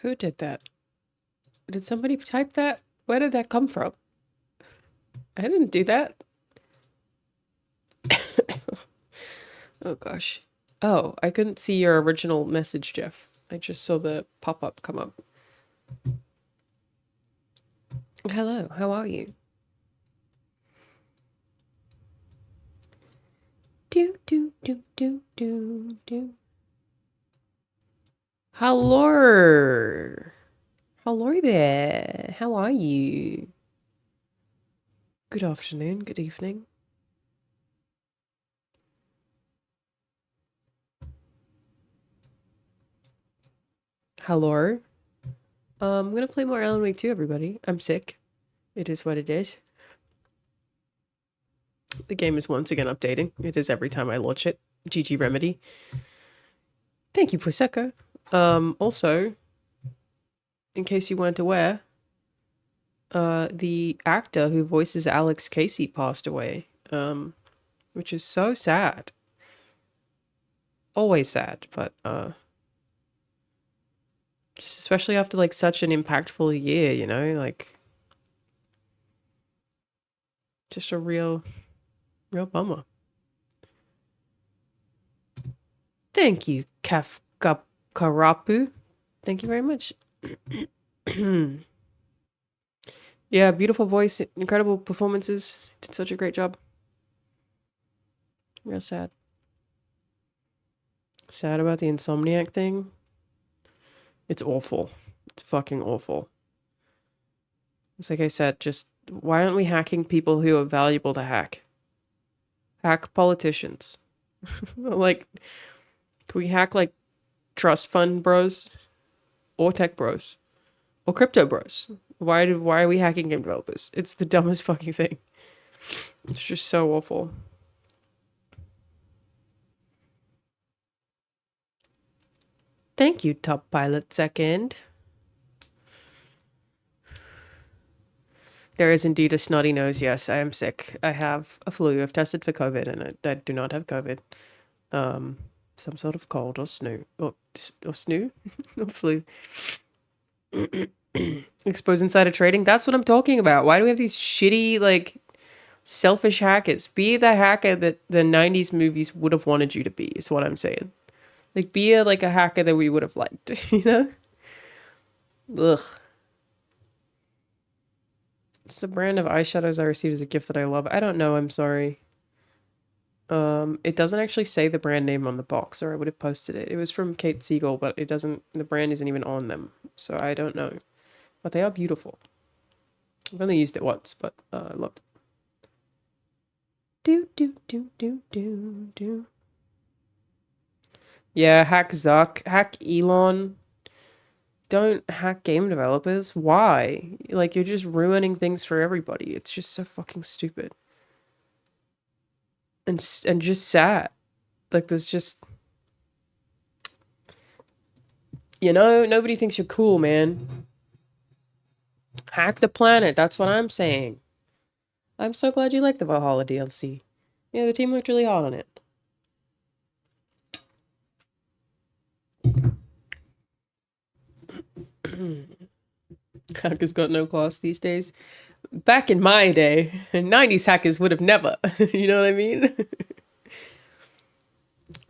Who did that? Did somebody type that? Where did that come from? I didn't do that. Oh gosh. Oh, I couldn't see your original message, Jeff. I just saw the pop-up come up. Hello, how are you? Do do do do do do. Hello. Hello there. How are you? Good afternoon, good evening. Hello. I'm gonna play more Alan Wake 2, everybody. I'm sick. It is what it is. The game is once again updating. It is every time I launch it. GG Remedy. Thank you, Puseka. Also, in case you weren't aware, the actor who voices Alex Casey passed away, which is so sad. Always sad, but just especially after like such an impactful year, you know, like just a real bummer. Thank you, Karapu. Thank you very much. Yeah, beautiful voice, incredible performances. Did such a great job. Real sad. Sad about the Insomniac thing. It's awful. It's fucking awful. It's like I said, just why aren't we hacking people who are valuable to hack? Hack politicians. Like, can we hack like trust fund bros or tech bros or crypto bros? Why are we hacking game developers? It's the dumbest fucking thing. It's just so awful. Thank you, Top Pilot Second. There is indeed a snotty nose. Yes, I am sick. I have a flu. I've tested for COVID, and I do not have COVID. Some sort of cold or snoo or snoo or flu. Expose insider trading. That's what I'm talking about. Why do we have these shitty, like, selfish hackers? Be the hacker that the 90s movies would have wanted you to be, is what I'm saying. Like, be a hacker that we would have liked, you know? Ugh. It's the brand of eyeshadows I received as a gift that I love. I don't know, I'm sorry. It doesn't actually say the brand name on the box, or I would have posted it. It was from Kate Siegel, but it doesn't, the brand isn't even on them, so I don't know. But they are beautiful. I've only used it once, but I love them. Do. Yeah, hack Zuck, hack Elon. Don't hack game developers. Why? Like, you're just ruining things for everybody. It's just so fucking stupid. And just sad. Like, there's just... You know, nobody thinks you're cool, man. Hack the planet, that's what I'm saying. I'm so glad you like the Valhalla DLC. Yeah, the team worked really hard on it. Hackers got no class these days. Back in my day, 90s hackers would have never. You know what I mean?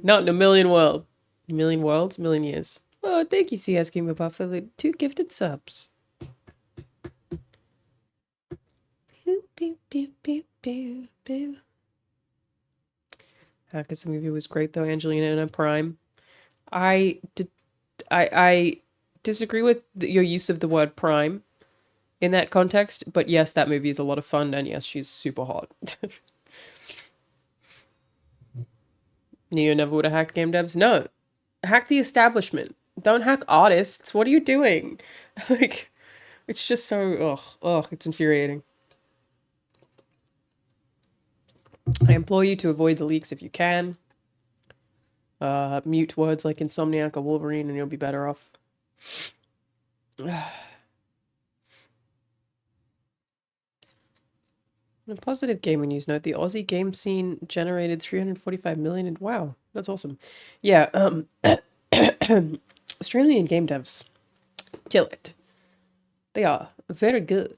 Not in a million worlds. Million years. Oh, thank you, CS Gamer Buff, for the 2 gifted subs. Hackers, the movie was great though. Angelina in a Prime. I disagree with your use of the word prime in that context, but yes, that movie is a lot of fun, and yes, she's super hot. Neo never would have hacked game devs. No, hack the establishment. Don't hack artists. What are you doing? Like, it's just so it's infuriating. I implore you to avoid the leaks if you can. Mute words like Insomniac or Wolverine, and you'll be better off. On a positive gaming news note, the Aussie game scene generated 345 million, and wow, that's awesome. Yeah, Australian game devs. Kill it. They are very good.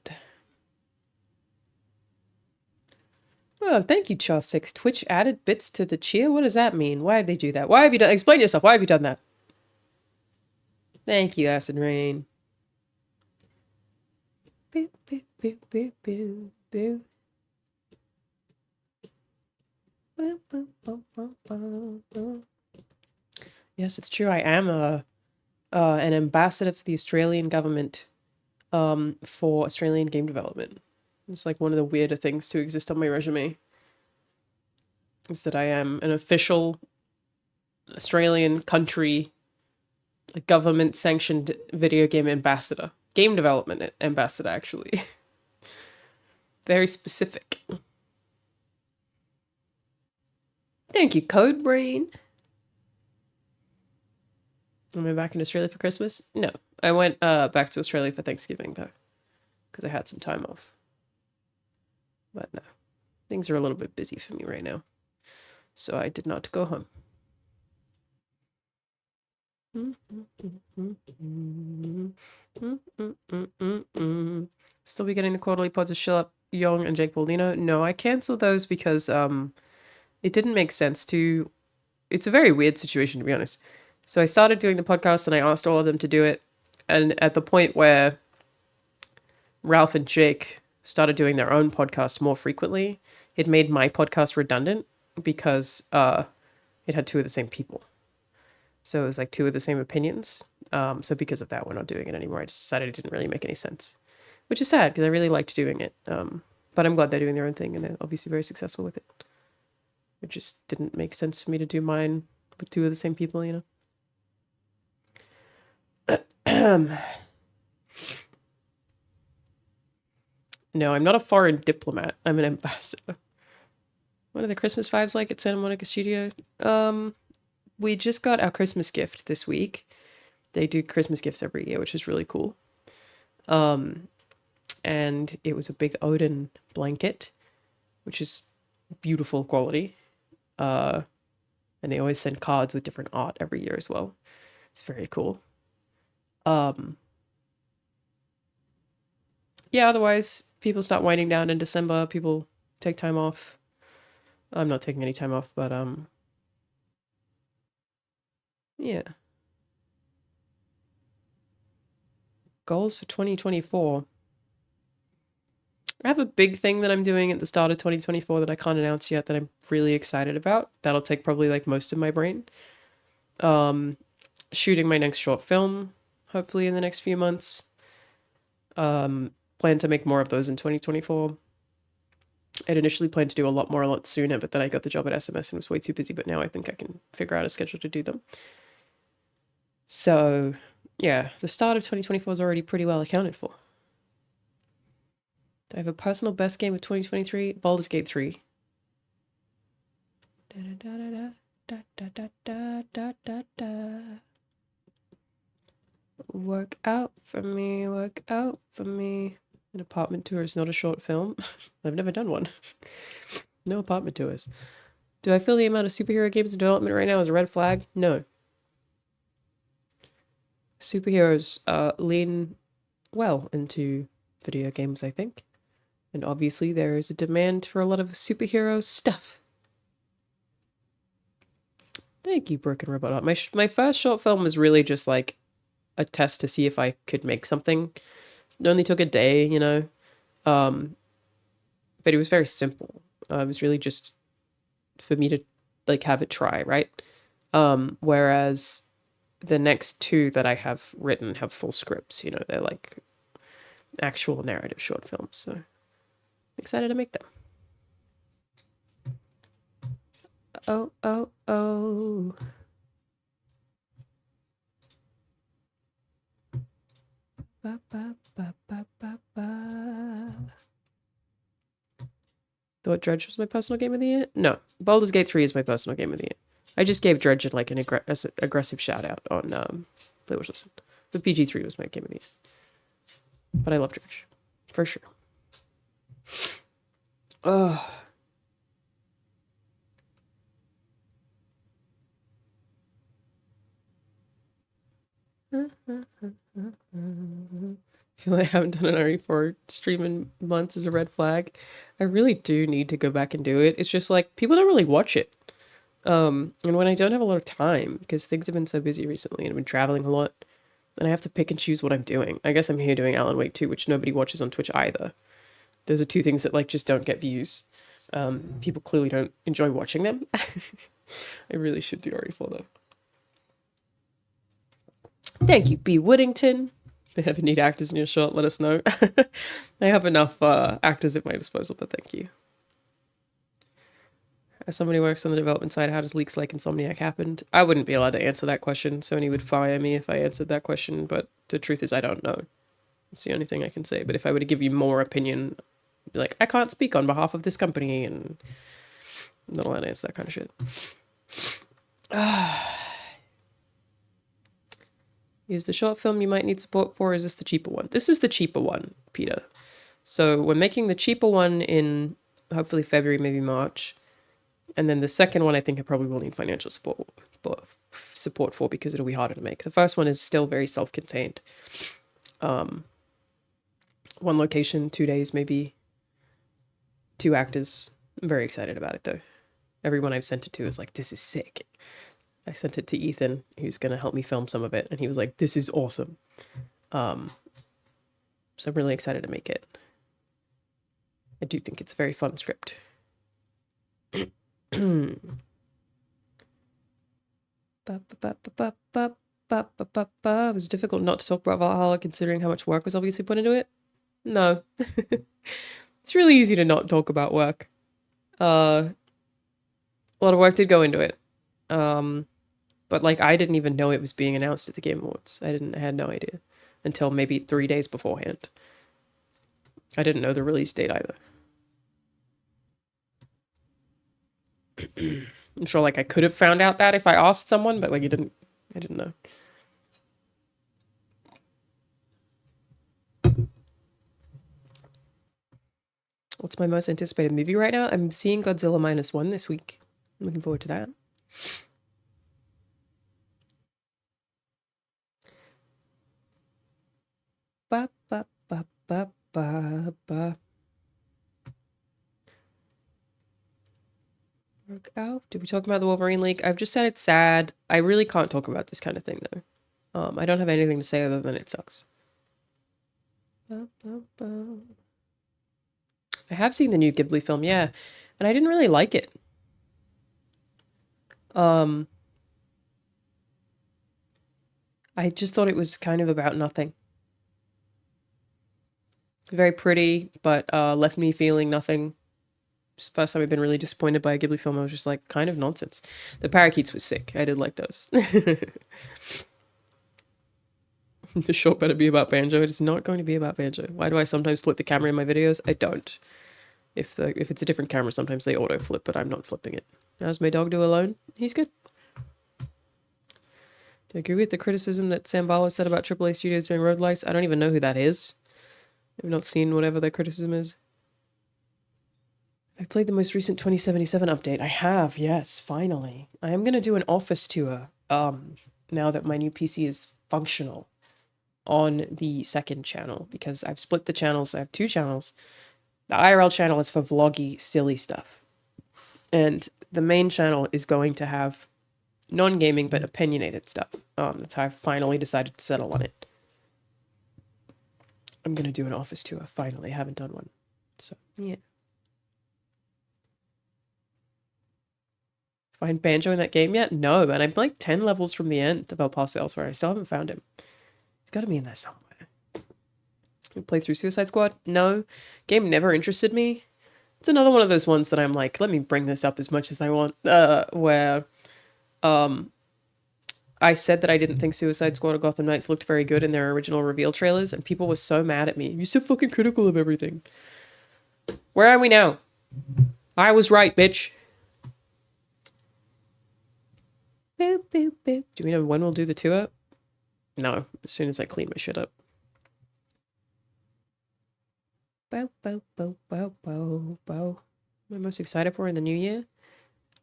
Oh, thank you, Charles6. Twitch added bits to the cheer? What does that mean? Why did they do that? Why have you done... Explain yourself. Why have you done that? Thank you, Acid Rain. Boo, boo, boo, boo, boo, boo. Boo, boo, boo, boo, boo, boo. Yes, it's true. I am an ambassador for the Australian government for Australian game development. It's like one of the weirder things to exist on my resume. Is that I am an official Australian country, like government-sanctioned video game ambassador. Game development ambassador, actually. Very specific. Thank you, Code Brain. Am I back in Australia for Christmas? No. I went back to Australia for Thanksgiving, though. Because I had some time off. But no. Things are a little bit busy for me right now. So I did not go home. Still be getting the quarterly pods of Shillap, Young, and Jake Paulino? No, I canceled those because it didn't make sense to... It's a very weird situation, to be honest. So I started doing the podcast and I asked all of them to do it. And at the point where Ralph and Jake started doing their own podcast more frequently, it made my podcast redundant because it had two of the same people. So it was like two of the same opinions. So because of that, we're not doing it anymore. I just decided it didn't really make any sense, which is sad because I really liked doing it. But I'm glad they're doing their own thing and they're obviously very successful with it. It just didn't make sense for me to do mine with two of the same people, you know? No, I'm not a foreign diplomat. I'm an ambassador. What are the Christmas vibes like at Santa Monica Studio? We just got our Christmas gift this week. They do Christmas gifts every year, which is really cool. And it was a big Odin blanket, which is beautiful quality. And they always send cards with different art every year as well. It's very cool. Yeah, otherwise, people start winding down in December. People take time off. I'm not taking any time off, but, yeah. Goals for 2024. I have a big thing that I'm doing at the start of 2024 that I can't announce yet that I'm really excited about. That'll take probably like most of my brain. Shooting my next short film, hopefully in the next few months. Plan to make more of those in 2024. I'd initially planned to do a lot more a lot sooner, but then I got the job at SMS and was way too busy, but now I think I can figure out a schedule to do them. So, yeah, the start of 2024 is already pretty well accounted for. I have a personal best game of 2023, Baldur's Gate 3. Work out for me, work out for me. An apartment tour is not a short film. I've never done one. No apartment tours. Do I feel the amount of superhero games in development right now is a red flag? No. Superheroes lean well into video games, I think. And obviously there is a demand for a lot of superhero stuff. Thank you, Broken Robot. My first short film was really just like a test to see if I could make something. It only took a day, you know. But it was very simple. It was really just for me to like have it try, right? Whereas the next two that I have written have full scripts, you know, they're like actual narrative short films, so excited to make them. Oh, oh, oh. Ba, ba, ba, ba, ba, ba. Thought Dredge was my personal game of the year? No. Baldur's Gate 3 is my personal game of the year. I just gave Dredge like an aggressive shout out on Play Watch Listen. But PG3 was my game of the year. But I love Dredge. For sure. Ugh. feel like I haven't done an RE4 stream in months is a red flag. I really do need to go back and do it. It's just like people don't really watch it. And when I don't have a lot of time, because things have been so busy recently and I've been traveling a lot, and I have to pick and choose what I'm doing. I guess I'm here doing Alan Wake 2, which nobody watches on Twitch either. Those are two things that like just don't get views. People clearly don't enjoy watching them. I really should do RE4 though. Thank you, B. Woodington. If you ever need actors in your shot, let us know. I have enough actors at my disposal, but thank you. As somebody who works on the development side, how does leaks like Insomniac happened? I wouldn't be allowed to answer that question. Sony would fire me if I answered that question, but the truth is I don't know. It's the only thing I can say. But if I were to give you more opinion, I'd be like, I can't speak on behalf of this company, and I'm not allowed to answer that kind of shit. Is the short film you might need support for, or is this the cheaper one? This is the cheaper one, Peter. So we're making the cheaper one in hopefully February, maybe March. And then the second one I think I probably will need financial support for because it'll be harder to make. The first one is still very self-contained. One location, 2 days, maybe 2 actors. I'm very excited about it though. Everyone I've sent it to is like, this is sick. I sent it to Ethan, who's going to help me film some of it, and he was like, this is awesome. So I'm really excited to make it. I do think it's a very fun script. It was difficult not to talk about Valhalla considering how much work was obviously put into it. No. It's really easy to not talk about work. A lot of work did go into it. But like I didn't even know it was being announced at the Game Awards. I had no idea until maybe 3 days beforehand. I didn't know the release date either. I'm sure like I could have found out that if I asked someone, but like I didn't know. What's my most anticipated movie right now? I'm seeing Godzilla -1 this week. I'm looking forward to that. Ba, ba, ba, ba, ba, ba. Work out. Did we talk about the Wolverine leak? I've just said it's sad. I really can't talk about this kind of thing though. I don't have anything to say other than it sucks. Ba, ba, ba. I have seen the new Ghibli film, yeah, and I didn't really like it. I just thought it was kind of about nothing. Very pretty, but left me feeling nothing. It's the first time I've been really disappointed by a Ghibli film. I was just like, kind of nonsense. The parakeets was sick. I did like those. The short better be about Banjo. It is not going to be about Banjo. Why do I sometimes flip the camera in my videos? I don't. If it's a different camera, sometimes they auto flip, but I'm not flipping it. How's my dog do alone? He's good. Do you agree with the criticism that Sam Barlow said about AAA studios doing road lights? I don't even know who that is. I've not seen whatever their criticism is. I played the most recent 2077 update. I have, yes, finally. I am going to do an office tour now that my new PC is functional on the second channel because I've split the channels. I have 2 channels. The IRL channel is for vloggy, silly stuff. And the main channel is going to have non-gaming but opinionated stuff. That's how I finally decided to settle on it. I'm going to do an office tour, finally. I haven't done one. So, yeah. Find Banjo in that game yet? No, man. I'm like 10 levels from the end of El Paso Elsewhere. I still haven't found him. He's got to be in there somewhere. You play through Suicide Squad? No. Game never interested me. It's another one of those ones that I'm like, let me bring this up as much as I want. Where I said that I didn't think Suicide Squad or Gotham Knights looked very good in their original reveal trailers, and people were so mad at me. You're so fucking critical of everything. Where are we now? I was right, bitch. Boop, boop, boop. Do we know when we'll do the tour? No, as soon as I clean my shit up. Bow, bow, bow, bow, bow, bow. Am I most excited for in the new year?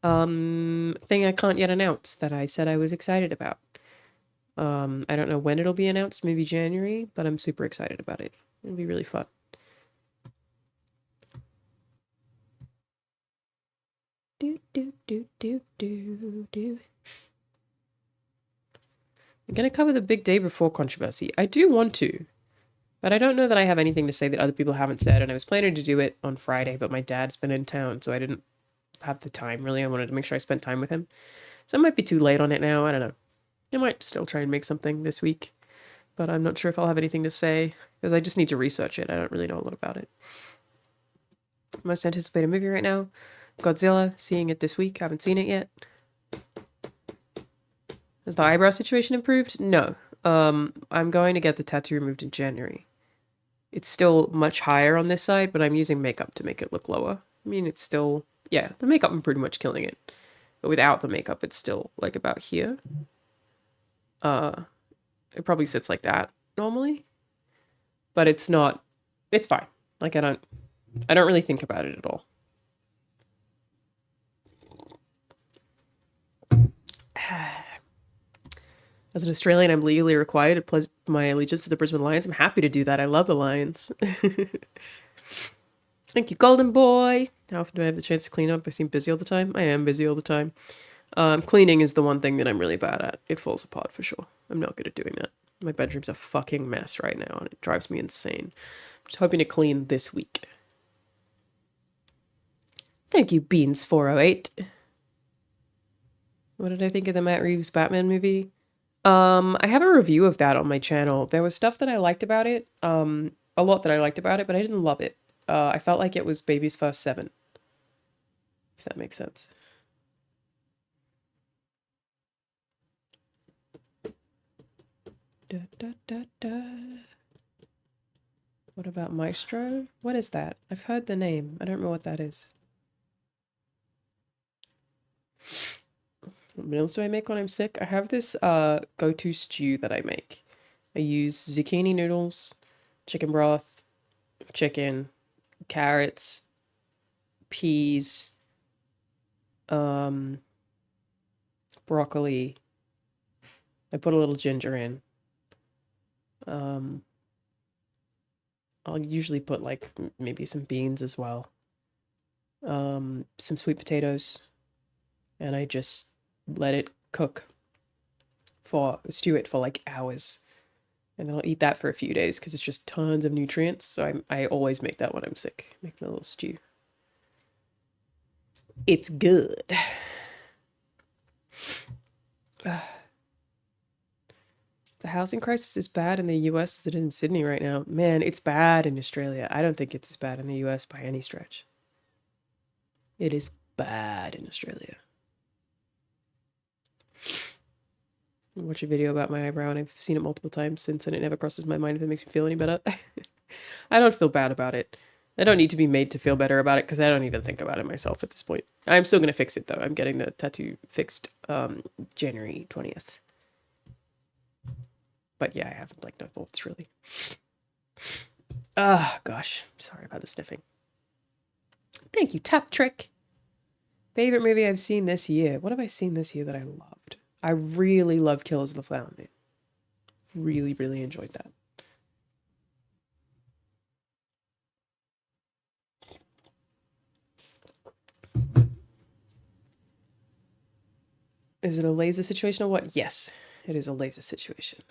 Thing I can't yet announce that I said I was excited about. I don't know when it'll be announced, maybe January, but I'm super excited about it. It'll be really fun. Do, do, do, do, do, do. I'm going to cover the big day before controversy. I do want to, but I don't know that I have anything to say that other people haven't said, and I was planning to do it on Friday, but my dad's been in town, so I didn't have the time, really. I wanted to make sure I spent time with him. So I might be too late on it now. I don't know. I might still try and make something this week, but I'm not sure if I'll have anything to say, because I just need to research it. I don't really know a lot about it. Most anticipated movie right now, Godzilla. Seeing it this week. Haven't seen it yet. Has the eyebrow situation improved? No. I'm going to get the tattoo removed in January. It's still much higher on this side, but I'm using makeup to make it look lower. I mean, it's still, yeah, the makeup, I'm pretty much killing it. But without the makeup, it's still like about here. It probably sits like that normally, but it's not, it's fine. Like I don't really think about it at all. As an Australian, I'm legally required to pledge my allegiance to the Brisbane Lions. I'm happy to do that. I love the Lions. Thank you, Golden Boy. How often do I have the chance to clean up? I seem busy all the time. I am busy all the time. Cleaning is the one thing that I'm really bad at. It falls apart for sure. I'm not good at doing that. My bedroom's a fucking mess right now, and it drives me insane. I'm just hoping to clean this week. Thank you, Beans408. What did I think of the Matt Reeves Batman movie? I have a review of that on my channel. There was stuff that I liked about it, a lot that I liked about it, but I didn't love it. I felt like it was Baby's First 7, if that makes sense. Da, da, da, da. What about Maestro? What is that? I've heard the name. I don't know what that is. What meals do I make when I'm sick? I have this go-to stew that I make. I use zucchini noodles, chicken broth, chicken, carrots, peas, broccoli. I put a little ginger in. I'll usually put like maybe some beans as well. Some sweet potatoes. And I just let it cook stew it for like hours. And then I'll eat that for a few days because it's just tons of nutrients. So I always make that when I'm sick. Make my little stew. It's good. The housing crisis is bad in the US as it is in Sydney right now. Man, it's bad in Australia. I don't think it's as bad in the US by any stretch. It is bad in Australia. I watch a video about my eyebrow and I've seen it multiple times since, and it never crosses my mind if it makes me feel any better. I don't feel bad about it. I don't need to be made to feel better about it because I don't even think about it myself at this point. I'm still going to fix it though. I'm getting the tattoo fixed January 20th. But yeah, I have like no thoughts really. Ah, gosh. Sorry about the sniffing. Thank you, Tap Trick. Favorite movie I've seen this year. What have I seen this year that I loved? I really loved Killers of the Flower Moon. Really, really enjoyed that. Is it a laser situation or what? Yes, it is a laser situation.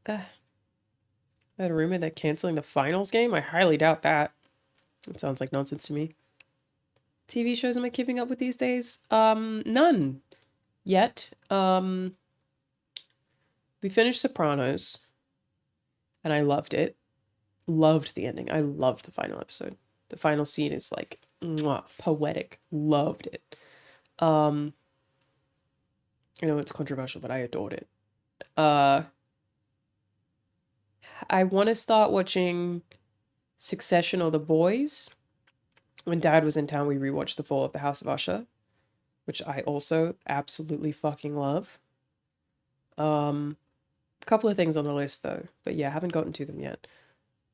I had a roommate that canceling the finals game? I highly doubt that. It sounds like nonsense to me. TV shows am I keeping up with these days? None. Yet. We finished Sopranos. And I loved it. Loved the ending. I loved the final episode. The final scene is like, mwah, poetic. Loved it. I know it's controversial, but I adored it. I want to start watching Succession or The Boys. When Dad was in town, we rewatched The Fall of the House of Usher, which I also absolutely fucking love. A couple of things on the list though, but yeah, haven't gotten to them yet.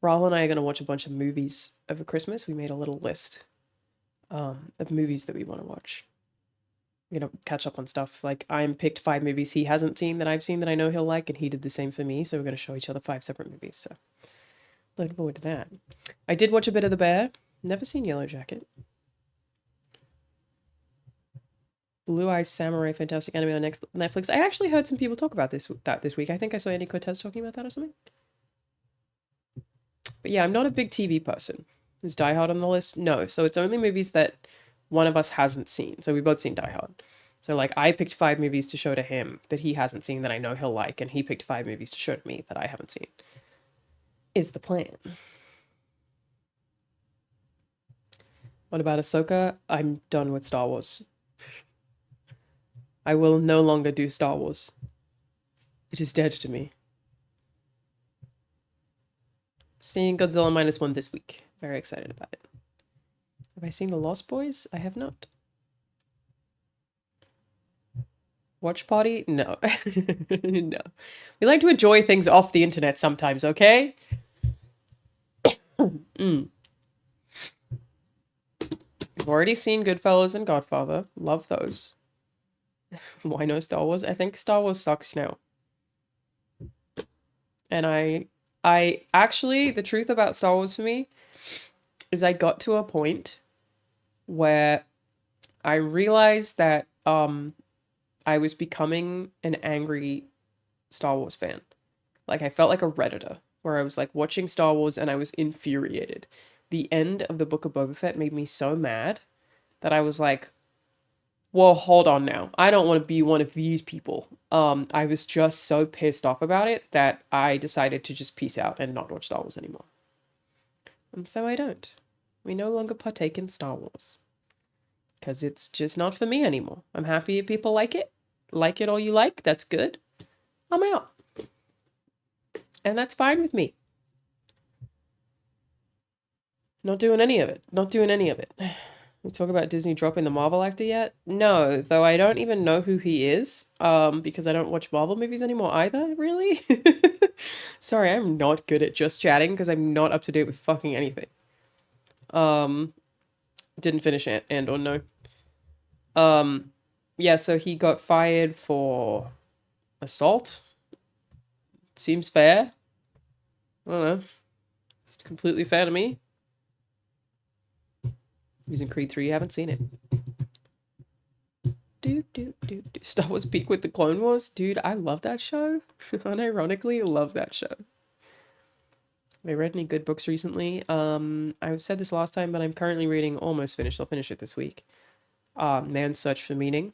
Raul and I are going to watch a bunch of movies over Christmas. We made a little list of movies that we want to watch. I'm gonna catch up on stuff. Like, I'm picked 5 movies he hasn't seen that I've seen that I know he'll like, and he did the same for me, so we're gonna show each other 5 separate movies, so looking forward to that. I did watch a bit of The Bear. Never seen Yellow Jacket. Blue Eyes Samurai, fantastic anime on Netflix. I actually heard some people talk about this week. I think I saw Andy Cortez talking about that or something. But yeah, I'm not a big TV person. Is Die Hard on the list? No. So it's only movies that one of us hasn't seen. So we've both seen Die Hard. So like I picked 5 movies to show to him that he hasn't seen that I know he'll like, and he picked 5 movies to show to me that I haven't seen. Is the plan. What about Ahsoka? I'm done with Star Wars. I will no longer do Star Wars. It is dead to me. Seeing Godzilla -1 this week. Very excited about it. Have I seen The Lost Boys? I have not. Watch party? No. No. We like to enjoy things off the internet sometimes, okay? I've already seen Goodfellas and Godfather. Love those. Why no Star Wars? I think Star Wars sucks now. And I actually, the truth about Star Wars for me is I got to a point where I realized that I was becoming an angry Star Wars fan. Like I felt like a Redditor where I was like watching Star Wars and I was infuriated. The end of the Book of Boba Fett made me so mad that I was like, well, hold on now. I don't want to be one of these people. I was just so pissed off about it that I decided to just peace out and not watch Star Wars anymore. And so I don't. We no longer partake in Star Wars. Because it's just not for me anymore. I'm happy if people like it. Like it all you like, that's good. I'm out. And that's fine with me. Not doing any of it. Not doing any of it. We talk about Disney dropping the Marvel actor yet? No, though I don't even know who he is, because I don't watch Marvel movies anymore either, really? Sorry, I'm not good at just chatting because I'm not up to date with fucking anything. Didn't finish Andor, no. Yeah, so he got fired for assault. Seems fair. I don't know. It's completely fair to me. He's in Creed 3, you haven't seen it. Star Wars peak with the Clone Wars? Dude, I love that show. Unironically, love that show. Have I read any good books recently? I've said this last time, but I'm currently reading, almost finished, I'll finish it this week. Man's Search for Meaning,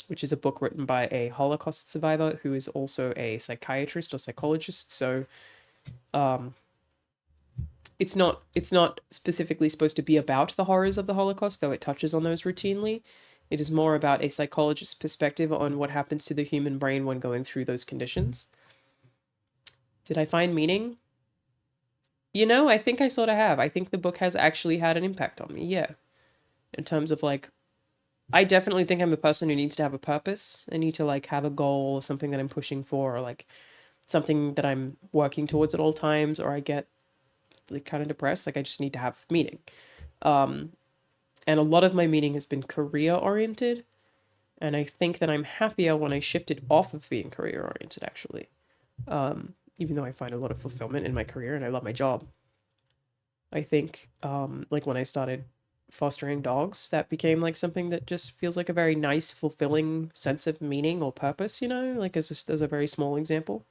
which is a book written by a Holocaust survivor who is also a psychiatrist or psychologist, so it's not specifically supposed to be about the horrors of the Holocaust, though it touches on those routinely. It is more about a psychologist's perspective on what happens to the human brain when going through those conditions. Did I find meaning? You know, I think I sort of have. I think the book has actually had an impact on me, yeah. In terms of, like, I definitely think I'm a person who needs to have a purpose. I need to, like, have a goal or something that I'm pushing for, or, like, something that I'm working towards at all times, or I get, like, kind of depressed. Like, I just need to have meaning. And a lot of my meaning has been career-oriented, and I think that I'm happier when I shifted off of being career-oriented, actually. Even though I find a lot of fulfillment in my career and I love my job. I think, like, when I started fostering dogs, that became, like, something that just feels like a very nice, fulfilling sense of meaning or purpose, you know? Like, as a very small example.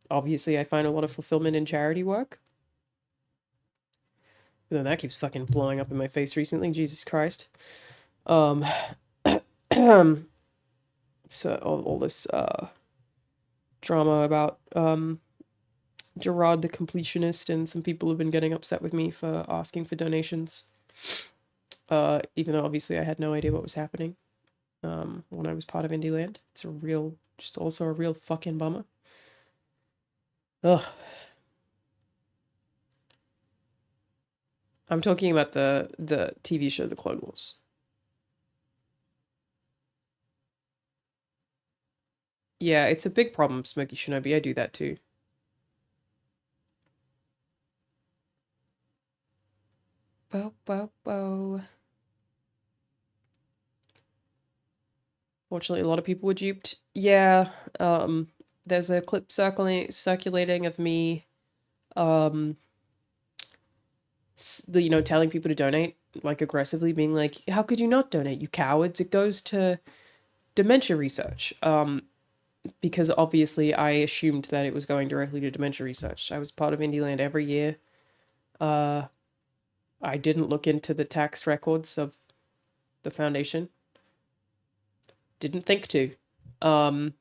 Obviously, I find a lot of fulfillment in charity work. Though that keeps fucking blowing up in my face recently, Jesus Christ. So all this drama about Gerard the completionist, and some people have been getting upset with me for asking for donations. Even though obviously I had no idea what was happening when I was part of Indieland. It's just also a real fucking bummer. Ugh. I'm talking about the TV show The Clone Wars. Yeah, it's a big problem, Smokey Shinobi. I do that too. Bow, bow, bow. Fortunately, a lot of people were duped. Yeah, there's a clip circulating of me, um, telling people to donate, like aggressively being like, "How could you not donate, you cowards? It goes to dementia research." Because obviously I assumed that it was going directly to dementia research. I was part of Indieland every year. Uh, I didn't look into the tax records of the foundation. Didn't think to. Um,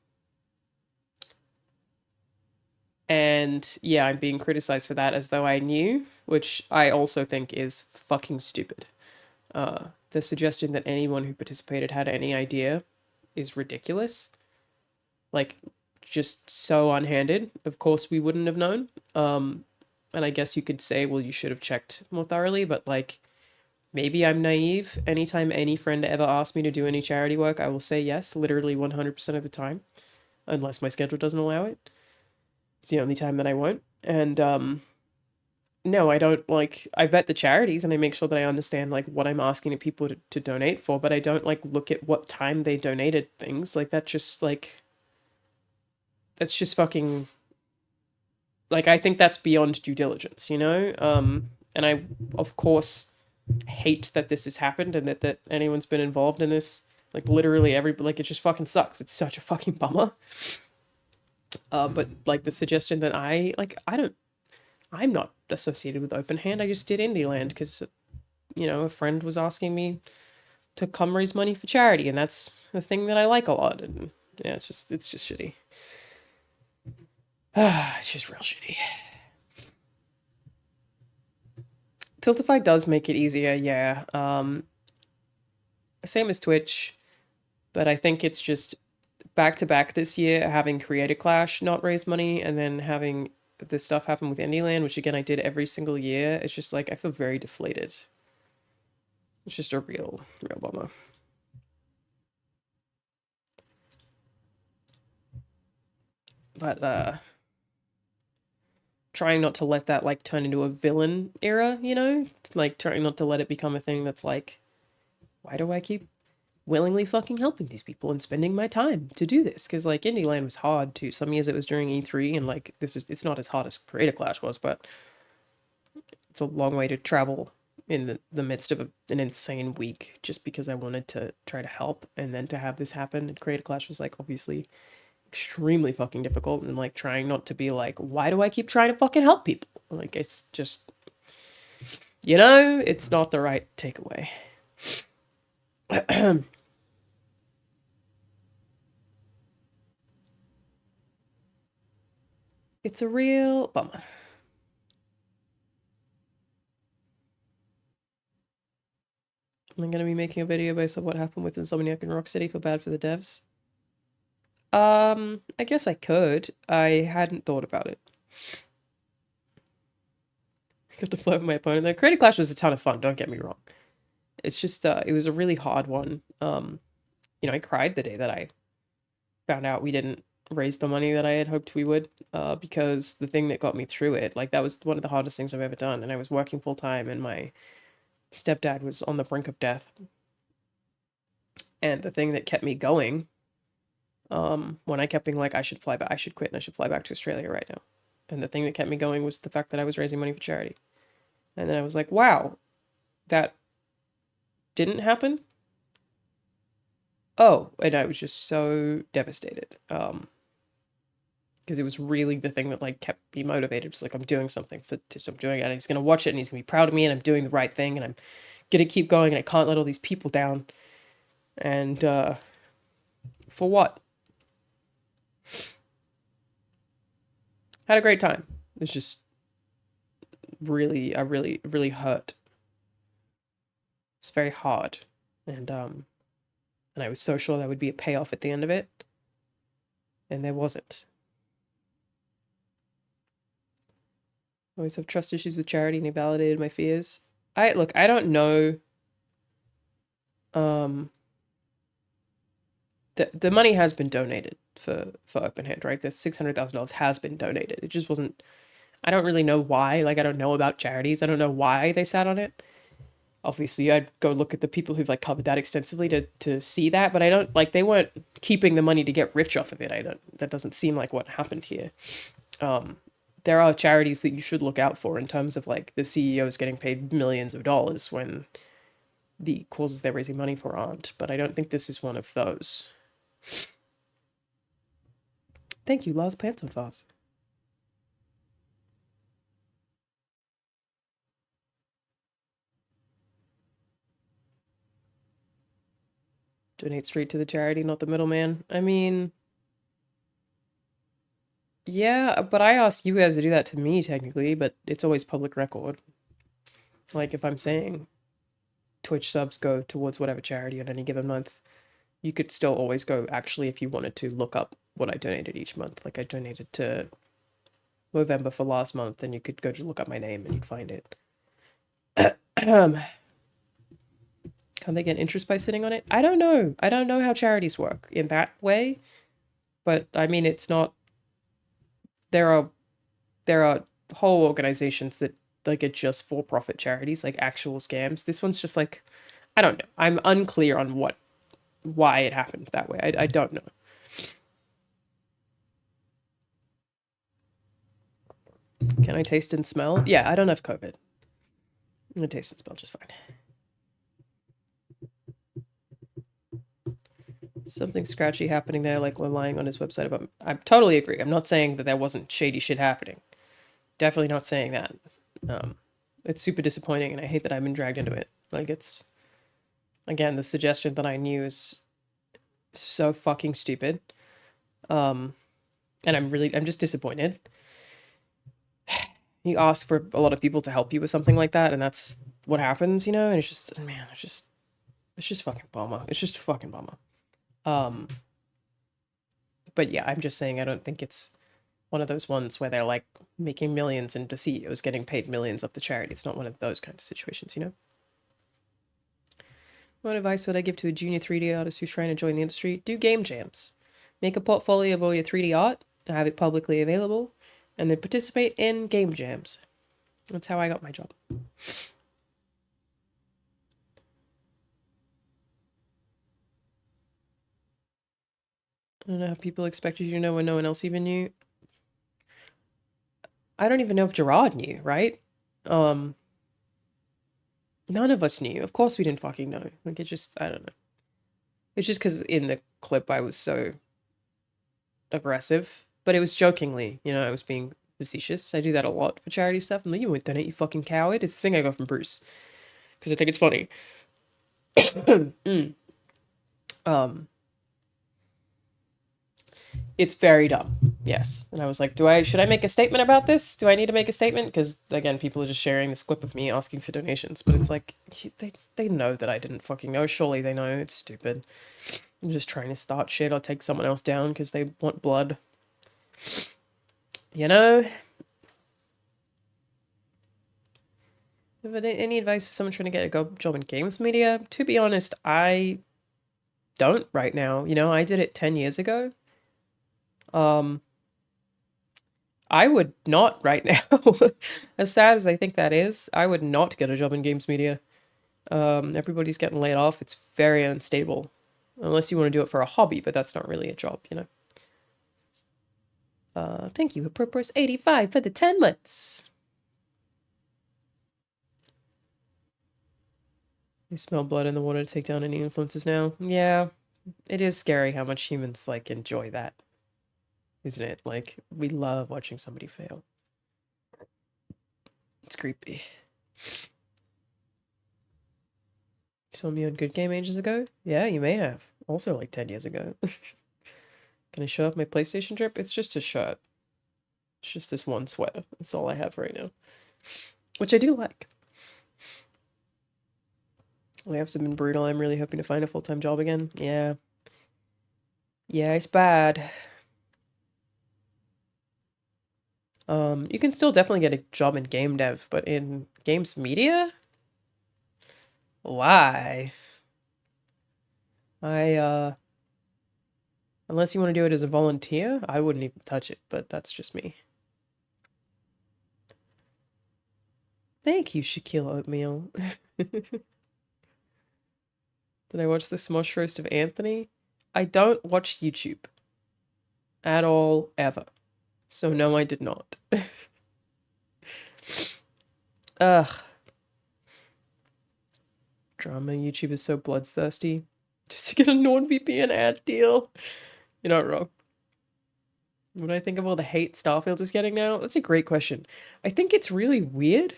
and yeah, I'm being criticized for that as though I knew, which I also think is fucking stupid. The suggestion that anyone who participated had any idea is ridiculous. Like, just so unhanded. Of course, we wouldn't have known. And I guess you could say, well, you should have checked more thoroughly, but like, maybe I'm naive. Anytime any friend ever asks me to do any charity work, I will say yes, literally 100% of the time, unless my schedule doesn't allow it. It's the only time that I won't. And no, I don't like, I vet the charities and I make sure that I understand like what I'm asking people to donate for, but I don't like look at what time they donated things. Like that's just fucking, like, I think that's beyond due diligence, you know? And I, of course, hate that this has happened and that anyone's been involved in this. Like, literally like, it just fucking sucks. It's such a fucking bummer. But, like, the suggestion that I'm not associated with Open Hand. I just did Indieland because, a friend was asking me to come raise money for charity, and that's the thing that I like a lot. And yeah, it's just shitty. It's just real shitty. Tiltify does make it easier, yeah. Same as Twitch, but I think it's just back to back this year, having Creator Clash not raise money, and then having this stuff happen with Indieland, which again I did every single year. It's just like I feel very deflated. It's just a real bummer. But trying not to let that like turn into a villain era, like trying not to let it become a thing that's like, why do I keep willingly fucking helping these people and spending my time to do this? Because like Indieland was hard too. Some years it was during E3, and like it's not as hard as Creator Clash was, but it's a long way to travel in the midst of an insane week just because I wanted to try to help, and then to have this happen and Creator Clash was like obviously extremely fucking difficult, and like trying not to be like, why do I keep trying to fucking help people? Like it's just, it's not the right takeaway. It's a real bummer. I'm gonna be making a video based on what happened with Insomniac and Rocksteady. Feel bad for the devs. I guess I could. I hadn't thought about it. I got to flirt with my opponent there. Creative Clash was a ton of fun, don't get me wrong. It's just, it was a really hard one. I cried the day that I found out we didn't raise the money that I had hoped we would, because the thing that got me through it, like that was one of the hardest things I've ever done, and I was working full time, and my stepdad was on the brink of death. And the thing that kept me going, when I kept being like, I should fly back, I should quit, and I should fly back to Australia right now. And the thing that kept me going was the fact that I was raising money for charity. And then I was like, wow, that didn't happen. Oh, and I was just so devastated. Because it was really the thing that like kept me motivated. It's like, I'm doing something I'm doing it, and he's gonna watch it, and he's gonna be proud of me, and I'm doing the right thing, and I'm gonna keep going, and I can't let all these people down. And for what? Had a great time. It's just really, I really hurt. It's very hard, and I was so sure there would be a payoff at the end of it, and there wasn't. I always have trust issues with charity, and he validated my fears. I don't know. The money has been donated for Open Hand, right? The $600,000 has been donated. It just wasn't. I don't really know why. Like, I don't know about charities. I don't know why they sat on it. Obviously, I'd go look at the people who've like covered that extensively to see that, but I don't like they weren't keeping the money to get rich off of it. I don't. That doesn't seem like what happened here. There are charities that you should look out for in terms of like the CEOs getting paid millions of dollars when the causes they're raising money for aren't. But I don't think this is one of those. Thank you, Lars Pants on Fast. Donate straight to the charity, not the middleman. I mean, yeah, but I asked you guys to do that to me technically, but it's always public record. Like if I'm saying Twitch subs go towards whatever charity on any given month, you could still always go actually if you wanted to look up what I donated each month. Like I donated to November for last month, and you could go to look up my name and you'd find it. Can they get interest by sitting on it? I don't know. I don't know how charities work in that way. But I mean, it's not. There are whole organizations that like are just for-profit charities, like actual scams. This one's just like, I don't know. I'm unclear on why it happened that way. I don't know. Can I taste and smell? Yeah, I don't have COVID. I'm gonna taste and smell just fine. Something scratchy happening there, like lying on his website about. I totally agree. I'm not saying that there wasn't shady shit happening. Definitely not saying that. It's super disappointing, and I hate that I've been dragged into it. Like it's, again, the suggestion that I knew is so fucking stupid. And I'm just disappointed. You ask for a lot of people to help you with something like that, and that's what happens, you know. And it's just, man, it's just fucking bummer. It's just a fucking bummer. But yeah, I'm just saying I don't think it's one of those ones where they're like making millions and the CEOs getting paid millions off the charity. It's not one of those kinds of situations, you know? What advice would I give to a junior 3D artist who's trying to join the industry? Do game jams. Make a portfolio of all your 3D art, have it publicly available, and then participate in game jams. That's how I got my job. I don't know how people expected you to know when no one else even knew. I don't even know if Gerard knew, right? None of us knew. Of course we didn't fucking know. Like, it just, I don't know. It's just because in the clip I was so aggressive, but it was jokingly, you know, I was being facetious. I do that a lot for charity stuff. I'm like, you won't donate, you fucking coward. It's the thing I got from Bruce because I think it's funny. It's very dumb. Yes. And I was like, should I make a statement about this? Do I need to make a statement? Because again, people are just sharing this clip of me asking for donations, but it's like, they know that I didn't fucking know. Surely they know. It's stupid. I'm just trying to start shit or take someone else down because they want blood. You know? Any advice for someone trying to get a job in games media? To be honest, I don't right now. You know, I did it 10 years ago. I would not right now. As sad as I think that is, I would not get a job in games media. Everybody's getting laid off. It's very unstable. Unless you want to do it for a hobby, but that's not really a job, you know. Thank you, Purpose 85 for the 10 months. They smell blood in the water to take down any influences now. Yeah, it is scary how much humans, like, enjoy that. Isn't it? Like, we love watching somebody fail. It's creepy. You saw me on Good Game ages ago? Yeah, you may have. Also, like, 10 years ago. Can I show off my PlayStation trip? It's just a shirt. It's just this one sweater. That's all I have right now. Which I do like. Layoffs have been brutal. I'm really hoping to find a full-time job again. Yeah. Yeah, it's bad. You can still definitely get a job in game dev, but in games media? Why? Unless you want to do it as a volunteer, I wouldn't even touch it, but that's just me. Thank you, Shaquille Oatmeal. Did I watch the Smosh roast of Anthony? I don't watch YouTube at all, ever. So no, I did not. Ugh. Drama YouTube is so bloodthirsty. Just to get a NordVPN ad deal. You're not wrong. What do I think of all the hate Starfield is getting now? That's a great question. I think it's really weird.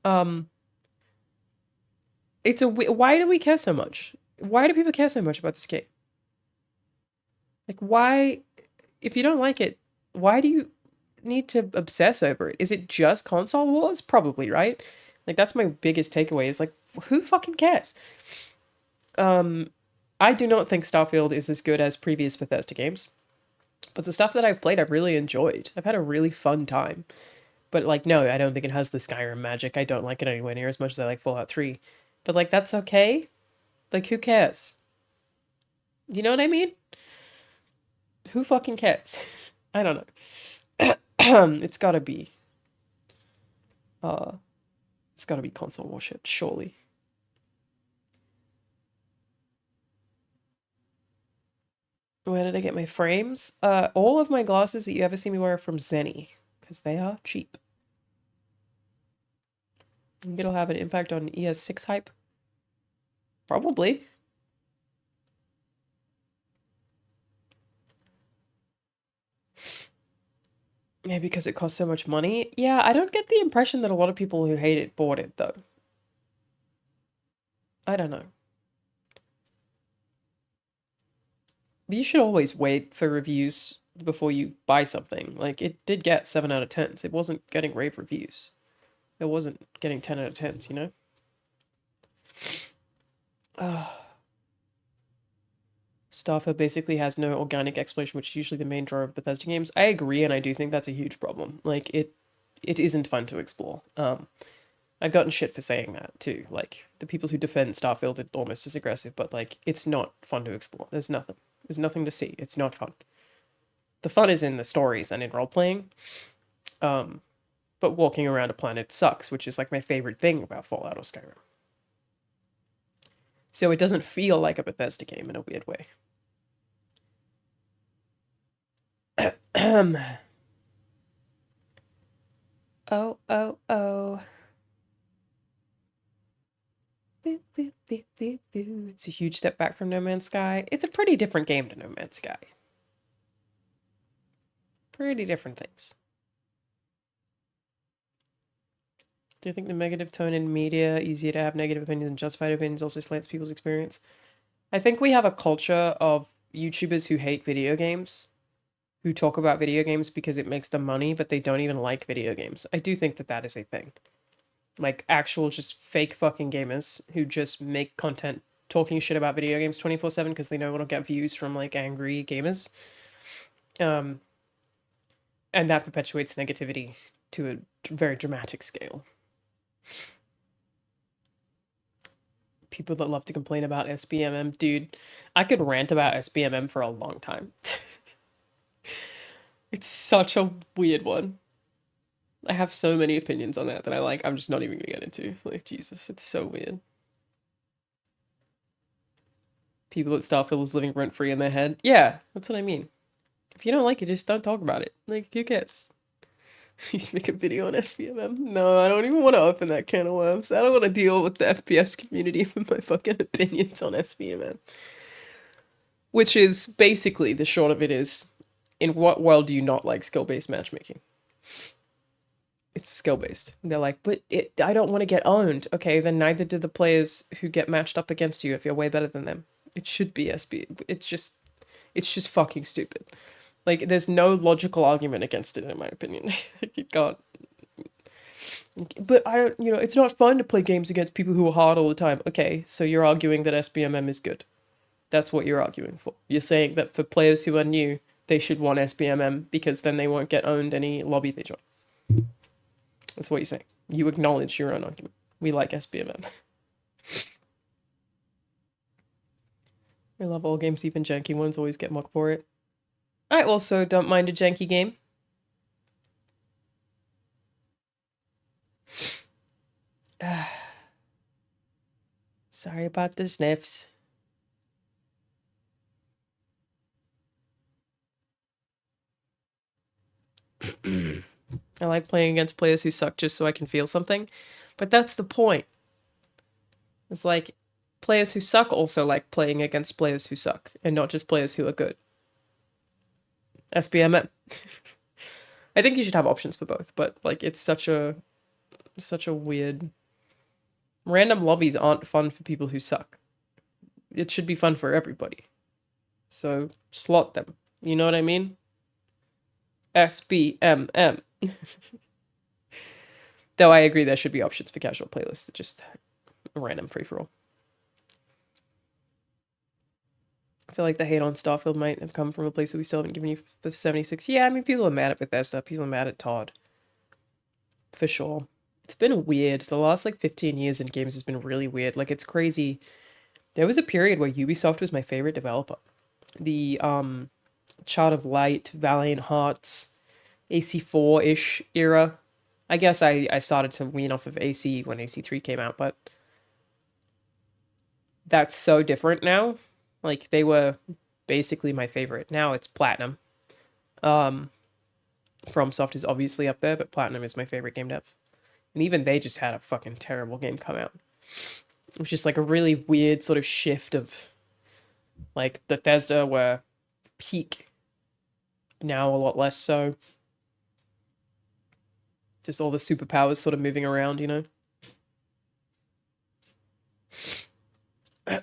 Why do we care so much? Why do people care so much about this game? Like, why, if you don't like it, why do you need to obsess over it? Is it just console wars? Probably, right? Like, that's my biggest takeaway is like, who fucking cares? I do not think Starfield is as good as previous Bethesda games, but the stuff that I've played, I've really enjoyed. I've had a really fun time. But like, no, I don't think it has the Skyrim magic. I don't like it anywhere near as much as I like Fallout 3. But like, that's okay. Like, who cares? You know what I mean? Who fucking cares? I don't know. It's gotta be. It's gotta be console war shit, surely. Where did I get my frames? All of my glasses that you ever see me wear are from Zenny, because they are cheap. Think it'll have an impact on ES6 hype? Probably. Yeah, because it costs so much money. Yeah, I don't get the impression that a lot of people who hate it bought it, though. I don't know. But you should always wait for reviews before you buy something. Like, it did get 7 out of 10s. It wasn't getting rave reviews. It wasn't getting 10 out of 10s, you know? Starfield basically has no organic exploration, which is usually the main draw of Bethesda games. I agree, and I do think that's a huge problem. Like, it isn't fun to explore. I've gotten shit for saying that, too. Like, the people who defend Starfield are almost as aggressive, but, like, it's not fun to explore. There's nothing. There's nothing to see. It's not fun. The fun is in the stories and in role-playing. But walking around a planet sucks, which is, like, my favorite thing about Fallout or Skyrim. So it doesn't feel like a Bethesda game in a weird way. Oh, oh, oh. Boo, boo, boo, boo, boo. It's a huge step back from No Man's Sky. It's a pretty different game to No Man's Sky. Pretty different things. Do you think the negative tone in media, easier to have negative opinions than justified opinions, also slants people's experience? I think we have a culture of YouTubers who hate video games, who talk about video games because it makes them money, but they don't even like video games. I do think that that is a thing. Like, actual just fake fucking gamers who just make content talking shit about video games 24/7 because they know it'll get views from, like, angry gamers. And that perpetuates negativity to a very dramatic scale. People that love to complain about SBMM. Dude, I could rant about SBMM for a long time. It's such a weird one. I have so many opinions on that I'm just not even gonna get into. Like, Jesus, it's so weird. People at Starfield is living rent-free in their head. Yeah, that's what I mean. If you don't like it, just don't talk about it. Like, who cares? You just make a video on SBMM? No, I don't even want to open that can of worms. I don't want to deal with the FPS community with my fucking opinions on SBMM. Which is basically, the short of it is, in what world do you not like skill-based matchmaking? It's skill-based. They're like, but I don't want to get owned. Okay, then neither do the players who get matched up against you if you're way better than them. It should be SB. It's just fucking stupid. Like, there's no logical argument against it, in my opinion. You can't. But I don't, it's not fun to play games against people who are hard all the time. Okay, so you're arguing that SBMM is good. That's what you're arguing for. You're saying that for players who are new, they should want SBMM because then they won't get owned any lobby they join. That's what you're saying. You acknowledge your own argument. We like SBMM. I love all games, even janky ones always get mocked for it. I also don't mind a janky game. Sorry about the sniffs. I like playing against players who suck just so I can feel something. But that's the point. It's like players who suck also like playing against players who suck and not just players who are good. SBMM. I think you should have options for both, but like it's such a weird random lobbies aren't fun for people who suck. It should be fun for everybody. So slot them. You know what I mean? SBMM. Though I agree there should be options for casual playlists that just random free for all. I feel like the hate on Starfield might have come from a place that we still haven't given you for 76. Yeah, I mean, people are mad at Bethesda. People are mad at Todd. For sure. It's been weird. The last, like, 15 years in games has been really weird. Like, it's crazy. There was a period where Ubisoft was my favorite developer. The, Child of Light, Valiant Hearts, AC4-ish era. I guess I started to wean off of AC when AC3 came out, but that's so different now. Like, they were basically my favorite. Now it's Platinum. FromSoft is obviously up there, but Platinum is my favorite game dev. And even they just had a fucking terrible game come out. It was just like a really weird sort of shift of like Bethesda were peak. Now a lot less so. Just all the superpowers sort of moving around, you know? How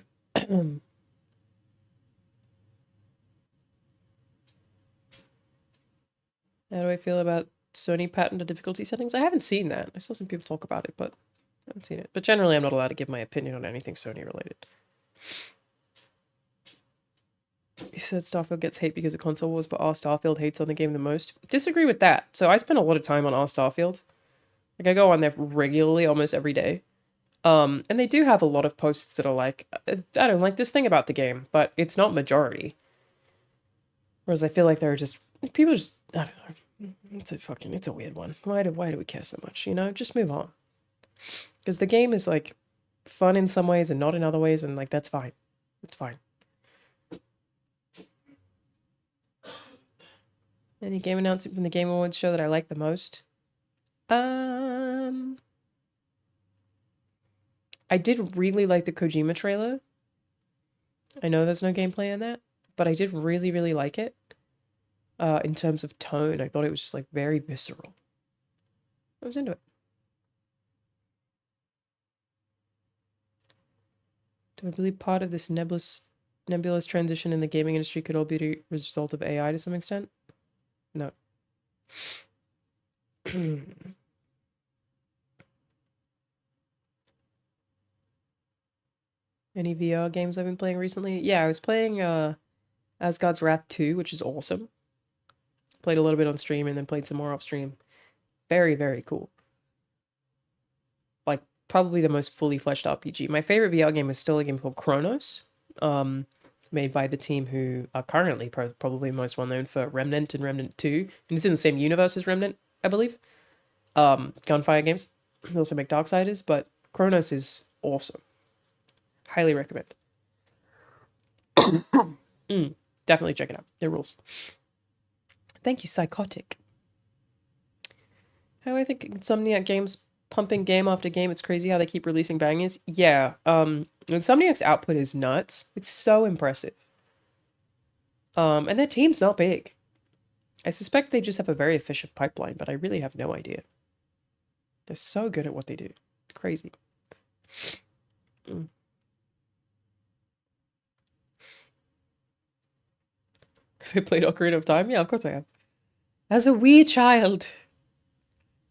do I feel about Sony patented difficulty settings? I haven't seen that. I saw some people talk about it, but I haven't seen it. But generally, I'm not allowed to give my opinion on anything Sony related. You said Starfield gets hate because of console wars, but our Starfield hates on the game the most. Disagree with that. So I spend a lot of time on our Starfield. Like I go on there regularly, almost every day. And they do have a lot of posts that are like, I don't like this thing about the game, but it's not majority. Whereas I feel like there are just people just I don't know. It's a weird one. Why do we care so much? You know, just move on. Because the game is like fun in some ways and not in other ways, and like that's fine. It's fine. Any game announcement from the Game Awards show that I like the most? I did really like the Kojima trailer. I know there's no gameplay in that, but I did really, really like it. In terms of tone, I thought it was just like very visceral. I was into it. Do I believe part of this nebulous transition in the gaming industry could all be the result of AI to some extent? No. Any VR games I've been playing recently? Yeah, I was playing Asgard's Wrath 2, which is awesome. Played a little bit on stream and then played some more off stream. Very, very cool. Like, probably the most fully fleshed RPG. My favorite VR game is still a game called Chronos, made by the team who are currently probably most well known for Remnant and Remnant 2. And it's in the same universe as Remnant, I believe. Gunfire games. They also make Darksiders, but Chronos is awesome. Highly recommend. Definitely check it out. It rules. Thank you, Psychotic. How I think Insomniac Games pumping game after game. It's crazy how they keep releasing bangers. Yeah, Insomniac's output is nuts. It's so impressive. And their team's not big. I suspect they just have a very efficient pipeline, but I really have no idea. They're so good at what they do. Crazy. Have I played Ocarina of Time? Yeah, of course I have. As a wee child.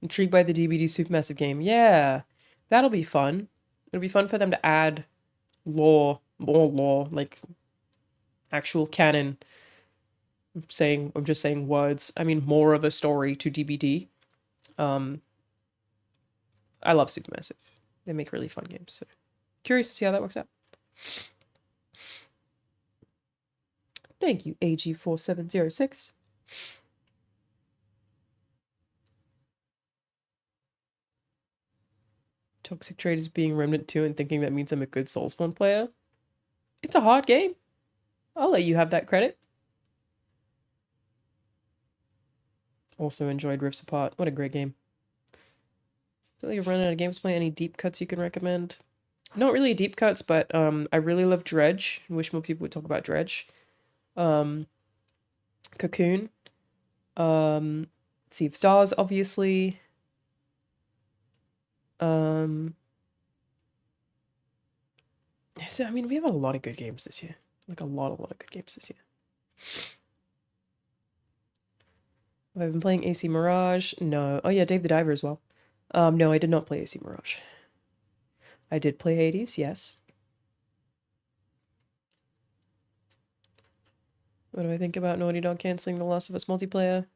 Intrigued by the DBD Supermassive game. Yeah, that'll be fun. It'll be fun for them to add lore, more lore, like actual canon. I'm just saying words. I mean, more of a story to DBD. I love Supermassive. They make really fun games. So curious to see how that works out. Thank you, AG4706. Toxic Trade is being Remnant 2 and thinking that means I'm a good Soulspawn player. It's a hard game. I'll let you have that credit. Also enjoyed Rifts Apart. What a great game. I feel like I've run out of games to play. Any deep cuts you can recommend? Not really deep cuts, but I really love Dredge. I wish more people would talk about Dredge. Cocoon. Sea of Stars, obviously. So, I mean, we have a lot of good games this year. Like, a lot of good games this year. I've been playing AC Mirage. No. Oh, yeah, Dave the Diver as well. No, I did not play AC Mirage. I did play Hades, yes. What do I think about Naughty Dog canceling The Last of Us multiplayer?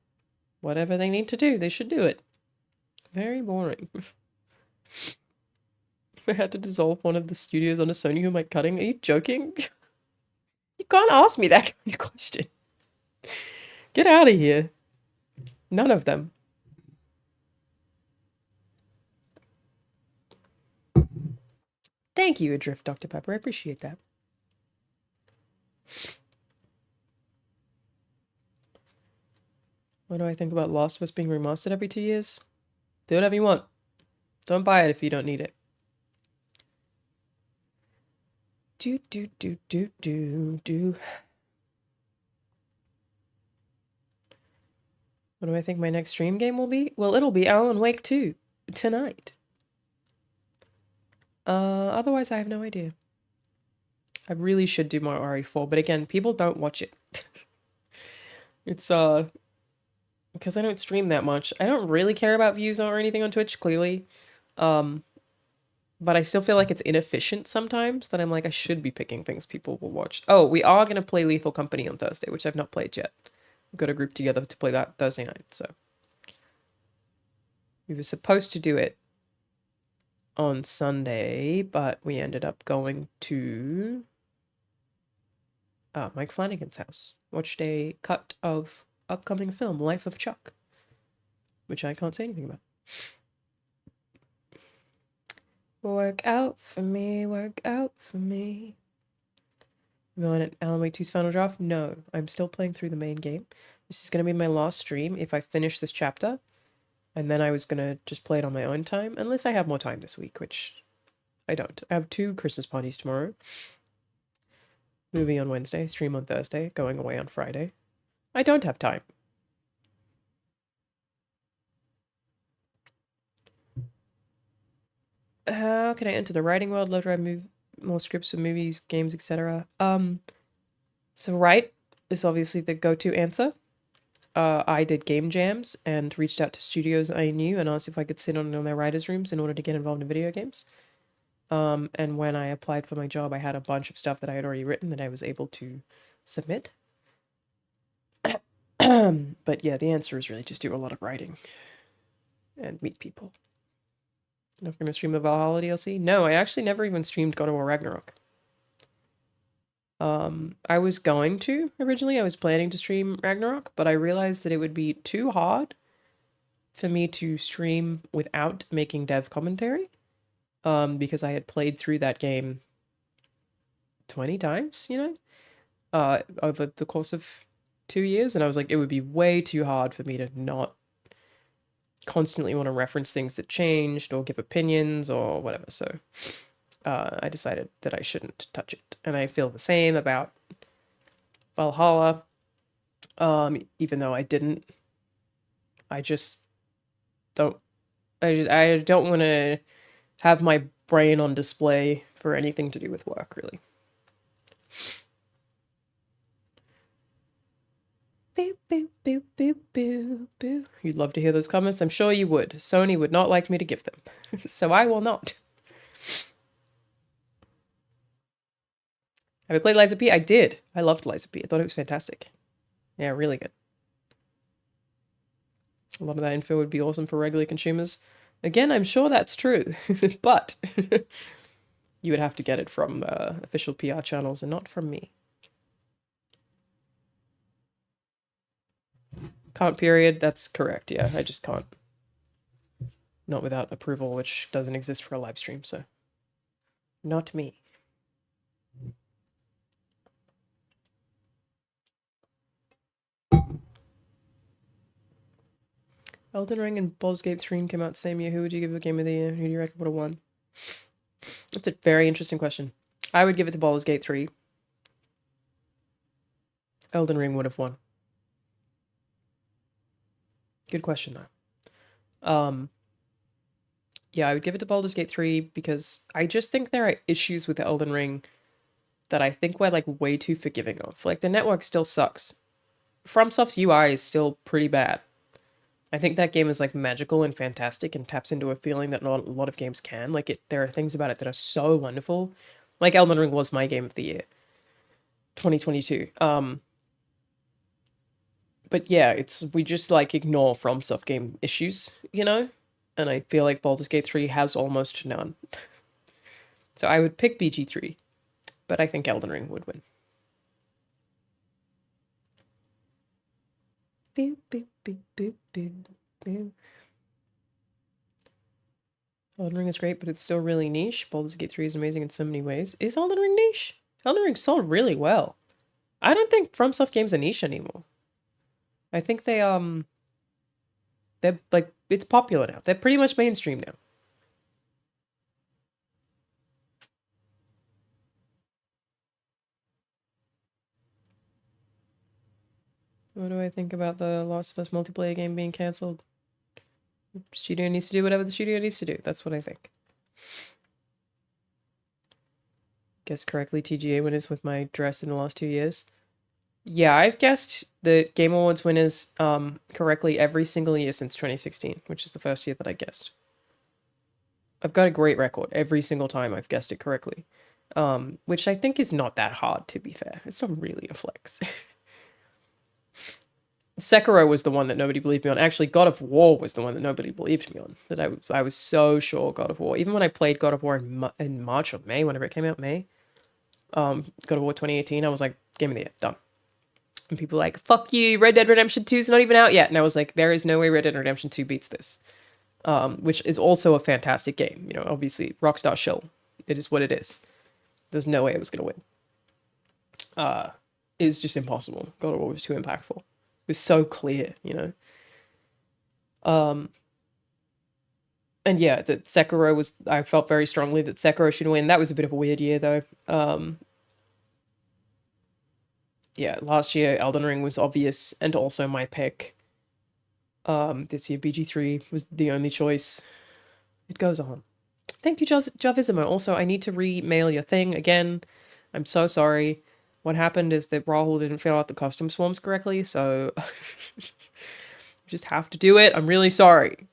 Whatever they need to do, they should do it. Very boring. I had to dissolve one of the studios on a Sony who am I cutting. Are you joking? You can't ask me that kind of question. Get out of here. None of them. Thank you, Adrift Dr. Pepper. I appreciate that. What do I think about Last of Us being remastered every 2 years? Do whatever you want. Don't buy it if you don't need it. Do. What do I think my next stream game will be? Well, it'll be Alan Wake 2 tonight. Otherwise I have no idea. I really should do more RE4, but again, people don't watch it. It's, because I don't stream that much. I don't really care about views or anything on Twitch, clearly. But I still feel like it's inefficient sometimes, that I'm like, I should be picking things people will watch. Oh, we are going to play Lethal Company on Thursday, which I've not played yet. We've got a group together to play that Thursday night, so. We were supposed to do it on Sunday, but we ended up going to Mike Flanagan's house. Watched a cut of upcoming film, Life of Chuck, which I can't say anything about. Work out for me, work out for me. Am I on an Alan Wake 2's final draft? No, I'm still playing through the main game. This is going to be my last stream if I finish this chapter. And then I was going to just play it on my own time, unless I have more time this week, which I don't. I have 2 Christmas parties tomorrow. Movie on Wednesday, stream on Thursday, going away on Friday. I don't have time. How can I enter the writing world? Love to write more scripts for movies, games, etc. So write is obviously the go-to answer. I did game jams and reached out to studios I knew and asked if I could sit on their writers' rooms in order to get involved in video games. And when I applied for my job, I had a bunch of stuff that I had already written that I was able to submit. But yeah, the answer is really just do a lot of writing and meet people. Not going to stream the Valhalla DLC? No, I actually never even streamed God of War Ragnarok. I was going to originally. I was planning to stream Ragnarok, but I realized that it would be too hard for me to stream without making dev commentary. Because I had played through that game 20 times, you know, over the course of 2 years, and I was like, it would be way too hard for me to not constantly want to reference things that changed or give opinions or whatever, so I decided that I shouldn't touch it, and I feel the same about Valhalla, even though I didn't. I just don't, I don't want to have my brain on display for anything to do with work, really. Boo, boo, boo, boo, boo, boo. You'd love to hear those comments? I'm sure you would. Sony would not like me to give them. So I will not. Have I played Liza P? I did. I loved Liza P. I thought it was fantastic. Yeah, really good. A lot of that info would be awesome for regular consumers. Again, I'm sure that's true, but you would have to get it from official PR channels and not from me. Can't period, that's correct, yeah, I just can't. Not without approval, which doesn't exist for a live stream, so. Not me. Elden Ring and Baldur's Gate 3 came out the same year. Who would you give the game of the year? Who do you reckon would have won? That's a very interesting question. I would give it to Baldur's Gate 3. Elden Ring would have won. Good question, though. Yeah, I would give it to Baldur's Gate 3 because I just think there are issues with Elden Ring that I think we're, like, way too forgiving of. Like, the network still sucks. FromSoft's UI is still pretty bad. I think that game is, like, magical and fantastic and taps into a feeling that not a lot of games can. Like, there are things about it that are so wonderful. Like, Elden Ring was my game of the year. 2022. But yeah, we just, like, ignore FromSoft game issues, you know? And I feel like Baldur's Gate 3 has almost none. So I would pick BG3, but I think Elden Ring would win. Boop, boop, boop, boop, boop, boop. Elden Ring is great, but it's still really niche. Baldur's Gate 3 is amazing in so many ways. Is Elden Ring niche? Elden Ring sold really well. I don't think FromSoft games are niche anymore. I think they're like, it's popular now. They're pretty much mainstream now. What do I think about the Last of Us multiplayer game being cancelled? Studio needs to do whatever the studio needs to do. That's what I think. Guessed correctly TGA winners with my dress in the last 2 years. Yeah, I've guessed the Game Awards winners correctly every single year since 2016, which is the first year that I guessed. I've got a great record. Every single time I've guessed it correctly. Which I think is not that hard, to be fair. It's not really a flex. Sekiro was the one that nobody believed me on. Actually, God of War was the one that nobody believed me on. That I was so sure God of War. Even when I played God of War in March or May, whenever it came out, May. God of War 2018, I was like, game of the year, done. And people were like, fuck you, Red Dead Redemption 2 is not even out yet. And I was like, there is no way Red Dead Redemption 2 beats this. Which is also a fantastic game. You know, obviously, Rockstar shill. It is what it is. There's no way it was going to win. It was just impossible. God of War was too impactful. It was so clear, you know? And yeah, that Sekiro was, I felt very strongly that Sekiro should win. That was a bit of a weird year, though. Yeah, last year, Elden Ring was obvious, and also my pick. This year, BG3 was the only choice. It goes on. Thank you, Javisimo. Also, I need to remail your thing again. I'm so sorry. What happened is that Rahul didn't fill out the costumes forms correctly, so you just have to do it. I'm really sorry.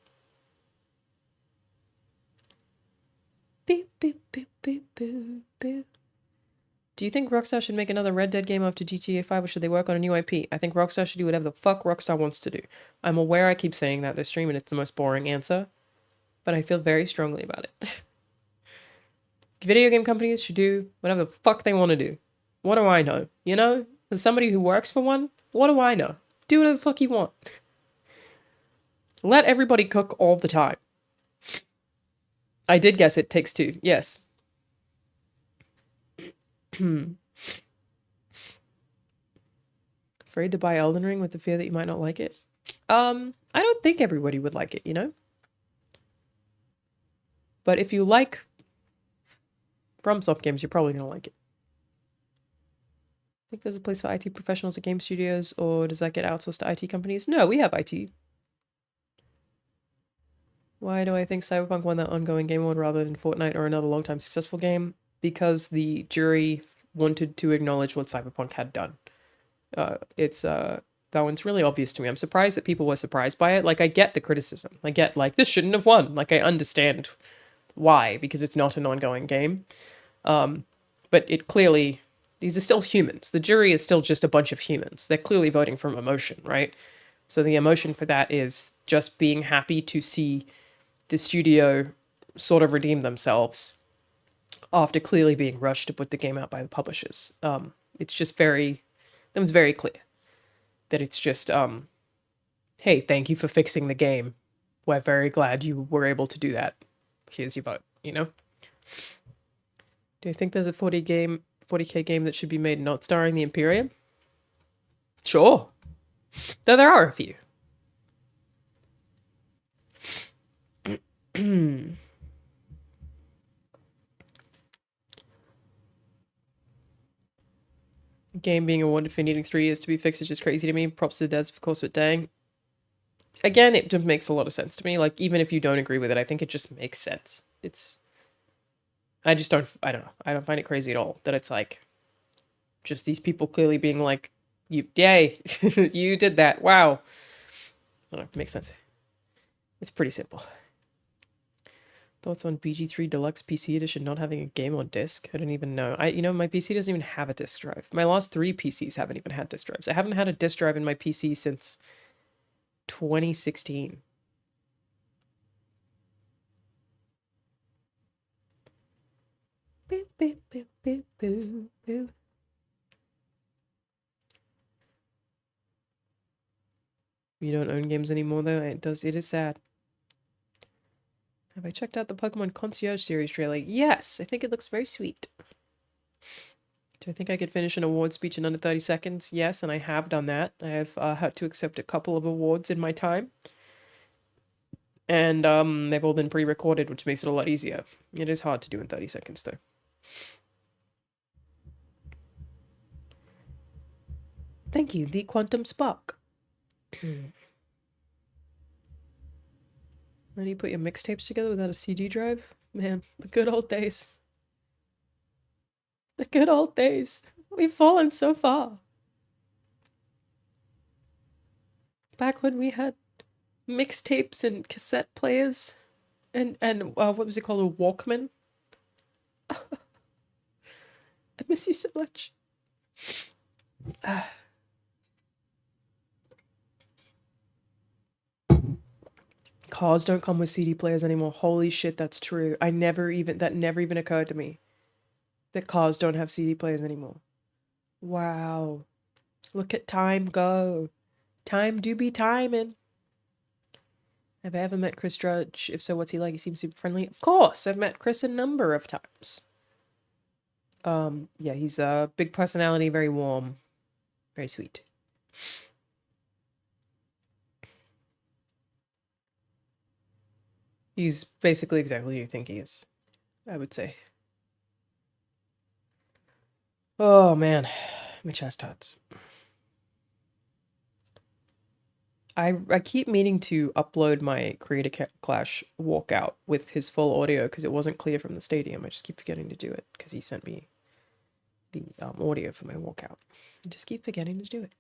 Beep, beep, beep, beep, beep, beep. Do you think Rockstar should make another Red Dead game after GTA 5, or should they work on a new IP? I think Rockstar should do whatever the fuck Rockstar wants to do. I'm aware I keep saying that this stream and it's the most boring answer, but I feel very strongly about it. Video game companies should do whatever the fuck they want to do. What do I know? You know? As somebody who works for one, what do I know? Do whatever the fuck you want. Let everybody cook all the time. I did guess It Takes Two. Yes. Afraid to buy Elden Ring with the fear that you might not like it? I don't think everybody would like it, you know? But if you like FromSoft games, you're probably gonna like it. I think there's a place for IT professionals at game studios, or does that get outsourced to IT companies? No, we have IT. Why do I think Cyberpunk won that ongoing game award rather than Fortnite or another long-time successful game? Because the jury wanted to acknowledge what Cyberpunk had done. That one's really obvious to me. I'm surprised that people were surprised by it. Like, I get the criticism. I get, like, this shouldn't have won. Like, I understand why, because it's not an ongoing game. But it clearly, these are still humans. The jury is still just a bunch of humans. They're clearly voting from emotion, right? So the emotion for that is just being happy to see the studio sort of redeem themselves after clearly being rushed to put the game out by the publishers. It's just that was very clear that it's just, hey, thank you for fixing the game. We're very glad you were able to do that. Here's your vote, you know? Do you think there's a 40K game that should be made not starring the Imperium? Sure. Though there are a few. Game being awarded for needing 3 years to be fixed is just crazy to me. Props to the devs, of course, but dang. Again, it just makes a lot of sense to me. Like, even if you don't agree with it, I think it just makes sense. I just don't, I don't know. I don't find it crazy at all that it's like, just these people clearly being like, yay, you did that. Wow. I don't know, it makes sense. It's pretty simple. Thoughts on BG3 Deluxe PC Edition not having a game on disc? I don't even know. My PC doesn't even have a disc drive. My last 3 PCs haven't even had disc drives. I haven't had a disc drive in my PC since 2016. Boop, boop, boop, boop, boop, boop. You don't own games anymore, though? It is sad. Have I checked out the Pokemon Concierge series trailer? Yes, I think it looks very sweet. Do I think I could finish an award speech in under 30 seconds? Yes, and I have done that. I have had to accept a couple of awards in my time. And they've all been pre-recorded, which makes it a lot easier. It is hard to do in 30 seconds, though. Thank you, the Quantum Spark. How do you put your mixtapes together without a CD drive? Man, the good old days. The good old days. We've fallen so far. Back when we had mixtapes and cassette players and what was it called? A Walkman? I miss you so much. Cars don't come with CD players anymore. Holy shit, that's true. That never even occurred to me. That cars don't have CD players anymore. Wow. Look at time go. Time do be timing. Have I ever met Chris Drudge? If so, what's he like? He seems super friendly. Of course, I've met Chris a number of times. Yeah, he's a big personality, very warm, very sweet. He's basically exactly who you think he is, I would say. Oh man, my chest hurts. I keep meaning to upload my Creator Clash walkout with his full audio because it wasn't clear from the stadium. I just keep forgetting to do it because he sent me the audio for my walkout. I just keep forgetting to do it.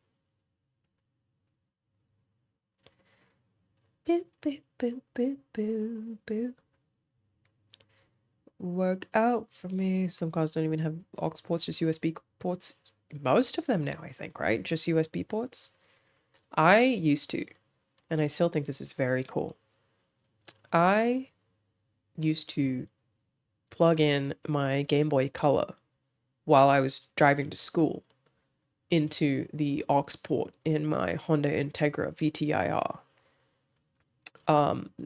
Boop, boop, boop, boop, boop, boop. Work out for me. Some cars don't even have aux ports, just USB ports. Most of them now, I think, right? Just USB ports. I used to, and I still think this is very cool. I used to plug in my Game Boy Color while I was driving to school into the aux port in my Honda Integra VTIR.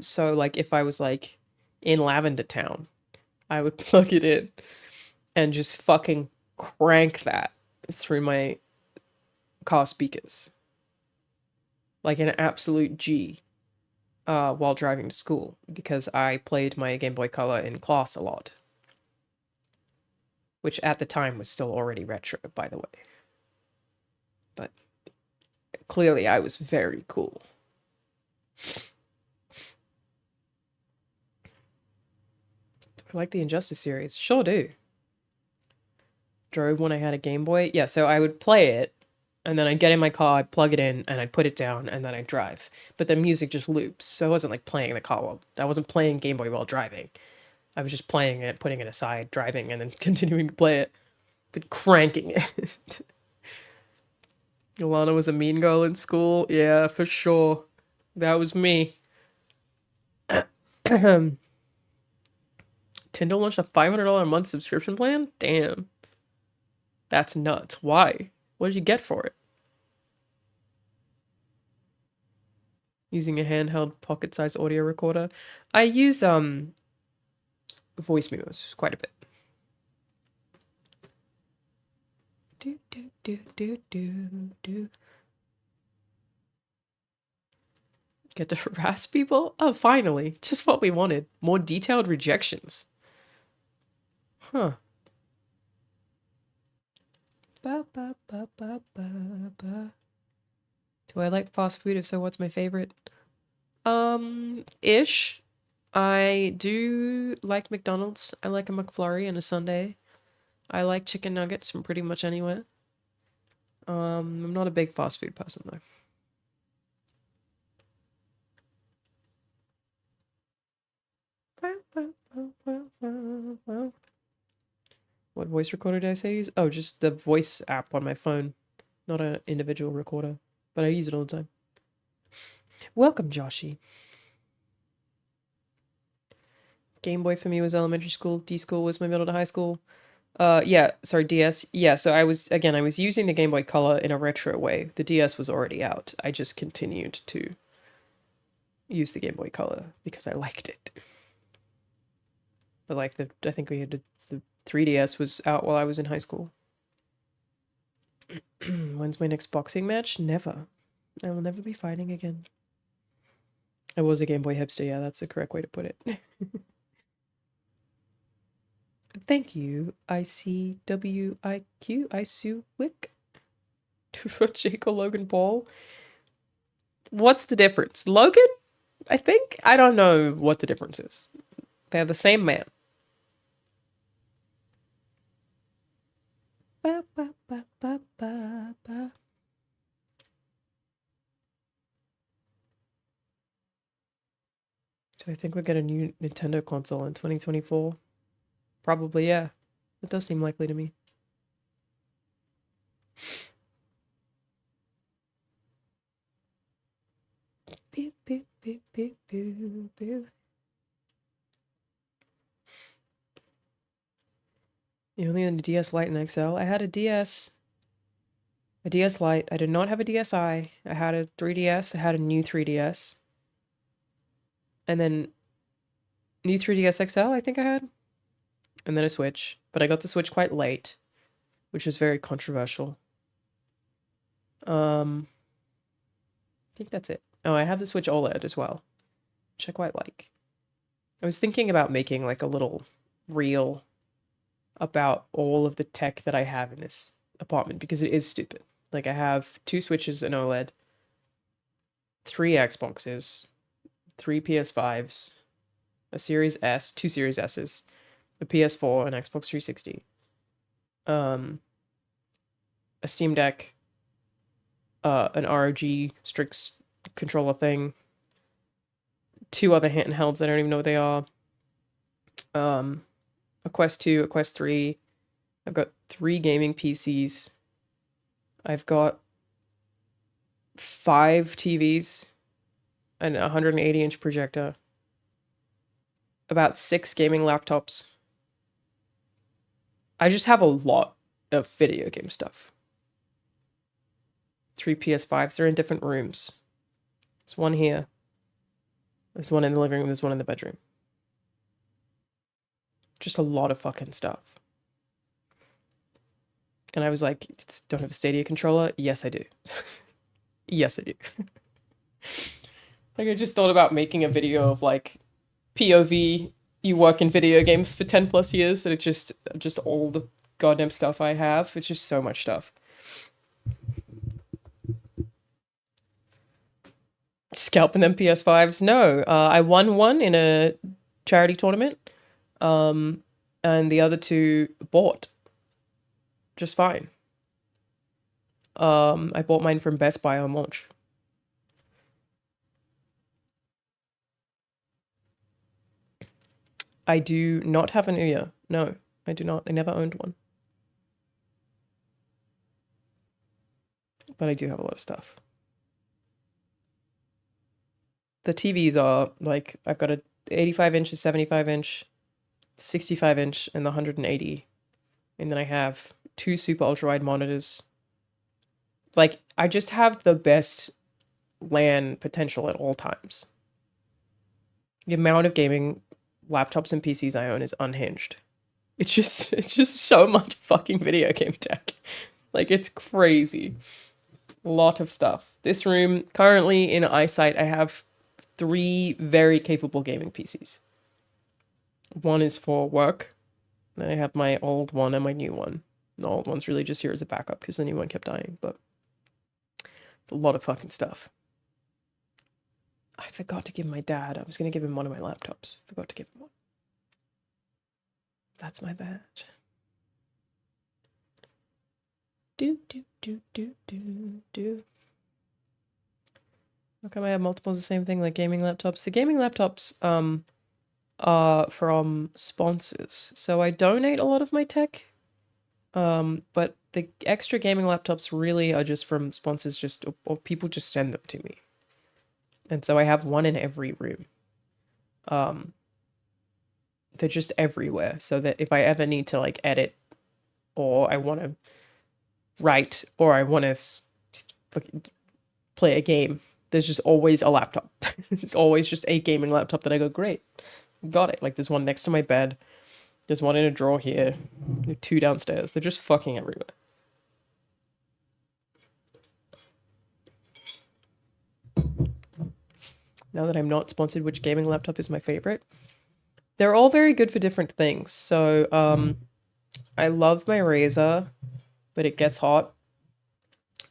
So like if I was like in Lavender Town, I would plug it in and just fucking crank that through my car speakers. Like an absolute G while driving to school because I played my Game Boy Color in class a lot. Which at the time was still already retro, by the way. But clearly I was very cool. I like the Injustice series. Sure do. Drove when I had a Game Boy. Yeah, so I would play it, and then I'd get in my car, I'd plug it in, and I'd put it down, and then I'd drive. But the music just loops, so I wasn't like playing the car while I wasn't playing Game Boy while driving. I was just playing it, putting it aside, driving, and then continuing to play it, but cranking it. Alanah was a mean girl in school. Yeah, for sure. That was me. Tinder launched a $500 a month subscription plan? Damn. That's nuts. Why? What did you get for it? Using a handheld pocket-sized audio recorder. I use voice memos quite a bit. Do do do do do do. Get to harass people? Oh, finally. Just what we wanted. More detailed rejections. Huh. Ba, ba, ba, ba, ba, ba. Do I like fast food? If so, what's my favorite? Ish. I do like McDonald's. I like a McFlurry and a sundae. I like chicken nuggets from pretty much anywhere. I'm not a big fast food person though. What voice recorder did I say use? Oh, just the voice app on my phone, not an individual recorder, but I use it all the time. Welcome, Joshy. Game Boy for me was elementary school. D school was my middle to high school. Yeah, sorry, DS. Yeah, so I was using the Game Boy Color in a retro way. The DS was already out. I just continued to use the Game Boy Color because I liked it. But like I think we had the 3DS was out while I was in high school. When's my next boxing match? Never. I will never be fighting again. I was a Game Boy hipster, yeah, that's the correct way to put it. Thank you, ICWIQ, Isuwick, for Jake or Logan Paul. What's the difference? Logan? I think? I don't know what the difference is. They're the same man. Ba, ba, ba, ba, ba, ba. Do I think we'll get a new Nintendo console in 2024? Probably, yeah. It does seem likely to me. Beep, beep, beep, beep, beep, beep. You only had a DS Lite and XL? I had a DS Lite. I did not have a DSi. I had a 3DS. I had a new 3DS. And then new 3DS XL, I think I had. And then a Switch. But I got the Switch quite late, which was very controversial. I think that's it. Oh, I have the Switch OLED as well, which I quite like. I was thinking about making like a little reel about all of the tech that I have in this apartment because it is stupid. Like I have 2 Switches and OLED, 3 Xboxes, 3 PS5s, a Series S, 2 Series S's, a PS4, an Xbox 360, a Steam Deck, an ROG Strix controller thing, 2 other handhelds, I don't even know what they are, a Quest 2, a Quest 3, I've got 3 gaming PCs, I've got 5 TVs, and a 180-inch projector, about 6 gaming laptops. I just have a lot of video game stuff. 3 PS5s, they're in different rooms. There's one here. There's one in the living room, there's one in the bedroom. Just a lot of fucking stuff. And I was like, don't have a Stadia controller? Yes, I do. Yes, I do. Like, I just thought about making a video of, like, POV, you work in video games for 10 plus years, and it's just all the goddamn stuff I have. It's just so much stuff. Scalping them PS5s? No. I won one in a charity tournament, and the other 2 bought just fine. I bought mine from Best Buy on launch. I do not have an Ouya. No, I do not. I never owned one. But I do have a lot of stuff. The TVs are, like, I've got a 85-inch, a 75-inch, 65-inch, and the 180. And then I have 2 super ultra-wide monitors. Like, I just have the best LAN potential at all times. The amount of gaming laptops and PCs I own is unhinged. It's just so much fucking video game tech. Like, it's crazy. A lot of stuff. This room, currently in eyesight, I have 3 very capable gaming PCs. One is for work. Then I have my old one and my new one. The old one's really just here as a backup because the new one kept dying, but it's a lot of fucking stuff. I forgot to give my dad. I was going to give him one of my laptops. Forgot to give him one. That's my bad. Do. How come I have multiples of the same thing like gaming laptops? The gaming laptops are from sponsors. So I donate a lot of my tech. But the extra gaming laptops really are just from sponsors, or people just send them to me. And so I have one in every room. They're just everywhere, so that if I ever need to like edit, or I want to write, or I want to play a game, there's just always a laptop. There's always just a gaming laptop that I go, great, got it. Like there's one next to my bed. There's one in a drawer here. There are 2 downstairs. They're just fucking everywhere. Now that I'm not sponsored, which gaming laptop is my favorite? They're all very good for different things. So, I love my Razer, but it gets hot.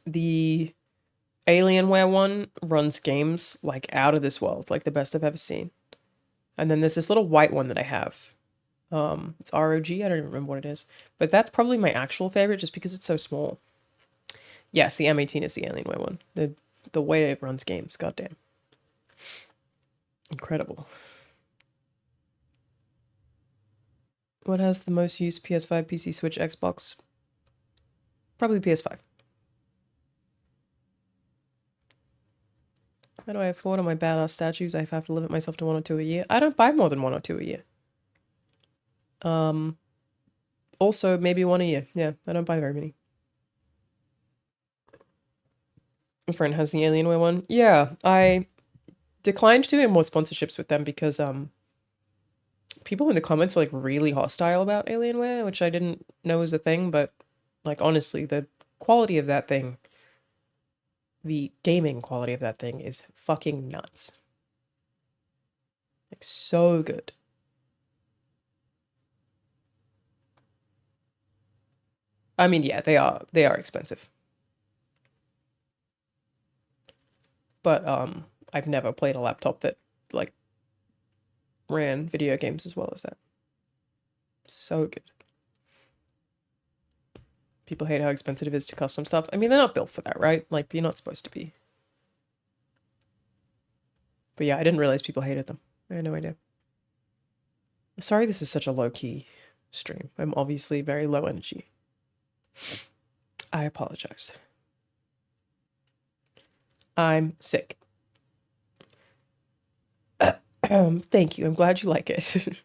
The Alienware one runs games like out of this world, like the best I've ever seen. And then there's this little white one that I have. It's ROG, I don't even remember what it is. But that's probably my actual favorite just because it's so small. Yes, the M18 is the Alienware one. The way it runs games, goddamn. Incredible. What has the most used PS5, PC, Switch, Xbox? Probably PS5. How do I afford all my badass statues? I have to limit myself to 1 or 2 a year. I don't buy more than 1 or 2 a year. Also, maybe 1 a year. Yeah, I don't buy very many. A friend has the Alienware one. Yeah, I declined doing more sponsorships with them because, people in the comments were, like, really hostile about Alienware, which I didn't know was a thing, but, like, honestly, the quality of that thing, the gaming quality of that thing is fucking nuts. Like, so good. I mean, yeah, they are expensive. But, I've never played a laptop that, like, ran video games as well as that. So good. People hate how expensive it is to custom stuff. I mean, they're not built for that, right? Like, you're not supposed to be. But yeah, I didn't realize people hated them. I had no idea. Sorry this is such a low-key stream. I'm obviously very low energy. I apologize. I'm sick. Thank you. I'm glad you like it.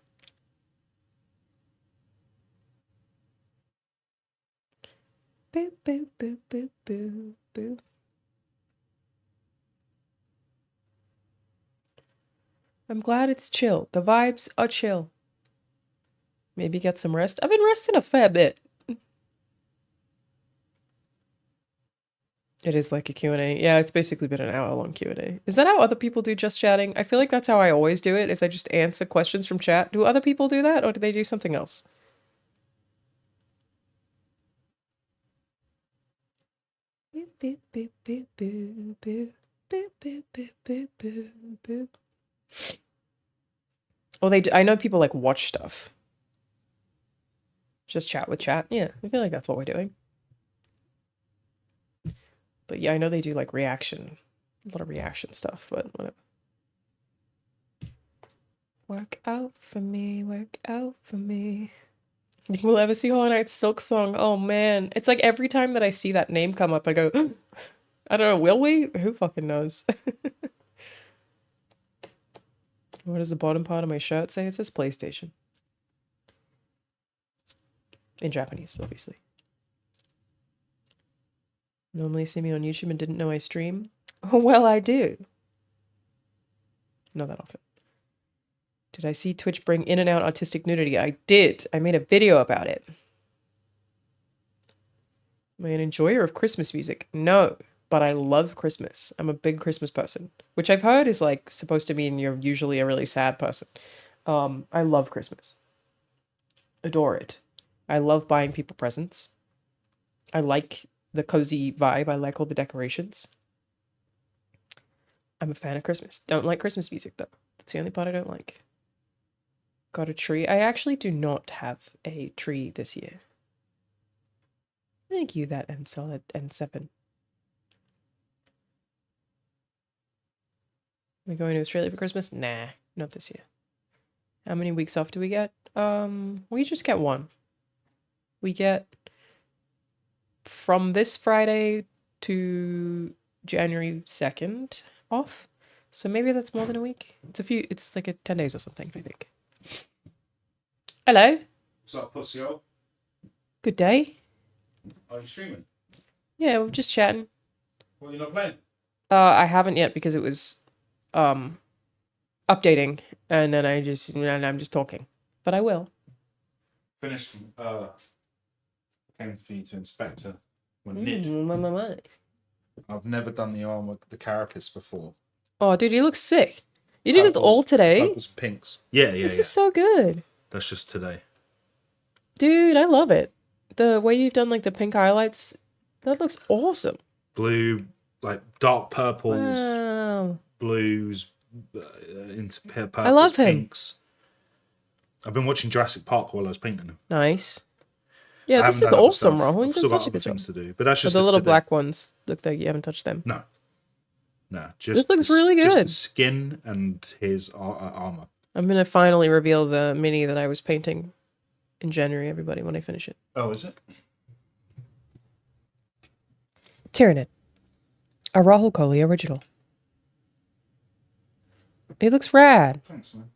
Boo, boo, boo, boo, boo, boo. I'm glad it's chill. The vibes are chill. Maybe get some rest. I've been resting a fair bit. It is like a Q&A. Yeah, it's basically been an hour-long Q&A. Is that how other people do just chatting? I feel like that's how I always do it, is I just answer questions from chat. Do other people do that, or do they do something else? Oh, they do. I know people like watch stuff. Just chat with chat. Yeah, I feel like that's what we're doing. But yeah, I know they do like reaction, a lot of reaction stuff, but whatever. Work out for me, work out for me. We'll ever see Hollow Knight's Silk Song. Oh man. It's like every time that I see that name come up, I go, I don't know, will we? Who fucking knows? What does the bottom part of my shirt say? It says PlayStation. In Japanese, obviously. Normally see me on YouTube and didn't know I stream. Well, I do. Not that often. Did I see Twitch bring in and out artistic nudity? I did. I made a video about it. Am I an enjoyer of Christmas music? No, but I love Christmas. I'm a big Christmas person, which I've heard is like supposed to mean you're usually a really sad person. I love Christmas. Adore it. I love buying people presents. I like the cozy vibe. I like all the decorations. I'm a fan of Christmas. Don't like Christmas music though. That's the only part I don't like. Got a tree. I actually do not have a tree this year. Thank you, that and solid and 7. We're going to Australia for Christmas? Nah, not this year. How many weeks off do we get? We just get 1. We get from this Friday to January 2nd off. So maybe that's more than a week. It's like 10 days or something, I think. Hello. What's up, pussy-o? Good day. Are you streaming? Yeah, we're just chatting. What, are you not playing? I haven't yet because it was updating and then I'm just talking. But I will. Finished came for you to inspect her. Nid. My. I've never done the arm with the carapace before. Oh dude, he looks sick. You did it all today? Purples and pinks. Yeah. This is so good. That's just today. Dude, I love it. The way you've done like the pink highlights, that looks awesome. Blue, like dark purples, Wow. blues, into purples, I love him. pinks. I've been watching Jurassic Park while I was painting them. Nice. Yeah, this is awesome, Rahul. You've done such a good job. To do, but that's just the little black ones look like you haven't touched them. No, just this looks really good. Just skin and his armor. I'm gonna finally reveal the mini that I was painting in January, everybody, when I finish it. Oh, is it? Tyranid. A Rahul Kohli original. It looks rad. Thanks, man.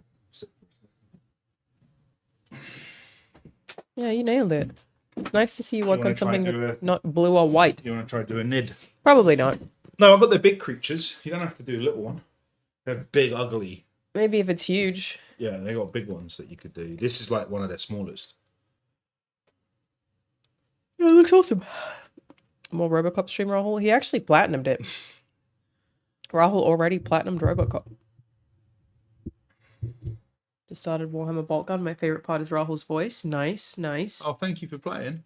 Yeah, you nailed it. It's nice to see you work on something that's a... not blue or white. You want to try to do a nid? Probably not. No, I've got the big creatures. You don't have to do a little one. They're big, ugly. Maybe if it's huge. Yeah, they got big ones that you could do. This is like one of their smallest. Yeah, it looks awesome. More Robocop stream, Rahul. He actually platinumed it. Rahul already platinumed Robocop. Just started Warhammer Bolt Gun. My favorite part is Rahul's voice. Nice. Oh, thank you for playing.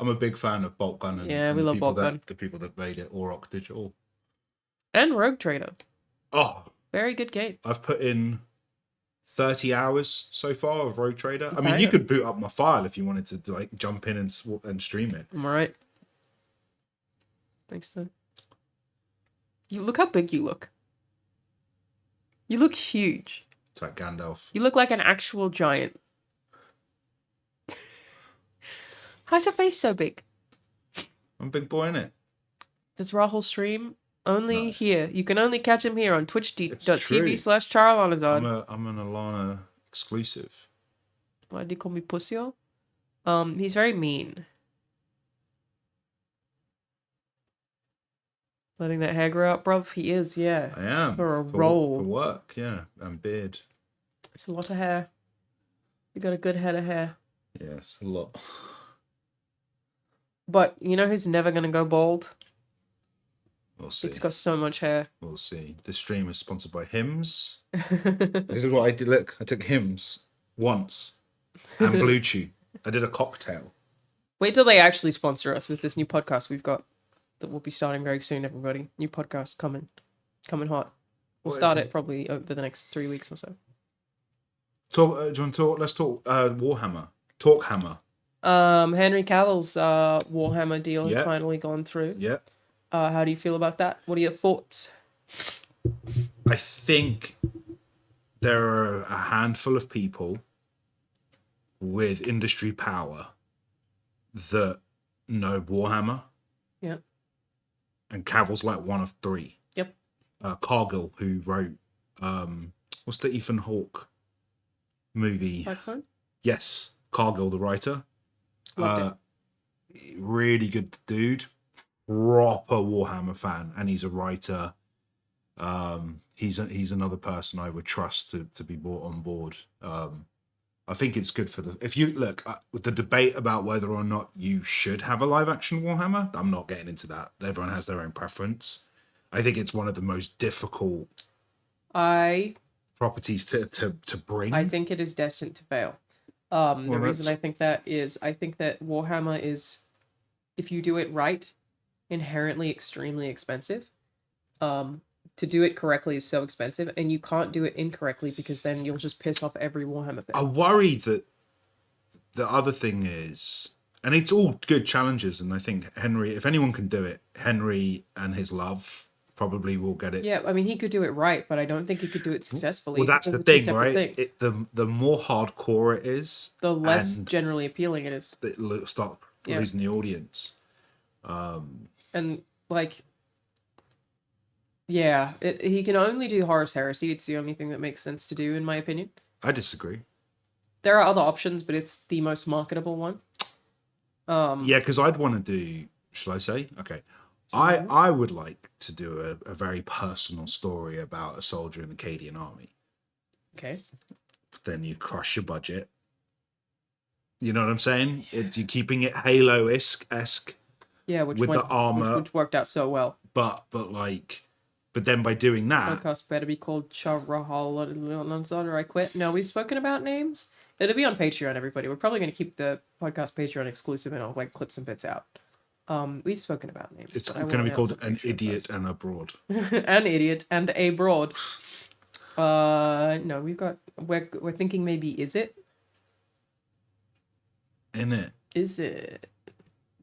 I'm a big fan of Bolt Gun. We love Bolt Gun. The people that made it, Auroch Digital. And Rogue Trader. Oh. Very good game. I've put in 30 hours so far of Rogue Trader. I mean, you could boot up my file if you wanted to like jump in and stream it. I'm alright. Thanks, then. You look how big you look. You look huge. It's like Gandalf. You look like an actual giant. How's your face so big? I'm a big boy, innit? Does Rahul stream? Only here. You can only catch him here on twitch.tv/Charlanazard. I'm an Alanah exclusive. Why did he call me Pussyo? He's very mean. Letting that hair grow out, bruv? He is, yeah. I am. For role. For work, yeah. And beard. It's a lot of hair. You got a good head of hair. Yes, a lot. But you know who's never gonna go bald? We'll see. It's got so much hair. We'll see. This stream is sponsored by Hims. This is what I did. Look, I took Hims once and Blue Chew. I did a cocktail. Wait till they actually sponsor us with this new podcast we've got that will be starting very soon, everybody. New podcast coming hot. We'll start it probably over the next 3 weeks or so. Talk. Do you want to talk? Let's talk Warhammer. Talk Hammer. Henry Cavill's Warhammer deal has finally gone through. Yeah. How do you feel about that? What are your thoughts? I think there are a handful of people with industry power that know Warhammer. Yeah. And Cavill's like one of 3. Yep. Cargill, who wrote what's the Ethan Hawke movie? Cyclone? Yes, Cargill, the writer. Loved it. Really good dude. Proper Warhammer fan, and he's a writer. He's another person I would trust to be brought on board. I think it's good for if you look with the debate about whether or not you should have a live action Warhammer. I'm not getting into that. Everyone has their own preference. I think it's one of the most difficult properties to bring. I think it is destined to fail. The reason I think that Warhammer is, if you do it right, inherently extremely expensive. To do it correctly is so expensive, and you can't do it incorrectly because then you'll just piss off every Warhammer fan. I worry that the other thing is, and it's all good challenges, and I think Henry, if anyone can do it, Henry and his love probably will get it. Yeah, I mean, he could do it right, but I don't think he could do it successfully. Well, that's the thing, right? The more hardcore it is, the less generally appealing it is. It'll start losing the audience. And like, yeah, he can only do Horus Heresy. It's the only thing that makes sense to do, in my opinion. I disagree. There are other options, but it's the most marketable one. Yeah, because I'd want to do. Shall I say? Okay. I would like to do a very personal story about a soldier in the Cadian army. Okay. Then you crush your budget. You know what I'm saying? You're keeping it Halo-esque. Yeah, with the armor, which worked out so well. But then by doing that, podcast better be called Charahal or I quit. No, we've spoken about names. It'll be on Patreon, everybody. We're probably going to keep the podcast Patreon exclusive, and I'll like clip some bits out. We've spoken about names. It's going to be called An Idiot and a Broad. An Idiot and a Broad. No, we're thinking maybe Is It? In It. Is it?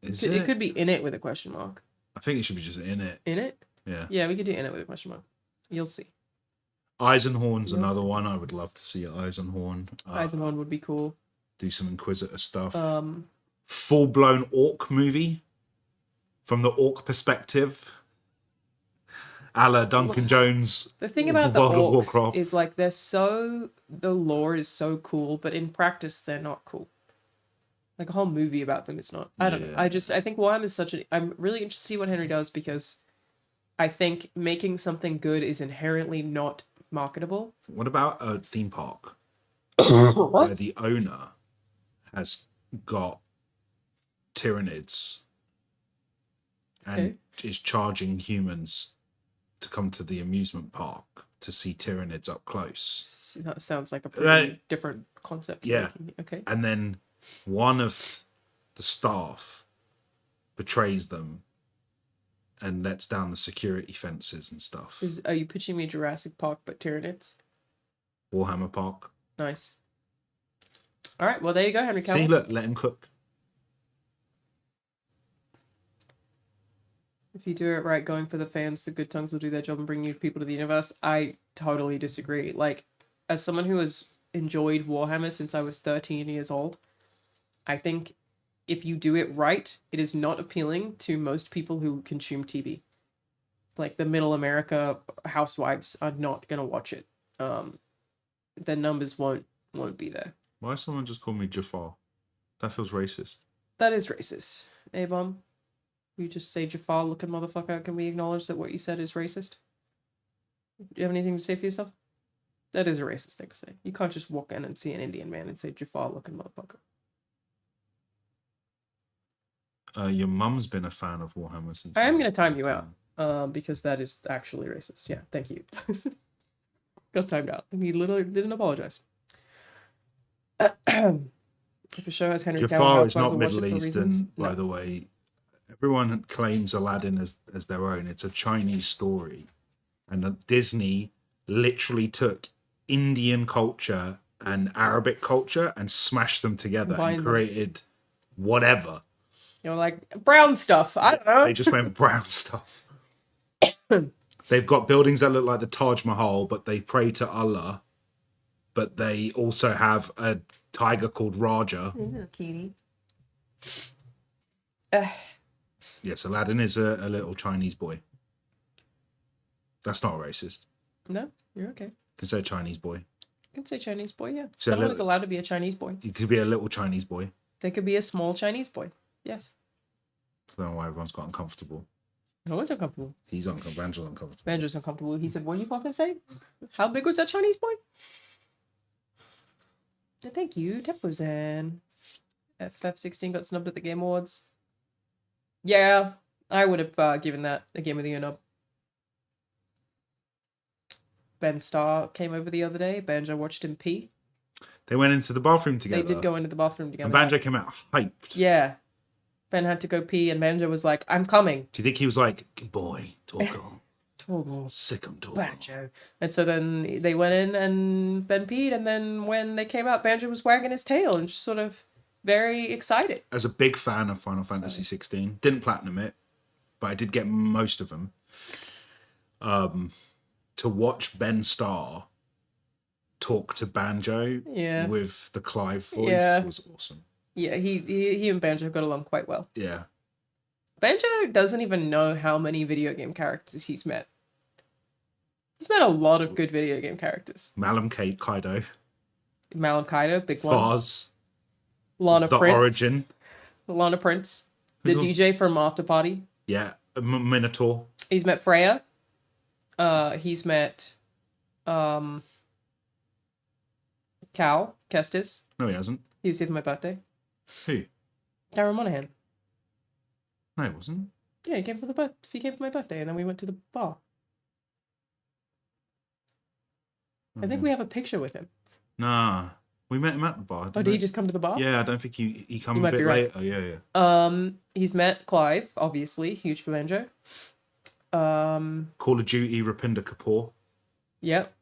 It could be In It with a question mark. I think it should be just In It. In It? Yeah. Yeah, we could do In It with a question mark. You'll see. Eisenhorn's another one. I would love to see Eisenhorn. Eisenhorn would be cool. Do some Inquisitor stuff. Full-blown orc movie. From the orc perspective. A la Duncan Jones. The thing about the orcs is like the lore is so cool, but in practice they're not cool. Like a whole movie about them is not. I don't know. I think Warhammer is I'm really interested to see what Henry does, because I think making something good is inherently not marketable. What about a theme park where the owner has got Tyranids and is charging humans to come to the amusement park to see Tyranids up close? That sounds like a pretty different concept. Yeah. Okay. And then one of the staff betrays them and lets down the security fences and stuff. Are you pitching me Jurassic Park but Tyranids? Warhammer Park. Nice. All right, well, there you go, Henry Cavill. See, look, let him cook. If you do it right, going for the fans, the good tongues will do their job and bring new people to the universe. I totally disagree. Like, as someone who has enjoyed Warhammer since I was 13 years old, I think if you do it right, it is not appealing to most people who consume TV. Like, the middle America housewives are not going to watch it. The numbers won't be there. Why someone just called me Jafar? That feels racist. That is racist. A-bomb. You just say Jafar looking motherfucker. Can we acknowledge that what you said is racist? Do you have anything to say for yourself? That is a racist thing to say. You can't just walk in and see an Indian man and say Jafar looking motherfucker. Your mum's been a fan of Warhammer since. I am going to time you out, because that is actually racist. Yeah, thank you. Got timed out. He literally didn't apologize. If a show has Henry Cavill, Jafar is not Middle Eastern, by the way. Everyone claims Aladdin as their own. It's a Chinese story. And Disney literally took Indian culture and Arabic culture and smashed them together and created whatever. You know, like brown stuff. I don't know. They just went brown stuff. They've got buildings that look like the Taj Mahal, but they pray to Allah. But they also have a tiger called Raja. Kitty. Yes, Aladdin is a little Chinese boy. That's not racist. No, you're okay. You can say Chinese boy. You can say Chinese boy, yeah. So someone is allowed to be a Chinese boy. You could be a little Chinese boy. They could be a small Chinese boy. Yes. I don't know why everyone's got uncomfortable. No one's uncomfortable. He's uncomfortable. Banjo's uncomfortable. Banjo's uncomfortable. He said, what do you fucking say? How big was that Chinese boy? Thank you, Tepozan. FF16 got snubbed at the Game Awards. Yeah, I would have given that a Game of the Year nub. Ben Starr came over the other day. Banjo watched him pee. They went into the bathroom together. They did go into the bathroom together. And Banjo came out hyped. Yeah. Ben had to go pee, and Banjo was like, I'm coming. Do you think he was like, good boy, Torgo? Torgo. Sick him, Torgo. Banjo. And so then they went in, and Ben peed, and then when they came out, Banjo was wagging his tail and just sort of very excited. As a big fan of Final Fantasy 16, didn't platinum it, but I did get most of them. To watch Ben Starr talk to Banjo with the Clive voice was awesome. Yeah, he and Banjo got along quite well. Yeah. Banjo doesn't even know how many video game characters he's met. He's met a lot of good video game characters. Malum Kaido. Malum Kaido, big one. Fars. Lana the Prince. Origin. Lana Prince. The DJ from After Party. Yeah. Minotaur. He's met Freya. He's met Cal Kestis. No, he hasn't. He was here for my birthday. Who? Darren Monahan. No, he wasn't. Yeah, he came for my birthday, and then we went to the bar. I think we have a picture with him. Nah, we met him at the bar. Did he just come to the bar? Yeah, I don't think he come a bit later. Right. Yeah. He's met Clive, obviously, huge for Banjo. Call of Duty, Rapinda Kapoor. Yep.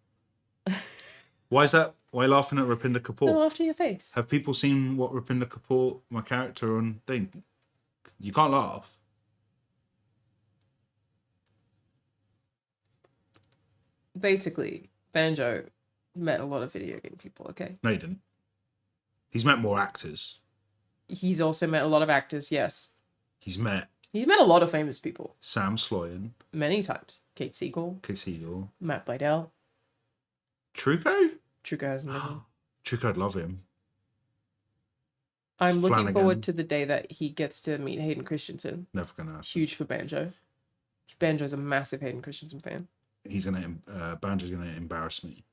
Why is that? Why laughing at Rapinda Kapoor? No, after your face. Have people seen what Rapinda Kapoor, my character on thing? You can't laugh. Basically, Banjo met a lot of video game people, okay? No, he didn't. He's met more actors. He's also met a lot of actors, yes. He's met a lot of famous people. Sam Sloyan. Many times. Kate Siegel. Matt Bydel. Truco? Truco hasn't met him. Truco, I'd love him. I'm looking forward to the day that he gets to meet Hayden Christensen. Never gonna happen. Huge for Banjo. Banjo's a massive Hayden Christensen fan. Banjo's gonna embarrass me.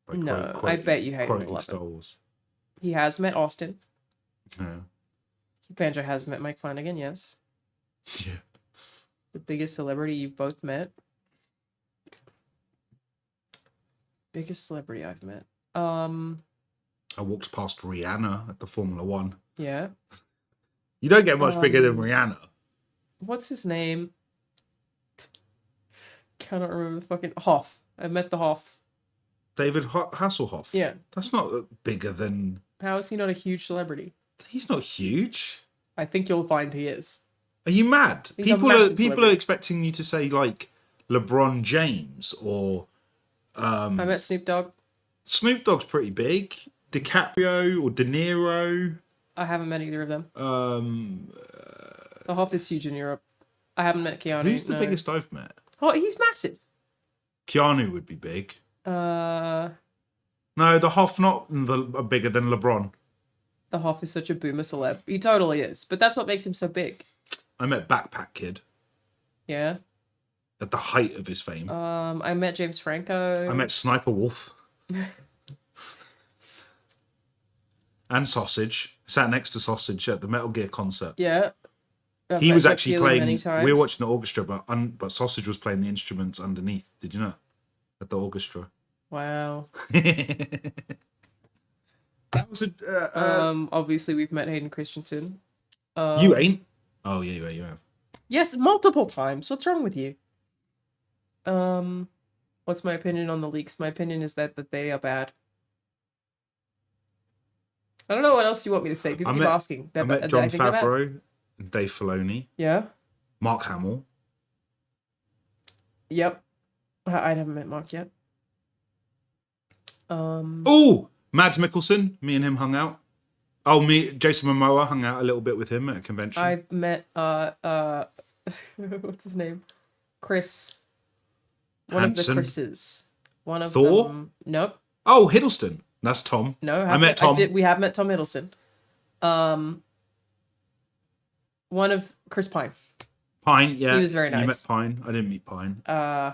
I bet you Hayden will love Star Wars. He has met Austin. No. Banjo has met Mike Flanagan, yes. Yeah. The biggest celebrity you've both met. Biggest celebrity I've met. I walked past Rihanna at the Formula One. Yeah. You don't get much bigger than Rihanna. What's his name? Cannot remember the fucking Hoff. I met the Hoff. David Hasselhoff. Yeah. That's not bigger than... How is he not a huge celebrity? He's not huge. I think you'll find he is. Are you mad? He's People are expecting you to say like LeBron James or I met Snoop Dogg. Snoop Dogg's pretty big. DiCaprio or De Niro. I haven't met either of them. The Hoff is huge in Europe. I haven't met Keanu. Who's the biggest I've met? Oh, he's massive. Keanu would be big. No, the Hoff bigger than LeBron. The Hoff is such a boomer celeb. He totally is. But that's what makes him so big. I met Backpack Kid. Yeah. At the height of his fame. I met James Franco. I met Sniper Wolf. And Sausage. Sat next to Sausage at the Metal Gear concert. Yeah. He was actually playing... We were watching the orchestra, but Sausage was playing the instruments underneath. Did you know? At the orchestra. Wow. That was obviously we've met Hayden Christensen. You ain't? Oh yeah, you have. Yes, multiple times. What's wrong with you? What's my opinion on the leaks? My opinion is that they are bad. I don't know what else you want me to say. People keep asking. I met Jon Favreau and Dave Filoni. Yeah. Mark Hamill. Yep. I haven't met Mark yet. Oh, Mads Mikkelsen. Me and him hung out. Oh, Jason Momoa hung out a little bit with him at a convention. I've met what's his name? Chris. One Hansen. of the Chris's. One of Thor? them. Nope. Oh, Hiddleston. That's Tom. No, I met Tom. we have met Tom Hiddleston. One of Chris Pine. Pine, yeah. He was very nice. You met Pine. I didn't meet Pine. Uh,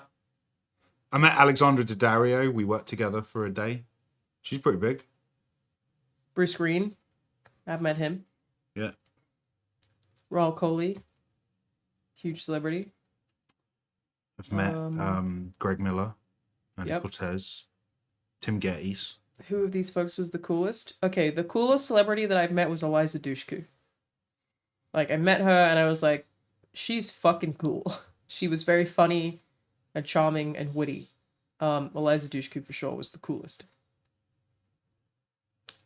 I met Alexandra Daddario. We worked together for a day. She's pretty big. Bruce Green. I've met him. Yeah. Raul Coley. Huge celebrity. I've met Greg Miller, Andy Yep. Cortez, Tim Geddes. Who of these folks was the coolest? Okay, the coolest celebrity that I've met was Eliza Dushku. Like, I met her and I was like, she's fucking cool. She was very funny and charming and witty. Eliza Dushku for sure was the coolest.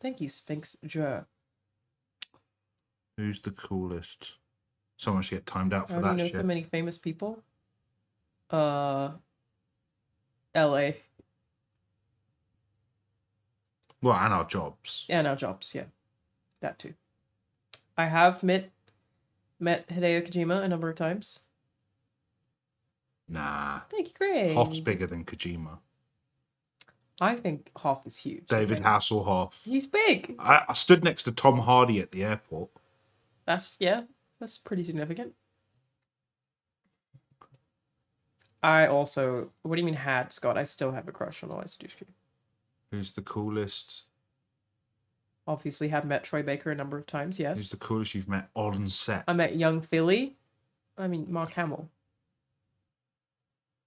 Thank you, Sphinx Jer. Who's the coolest? Someone should get timed out for I that know shit. so many famous people. LA. Well, and our jobs. And our jobs, yeah. That too. I have met Hideo Kojima a number of times. Nah. Thank you, Craig. Hoff's bigger than Kojima. I think Hoff is huge. David Hasselhoff. He's big. I stood next to Tom Hardy at the airport. That's pretty significant. I also, what do you mean had, Scott? I still have a crush on Eliza Dushku. Who's the coolest? Obviously have met Troy Baker a number of times, yes. Who's the coolest you've met on set? I met young Philly. I mean, Mark Hamill.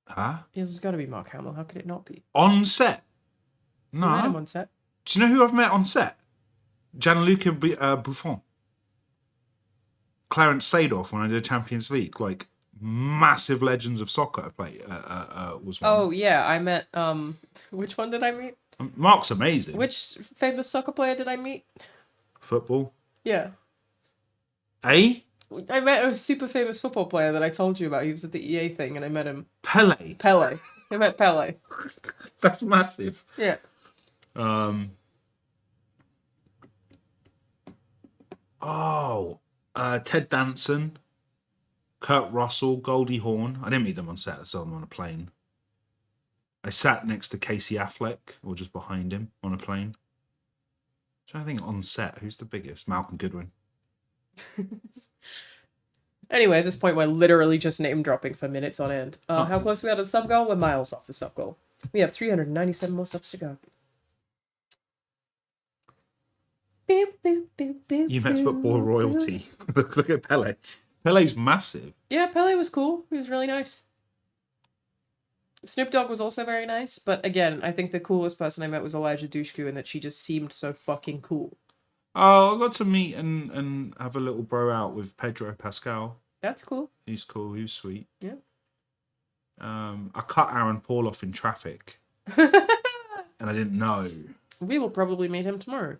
Huh? It's got to be Mark Hamill. How could it not be? On set? No. I met him on set. Do you know who I've met on set? Gianluca Buffon. Clarence Seedorf when I did Champions League. Like, massive legends of soccer was one. Oh, yeah. I met, which one did I meet? Mark's amazing. Which famous soccer player did I meet? Football. Yeah. Eh? I met a super famous football player that I told you about. He was at the EA thing and I met him. Pele. I met Pele. That's massive. Yeah. Ted Danson, Kurt Russell, Goldie Hawn. I didn't meet them on set. I saw them on a plane. I sat next to Casey Affleck, or just behind him on a plane. I think on set, who's the biggest? Malcolm Goodwin. Anyway, at this point, we're literally just name dropping for minutes on end. How close are we are to the sub goal? We're miles off the sub goal. We have 397 more subs to go. You met football royalty. Look at Pele. Pele's massive. Yeah, Pele was cool. He was really nice. Snoop Dogg was also very nice, but again, I think the coolest person I met was Elijah Dushku, and that she just seemed so fucking cool. Oh, I got to meet and have a little bro out with Pedro Pascal. That's cool. He's cool. He's sweet. Yeah. I cut Aaron Paul off in traffic, and I didn't know. We will probably meet him tomorrow.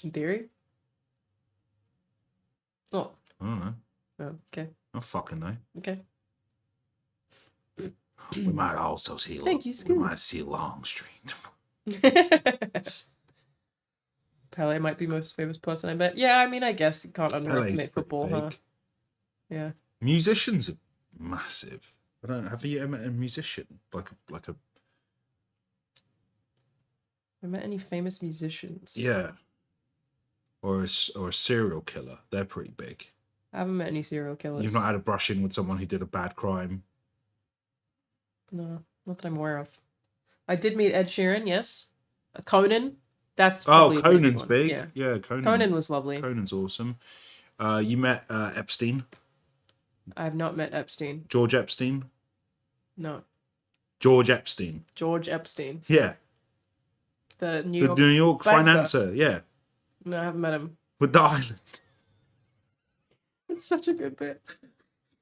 In theory. Oh. I don't know. Oh, okay. I fucking know. Okay. We might also see. Thank you, we Scoot. might see Longstreet. Pele might be most famous person I met. Yeah, I mean, I guess you can't underestimate Pele's football, big. huh? Yeah. Musicians are massive. I don't know. Have you ever met a musician like a? I met any famous musicians? Yeah. Or a serial killer. They're pretty big. I haven't met any serial killers. You've not had a brush in with someone who did a bad crime. No, not that I'm aware of. I did meet Ed Sheeran, yes. Conan. That's probably a pretty Conan's one. big. Yeah. Yeah, Conan. Conan was lovely. Conan's awesome. You met Epstein. I've not met Epstein. George Epstein. No. George Epstein. George Epstein. Yeah. The New The York. New York banker. financier. Yeah. No, I haven't met him. With the island. It's such a good bit.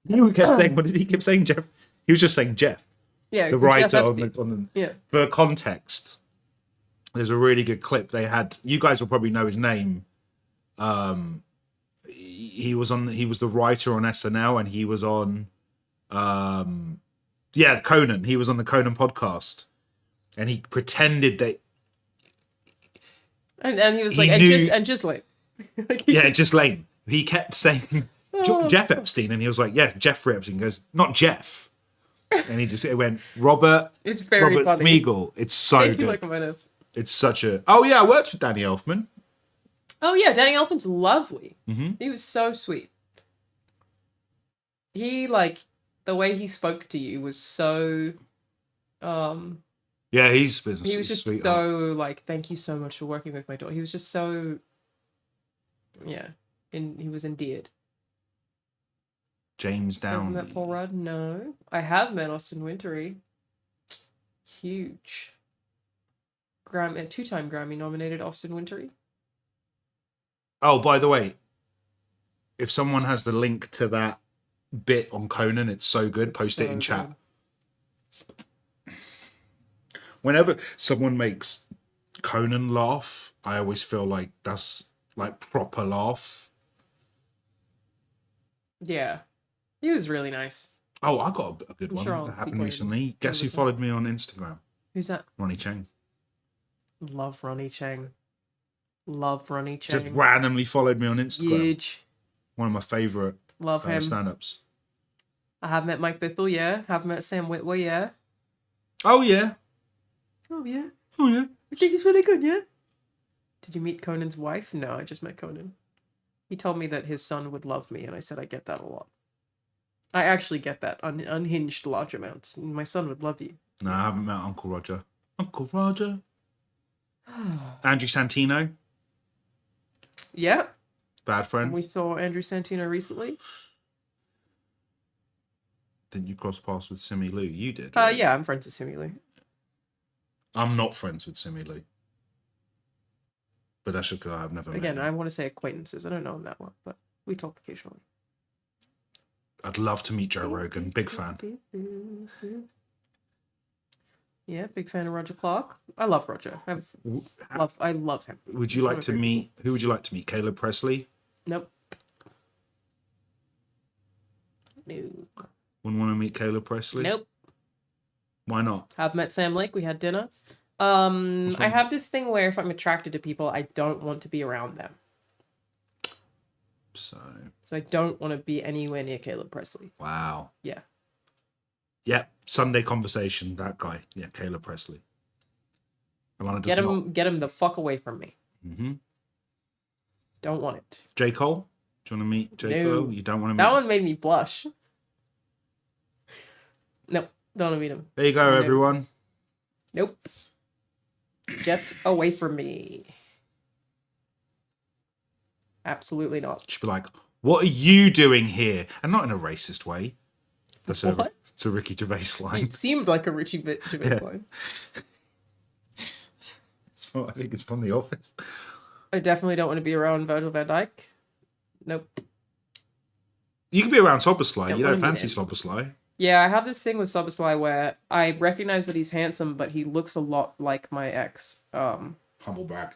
He kept saying, what did he keep saying, Jeff? He was just saying Jeff. Yeah, The Jeff writer Epstein. on the Yeah. For context, there's a really good clip they had. You guys will probably know his name. He was the writer on SNL, and he was on Conan. He was on the Conan podcast, and he pretended that And he was He like, knew- and just like, like he yeah, just- just Lane. He kept saying Oh. Jeff Epstein, and he was like, yeah, Jeffrey Epstein. He goes, not Jeff. And he just went, Robert It's very Robert funny. Smigel. It's so Maybe good. like a minute. It's such a. Oh yeah, I worked with Danny Elfman. Oh yeah, Danny Elfman's lovely. Mm-hmm. He was so sweet. He like the way he spoke to you was so Yeah, he's been he was just sweetheart. so like, thank you so much for working with my daughter. He was just so yeah. And he was endeared. James Ever Downey. met Paul Rudd? No. I have met Austin Wintory. Huge. Grammy, 2-time Grammy nominated Austin Wintory. Oh, by the way, if someone has the link to that bit on Conan, it's so good. Post it in chat. Whenever someone makes Conan laugh, I always feel like that's like proper laugh. Yeah. He was really nice. Oh, I got a good I'm one sure that happened recently. Guess who listen. followed me on Instagram? Who's that? Ronnie Chang. Love Ronnie Chang. Love Ronnie Chang. Just randomly followed me on Instagram. Huge. One of my favourite him. stand-ups. I have met Mike Bithell, yeah. Have met Sam Witwer, yeah. Oh, yeah. Oh, yeah. Oh, yeah. I think he's really good, yeah. Did you meet Conan's wife? No, I just met Conan. He told me that his son would love me, and I said I get that a lot. I actually get that unhinged large amounts. My son would love you. No, I haven't met Uncle Roger. Uncle Roger. Andrew Santino. Yeah. Bad friend. We saw Andrew Santino recently. Didn't you cross paths with Simi Lou? You did. Right? Yeah, I'm friends with Simi Lou. I'm not friends with Simi Lou. But that's just because I've never met him. I want to say acquaintances. I don't know him that well, but we talk occasionally. I'd love to meet Joe Rogan. Big fan. Yeah, big fan of Roger Clark. I love Roger. I love him. Would you like to meet? Who would you like to meet? Caleb Presley? Nope. No. Wouldn't want to meet Caleb Presley? Nope. Why not? I've met Sam Lake. We had dinner. I have this thing where if I'm attracted to people, I don't want to be around them. So I don't want to be anywhere near Caleb Presley. Wow. Yeah. Yep. Sunday conversation. That guy. Yeah, Caleb Presley. Alanah does get him the fuck away from me. Mm-hmm. Don't want it. J. Cole? Do you want to meet J. Cole? You don't want to meet that one made me blush. Nope. Don't want to meet him. There you go, everyone. Nope. Get away from me. Absolutely not. She'd be like, what are you doing here? And not in a racist way. That's a Ricky Gervais line. It seemed like a Ricky Gervais line. I think it's from The Office. I definitely don't want to be around Virgil van Dijk. Nope. You can be around Soboslai. You don't fancy Soboslai. Yeah, I have this thing with Soboslai where I recognize that he's handsome, but he looks a lot like my ex. Humble brag.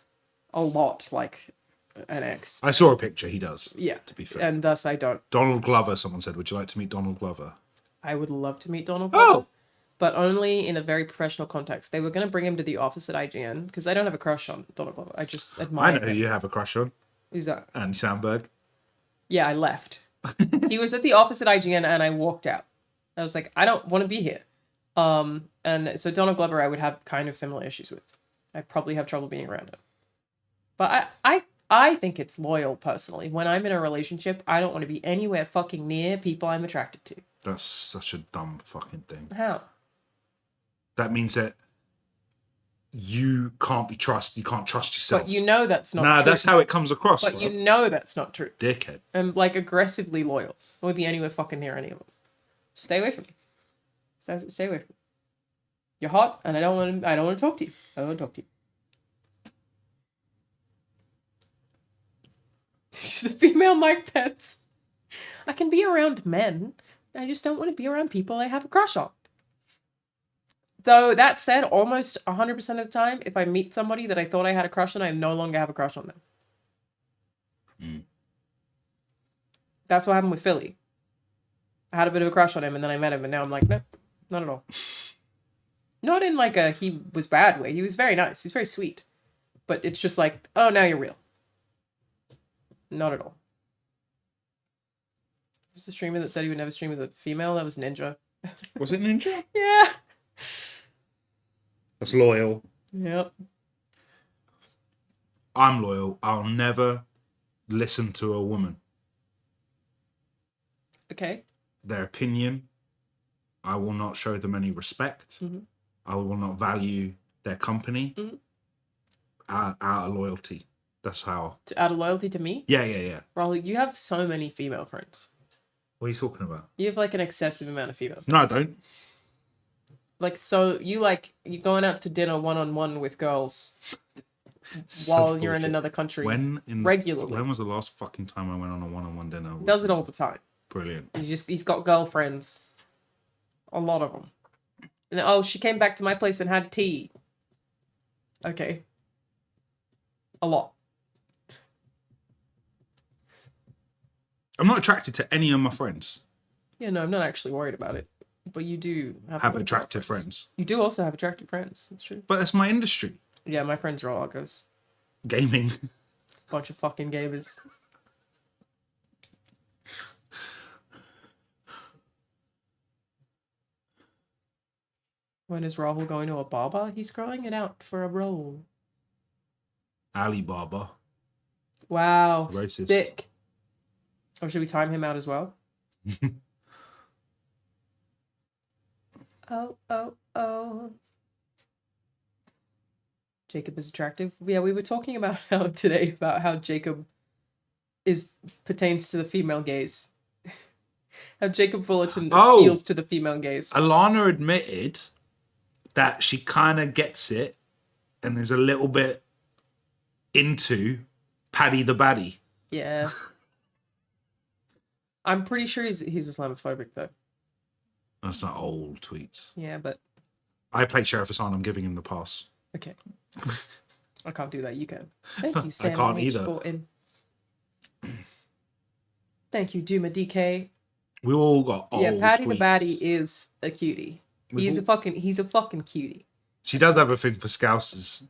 A lot like an ex. I saw a picture. He does. Yeah. To be fair. And thus I don't. Donald Glover, someone said. Would you like to meet Donald Glover? I would love to meet Donald Glover. But only in a very professional context. They were going to bring him to the office at IGN, because I don't have a crush on Donald Glover. I just admire him. I know who you have a crush on. Who's that? Andy Samberg. Yeah, I left. He was at the office at IGN, and I walked out. I was like, I don't want to be here. And so Donald Glover I would have kind of similar issues with. I'd probably have trouble being around him. But I think it's loyal, personally. When I'm in a relationship, I don't want to be anywhere fucking near people I'm attracted to. That's such a dumb fucking thing. How? That means that you can't be trusted. You can't trust yourself. But you know that's not true. Nah, that's how it comes across. But you know that's not true. Dickhead. I'm like aggressively loyal. I won't be anywhere fucking near any of them. Stay away from me. Stay away from me. You're hot, and I don't want to talk to you. I don't want to talk to you. She's a female Mike Pence. I can be around men. I just don't want to be around people I have a crush on. Though, that said, almost 100% of the time, if I meet somebody that I thought I had a crush on, I no longer have a crush on them. Mm. That's what happened with Philly. I had a bit of a crush on him, and then I met him, and now I'm like, no, not at all. Not in like a he was bad way. He was very nice. He's very sweet. But it's just like, oh, now you're real. Not at all. Who's the streamer that said he would never stream with a female? That was Ninja. Was it Ninja? Yeah. That's loyal. Yep. I'm loyal. I'll never listen to a woman. Okay. Their opinion, I will not show them any respect. I will not value their company out of loyalty. That's how. Out of loyalty to me? Yeah. Raul, you have so many female friends. What are you talking about? You have like an excessive amount of female friends. No, I don't. Like, so you're going out to dinner one-on-one with girls So while you're in bullshit. another country Regularly. regularly. When was the last fucking time I went on a one-on-one dinner? He does it all the time. Brilliant. He's got girlfriends. A lot of them. And, oh, she came back to my place and had tea. Okay. A lot. I'm not attracted to any of my friends. Yeah, no, I'm not actually worried about it. But you do have attractive friends. You do also have attractive friends. That's true. But that's my industry. Yeah, my friends are all uggos. Gaming. Bunch of fucking gamers. When is Rahul going to a barber? He's growing it out for a role. Alibaba. Wow. Racist. Sick. Or should we time him out as well? Oh. Jacob is attractive. Yeah, we were talking about how Jacob pertains to the female gaze. How Jacob Fullerton appeals to the female gaze. Alanah admitted that she kind of gets it and is a little bit into Paddy the Baddie. Yeah. I'm pretty sure he's Islamophobic though. That's not old tweets. Yeah, but I played Sheriff Hassan. I'm giving him the pass. Okay. I can't do that. You can. Thank you, Sam. I can't either. Thank you, Duma DK. We all got old Paddy tweets. the Baddie is a cutie. He's a fucking cutie. She does have a thing for Scousers.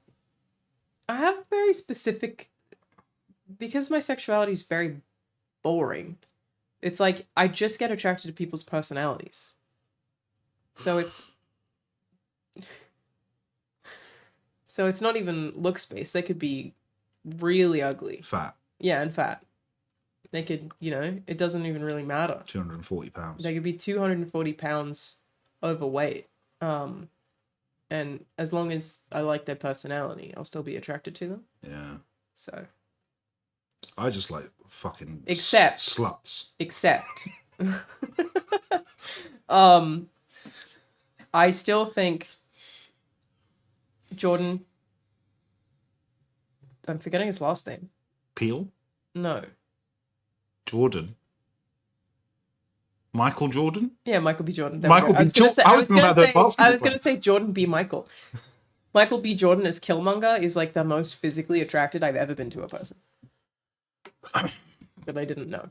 I have very specific, because my sexuality is very boring. It's like I just get attracted to people's personalities. So it's not even looks based. They could be really ugly. Fat. Yeah, and fat. They could, it doesn't even really matter. 240 pounds. They could be 240 pounds overweight. And as long as I like their personality, I'll still be attracted to them. Yeah. So. I just like fucking sluts. Except. I still think Jordan. I'm forgetting his last name. Peel? No. Jordan. Michael Jordan? Yeah, Michael B. Jordan. Michael B. Jordan. I was going to say Jordan B. Michael. Michael B. Jordan as Killmonger is like the most physically attracted I've ever been to a person. But I didn't know.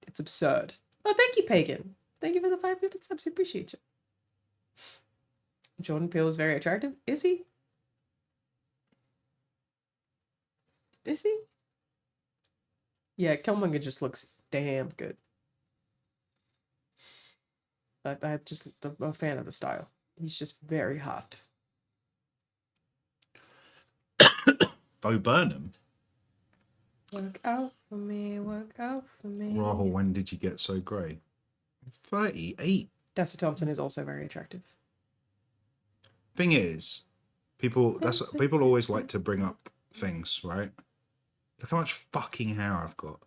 It's absurd. Oh, thank you, Pagan. Thank you for the 5 minute subs. We appreciate you. Jordan Peele is very attractive. Is he? Is he? Yeah, Killmonger just looks damn good. I'm just a fan of the style. He's just very hot. Bo Burnham? Work out for me, work out for me. Rahul, when did you get so grey? 38. Tessa Thompson is also very attractive. Thing is, people always like to bring up things, right? Look how much fucking hair I've got.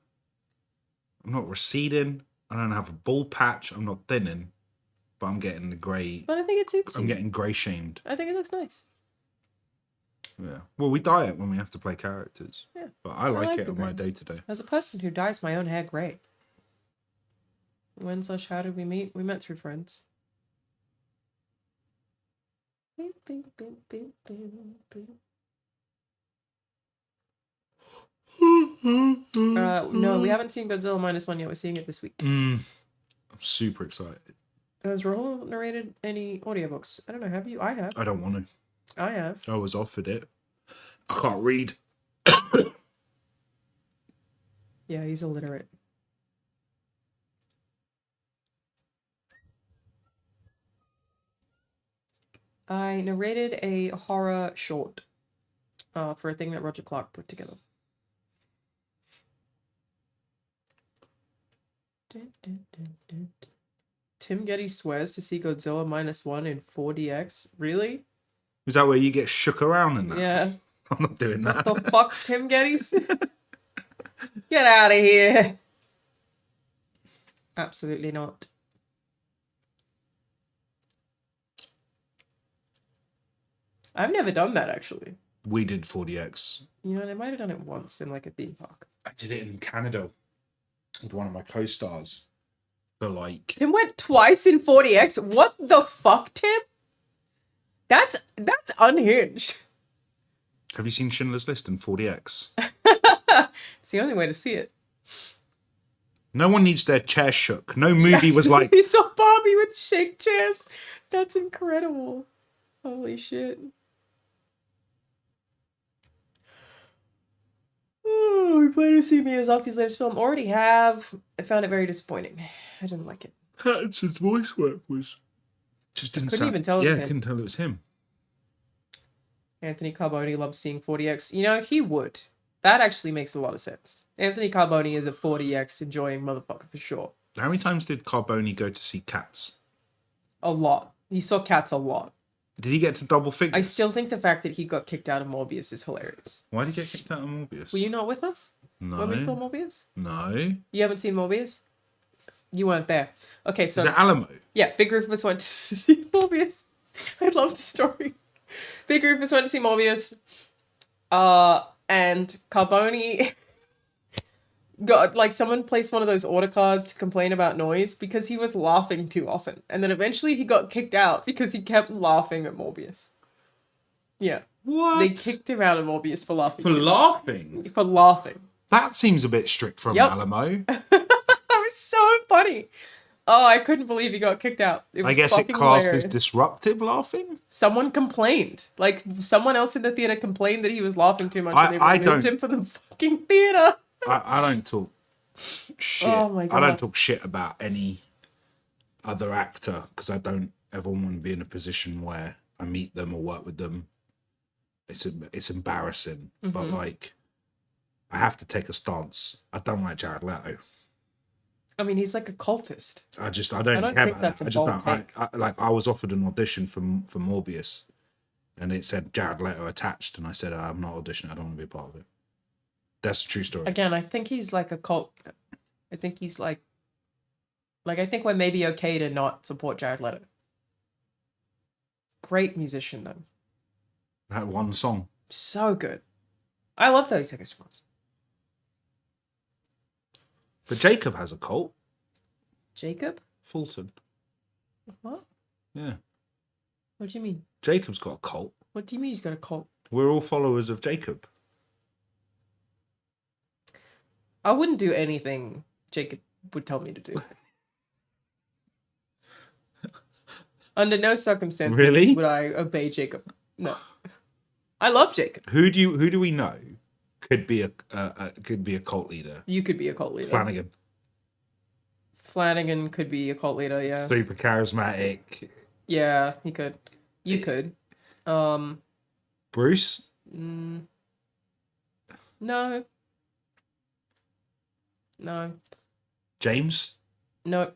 I'm not receding. I don't have a bald patch. I'm not thinning. But I'm getting the grey. But I think it suits you. I'm getting grey shamed. I think it looks nice. Yeah. Well, we dye it when we have to play characters. Yeah. But I like it on my day-to-day. As a person who dyes my own hair grey. When/how did we meet? We met through friends. Beep, beep, beep, beep, beep, beep. No, we haven't seen Godzilla -1 yet. We're seeing it this week. I'm super excited. Has Rahul narrated any audiobooks? I don't know. Have you? I have. I don't want to. I have. I was offered it. I can't read. Yeah, he's illiterate. I narrated a horror short for a thing that Roger Clark put together. Tim Getty swears to see Godzilla -1 in 4DX. Really? Is that where you get shook around in that? Yeah. I'm not doing that. What the fuck, Tim Geddes? Get out of here. Absolutely not. I've never done that, actually. We did 4DX. You know, they might have done it once in like a theme park. I did it in Canada with one of my co-stars. For like... Tim went twice in 4DX? What the fuck, Tim? That's unhinged. Have you seen Schindler's List in 4DX? It's the only way to see it. No one needs their chair shook. No movie was like... We saw Barbie with shake chairs. That's incredible. Holy shit. Oh, we plan to see Miyazaki's latest film. Already have. I found it very disappointing. I didn't like it. Pattinson's voice work was... Just didn't Couldn't sound... even tell it was him. couldn't tell it was him. Anthony Carboni loves seeing 4DX. You know, he would. That actually makes a lot of sense. Anthony Carboni is a 4DX enjoying motherfucker for sure. How many times did Carboni go to see Cats? A lot. He saw Cats a lot. Did he get to double figures? I still think the fact that he got kicked out of Morbius is hilarious. Why did he get kicked out of Morbius? Were you not with us? No. When we saw Morbius? No. You haven't seen Morbius? You weren't there. Okay, so... Is it Alamo? Yeah, Big Rufus went to see Morbius. I love the story. Big Rufus went to see Morbius. And Carboni got, like, someone placed one of those order cards to complain about noise because he was laughing too often. And then eventually he got kicked out because he kept laughing at Morbius. Yeah. What? They kicked him out of Morbius for laughing. For laughing? For laughing. That seems a bit strict from Yep. Alamo. That was so funny. Oh, I couldn't believe he got kicked out. It was I guess it fucking classed hilarious. as disruptive laughing. Someone complained. Like, someone else in the theater complained that he was laughing too much and they I removed don't- him from the fucking theater. I don't talk shit. Oh my God. I don't talk shit about any other actor because I don't ever want to be in a position where I meet them or work with them. It's embarrassing, but like I have to take a stance. I don't like Jared Leto. I mean, he's like a cultist. I don't don't care think about that's that. a I just bold don't. I was offered an audition for Morbius, and it said Jared Leto attached, and I said I'm not auditioning. I don't want to be a part of it. That's a true story. Again, I think he's like a cult. I think he's like I think we're maybe okay to not support Jared Leto. Great musician though. That one song. So good. I love 30 Seconds to Mars. But Jacob has a cult. Jacob? Fulton. What? Yeah. What do you mean? Jacob's got a cult. What do you mean he's got a cult? We're all followers of Jacob. I wouldn't do anything Jacob would tell me to do. Under no circumstances Really? would I obey Jacob. No. I love Jacob. Who do we know could be a cult leader? You could be a cult leader. Flanagan. Flanagan could be a cult leader, yeah. Super charismatic. Yeah, he could. You could. Bruce? No. No. James? No.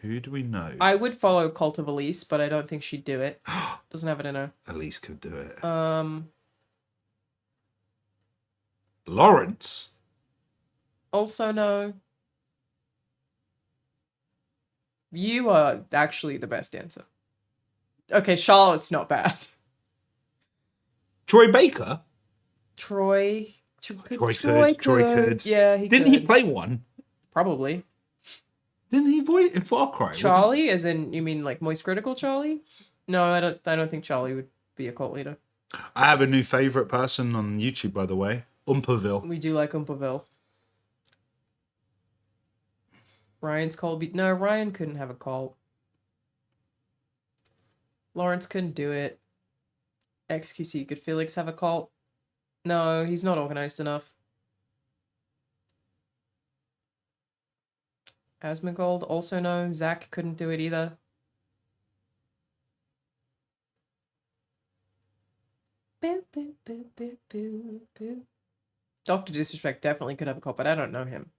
Who do we know? I would follow Cult of Elise, but I don't think she'd do it. Doesn't have it in her. Elise could do it. Lawrence? Also no. You are actually the best answer. Okay, Charlotte's not bad. Troy Baker? Troy could. Yeah, he Didn't he could. play one? Probably. Didn't he voice in Far Cry? Charlie, as in you mean like Moist Critical Charlie? No, I don't think Charlie would be a cult leader. I have a new favorite person on YouTube, by the way. Umperville. We do like Umpaville. Ryan's Colby. No, Ryan couldn't have a cult. Lawrence couldn't do it. XQC, could Felix have a cult? No, he's not organized enough. Asmongold, also no. Zach couldn't do it either. Dr. Disrespect definitely could have a cult, but I don't know him.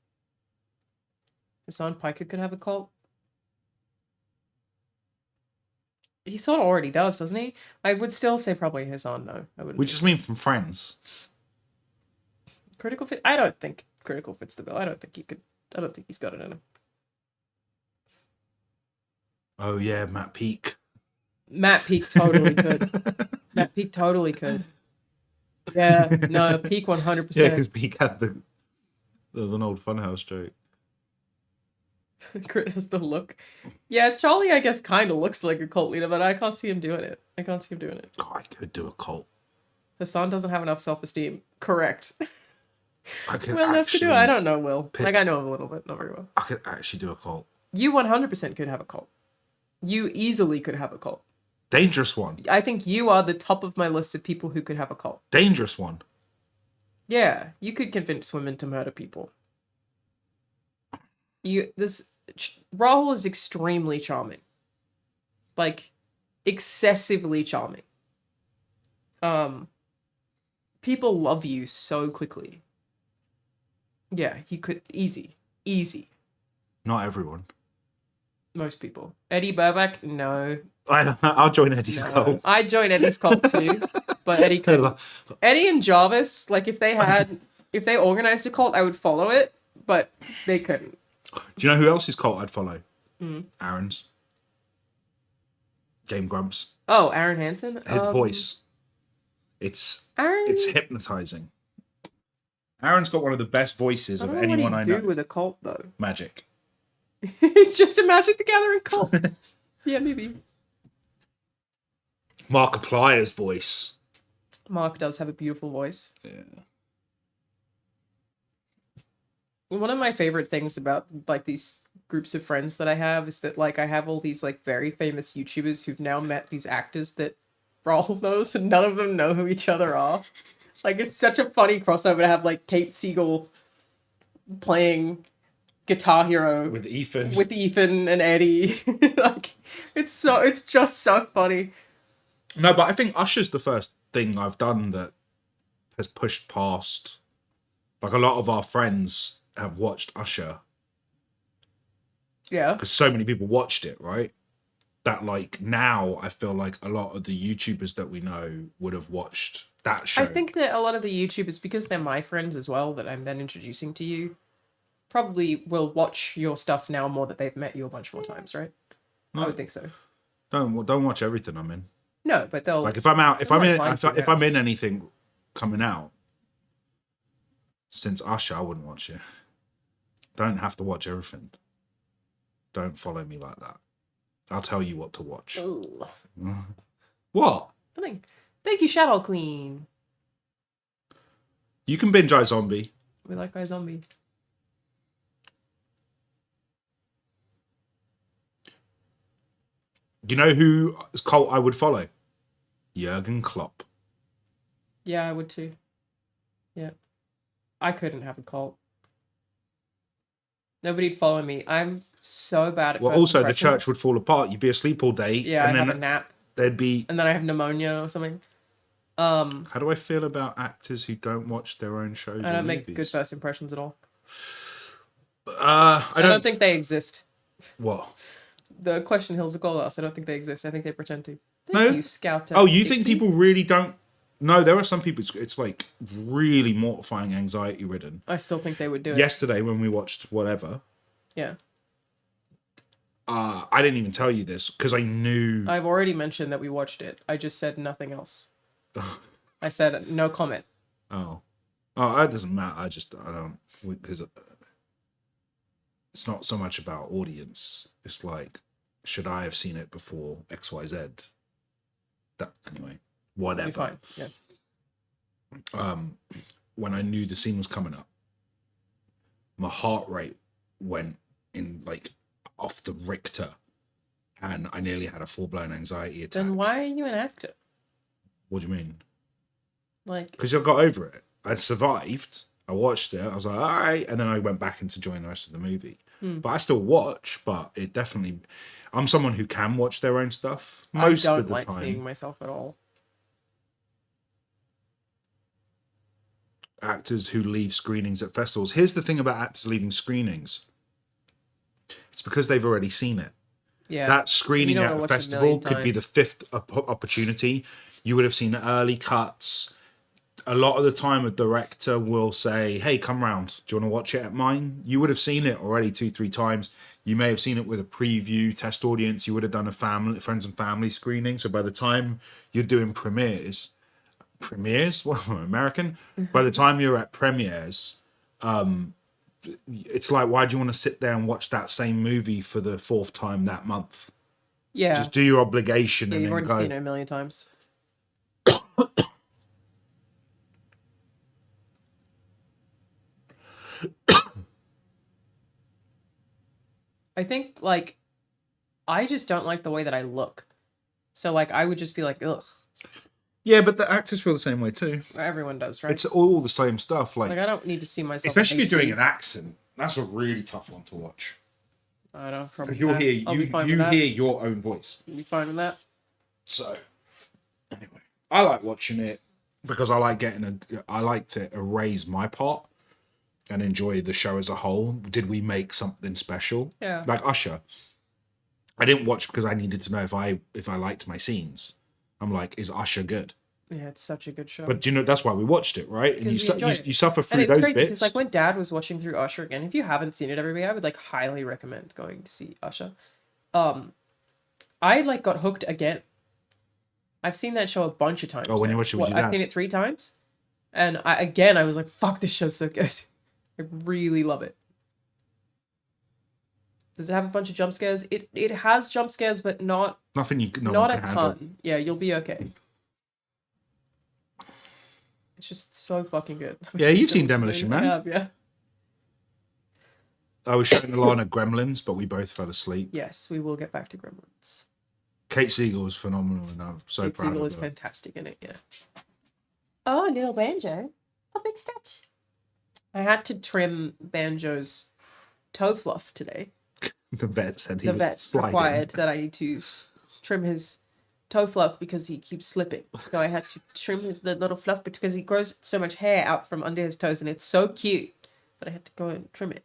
Hassan Piker could have a cult. He sort of already does, doesn't he? I would still say probably Hassan, though. I would. We just mean from Friends. Critical Fit? I don't think Critical fits the bill. I don't think he could. I don't think he's got it in him. Oh yeah, Matt Peake. Matt Peake totally could. Matt Peake totally could. Yeah, no, Peake 100%. Yeah, because Peake had there was an old Funhouse joke. Crit has the look. Yeah, Charlie, I guess, kind of looks like a cult leader, but I can't see him doing it. Oh, I could do a cult. Hassan doesn't have enough self-esteem. Correct. I could Will have to do it. I don't know Will. Piss- Like, I know him a little bit, not very well. I could actually do a cult. You 100% could have a cult. You easily could have a cult. Dangerous one. I think you are the top of my list of people who could have a cult. Dangerous one. Yeah, you could convince women to murder people. Rahul is extremely charming. Like, excessively charming. People love you so quickly. Yeah, you could easy. Not everyone. Most people. Eddie Burback, no. I'll join Eddie's cult. I'd join Eddie's cult too, but Eddie couldn't. Eddie and Jarvis, like if they organized a cult, I would follow it, but they couldn't. Do you know who else's cult I'd follow? Aaron's. Game Grumps. Oh, Aaron Hansen? His voice. It's hypnotizing. Aaron's got one of the best voices of anyone I know. What do you do with a cult though? Magic. It's just a Magic the Gathering cult. Yeah, maybe. Markiplier's voice. Mark does have a beautiful voice. Yeah. One of my favorite things about like these groups of friends that I have is that like I have all these like very famous YouTubers who've now met these actors that Raul knows and none of them know who each other are. Like it's such a funny crossover to have like Kate Siegel playing Guitar Hero with Ethan and Eddie. Like it's just so funny. No, but I think Usher's the first thing I've done that has pushed past. Like a lot of our friends have watched Usher. Yeah. Because so many people watched it, right? That like now I feel like a lot of the YouTubers that we know would have watched that show. I think that a lot of the YouTubers, because they're my friends as well, that I'm then introducing to you, probably will watch your stuff now more that they've met you a bunch more times, right? No, I would think so. Don't watch everything I'm in. No, but they'll like if I'm in anything coming out since Usher, I wouldn't watch it. Don't have to watch everything. Don't follow me like that. I'll tell you what to watch. Ooh. What? Thank you, Shadow Queen. You can binge iZombie. We like iZombie. You know whose cult I would follow? Jurgen Klopp. Yeah, I would too. Yeah. I couldn't have a cult. Nobody'd follow me. I'm so bad at Well, also the church would fall apart. You'd be asleep all day. Yeah, and I'd have a nap. There'd be... And then I have pneumonia or something. How do I feel about actors who don't watch their own shows? I don't make good first impressions at all. I don't think they exist. What? The Question Hills of Goldust. I don't think they exist. I think they pretend to. No. You scout. Oh, you think people really don't? No, there are some people. It's like really mortifying, anxiety ridden. I still think they would do it. Yesterday when we watched whatever. Yeah. I didn't even tell you this because I knew. I've already mentioned that we watched it. I just said nothing else. I said no comment. Oh, that doesn't matter. I don't because it's not so much about audience. It's like, should I have seen it before XYZ? That anyway, whatever. Fine. Yeah. When I knew the scene was coming up, my heart rate went in like off the Richter, and I nearly had a full-blown anxiety attack. Then why are you an actor? What do you mean? Like, because I got over it. I survived. I watched it. I was like, all right, and then I went back into enjoying the rest of the movie. But I still watch. But it definitely, I'm someone who can watch their own stuff most of the time. I don't like seeing myself at all. actors who leave screenings at festivals. Here's the thing about actors leaving screenings. It's because they've already seen it. Yeah. That screening at a festival could be the 5th opportunity. You would have seen early cuts. A lot of the time, a director will say, hey, come round. Do you want to watch it at mine? You would have seen it already 2-3 times. You may have seen it with a preview test audience. You would have done a friends and family screening. So by the time you're doing premieres, well, American. By the time you're at premieres, it's like, why do you want to sit there and watch that same movie for the 4th time that month? Yeah. Just do your obligation and you've then already go. seen it a million times. I think, like, I just don't like the way that I look. So, like, I would just be like, ugh. Yeah, but the actors feel the same way too. Everyone does, right? It's all the same stuff. Like I don't need to see myself. Especially if you're doing an accent. That's a really tough one to watch. I don't know. Because you'll hear you hear your own voice. You'll be fine with that. So, anyway, I like watching it because I like I like to erase my part and enjoy the show as a whole. Did we make something special? Yeah. Like Usher. I didn't watch because I needed to know if I liked my scenes. I'm like, is Usher good? Yeah, it's such a good show. But that's why we watched it, right? And you suffer through and it's those crazy, bits. because like when Dad was watching through Usher again, if you haven't seen it every week, I would like highly recommend going to see Usher. I like got hooked again. I've seen that show a bunch of times. Oh, when you watch it with your dad? I've seen it 3 times, and I was like, "Fuck, this show's so good." I really love it. Does it have a bunch of jump scares? It has jump scares, but not nothing not a ton. Handle. Yeah, you'll be okay. It's just so fucking good. Yeah, you've seen Demolition Man. I have, yeah. I was showing Alanah Gremlins, but we both fell asleep. Yes, we will get back to Gremlins. Kate Siegel was phenomenal, and I'm so Kate proud Siegel of is her. fantastic in it, yeah. Oh, little Banjo. A big stretch. I had to trim Banjo's toe fluff today. The vet said the vet required that I need to trim his toe fluff because he keeps slipping. So I had to trim the little fluff because he grows so much hair out from under his toes and it's so cute. But I had to go and trim it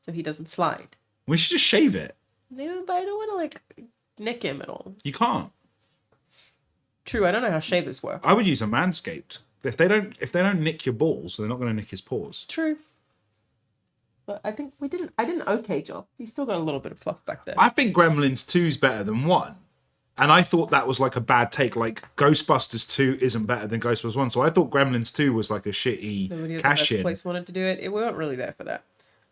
so he doesn't slide. We should just shave it. No, but I don't want to like nick him at all. You can't. True, I don't know how shavers work. I would use a Manscaped. If they don't nick your balls, they're not going to nick his paws. True. But I think I did an okay job. He's still got a little bit of fluff back there. I think Gremlins 2 is better than 1. And I thought that was like a bad take. Like Ghostbusters 2 isn't better than Ghostbusters 1. So I thought Gremlins 2 was like a shitty Nobody cash at the in. place wanted to do it. We weren't really there for that.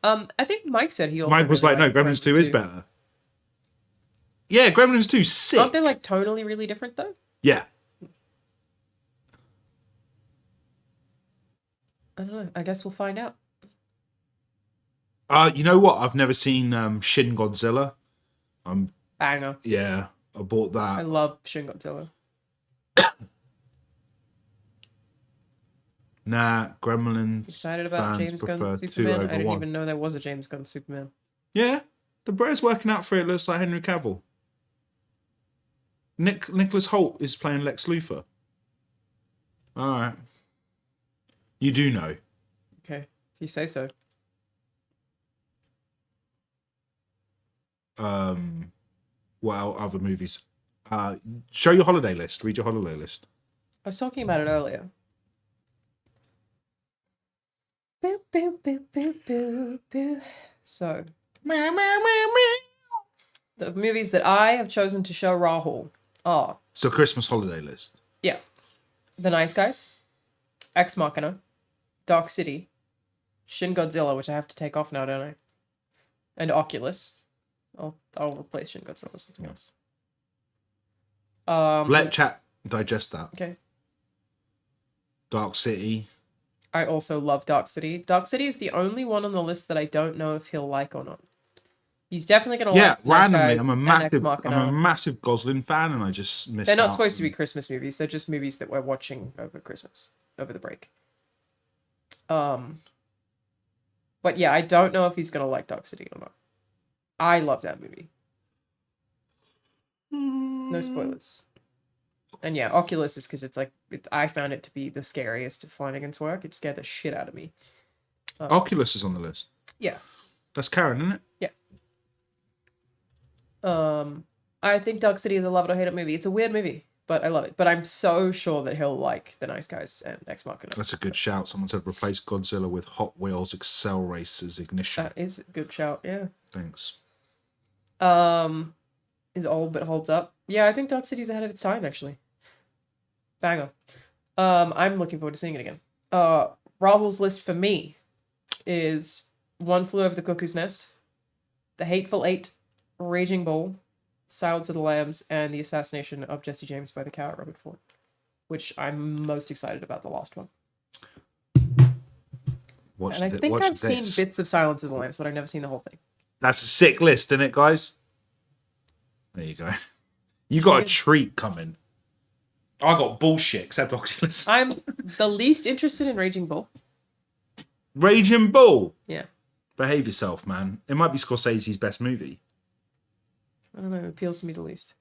I think Mike said he also Mike was really like, no, Gremlins 2 is better. Yeah, Gremlins 2 is sick. Aren't they like tonally really different though? Yeah. I don't know. I guess we'll find out. You know what? I've never seen Shin Godzilla. Banger. Yeah, I bought that. I love Shin Godzilla. Nah, Gremlins. Excited about fans James prefer Gunn's 2 Superman? over I didn't 1. even know there was a James Gunn Superman. Yeah, the bro's working out for it. Looks like Henry Cavill. Nicholas Hoult is playing Lex Luthor. All right. You do know. Okay, if you say so. Well, other movies. Show your holiday list. Read your holiday list. I was talking about it earlier. Boo, boo, boo, boo, boo, boo. So, the movies that I have chosen to show Rahul are... So Christmas holiday list. Yeah. The Nice Guys, Ex Machina, Dark City, Shin Godzilla, which I have to take off now, don't I? And Oculus. I'll replace Shin Godzilla with something else. Let chat digest that. Okay. Dark City. I also love Dark City. Dark City is the only one on the list that I don't know if he'll like or not. He's definitely going to like randomly. Nice I'm a massive Gosling fan, and I just missed. They're not supposed to be Christmas movies. They're just movies that we're watching over Christmas, over the break. But yeah, I don't know if he's going to like Dark City or not. I love that movie. No spoilers. And yeah, Oculus is because it's like I found it to be the scariest of Flanagan's work. It scared the shit out of me. Oculus is on the list. Yeah. That's Karen, isn't it? Yeah. I think Dark City is a love it or hate it movie. It's a weird movie, but I love it. But I'm so sure that he'll like The Nice Guys and Ex Machina. That's a good shout. Someone said replace Godzilla with Hot Wheels Excel Racers Ignition. That is a good shout, yeah. Thanks. Is old but holds up. Yeah, I think Dark City's ahead of its time, actually. Banger. I'm looking forward to seeing it again. Rahul's list for me is One Flew Over the Cuckoo's Nest, The Hateful Eight, Raging Bull, Silence of the Lambs, and The Assassination of Jesse James by the Coward Robert Ford, which I'm most excited about the last one. And I think I've seen bits of Silence of the Lambs, but I've never seen the whole thing. That's a sick list, isn't it, guys? There you go. You got a treat coming. I got bullshit, except Oculus. I'm the least interested in Raging Bull. Raging Bull? Yeah. Behave yourself, man. It might be Scorsese's best movie. I don't know. It appeals to me the least.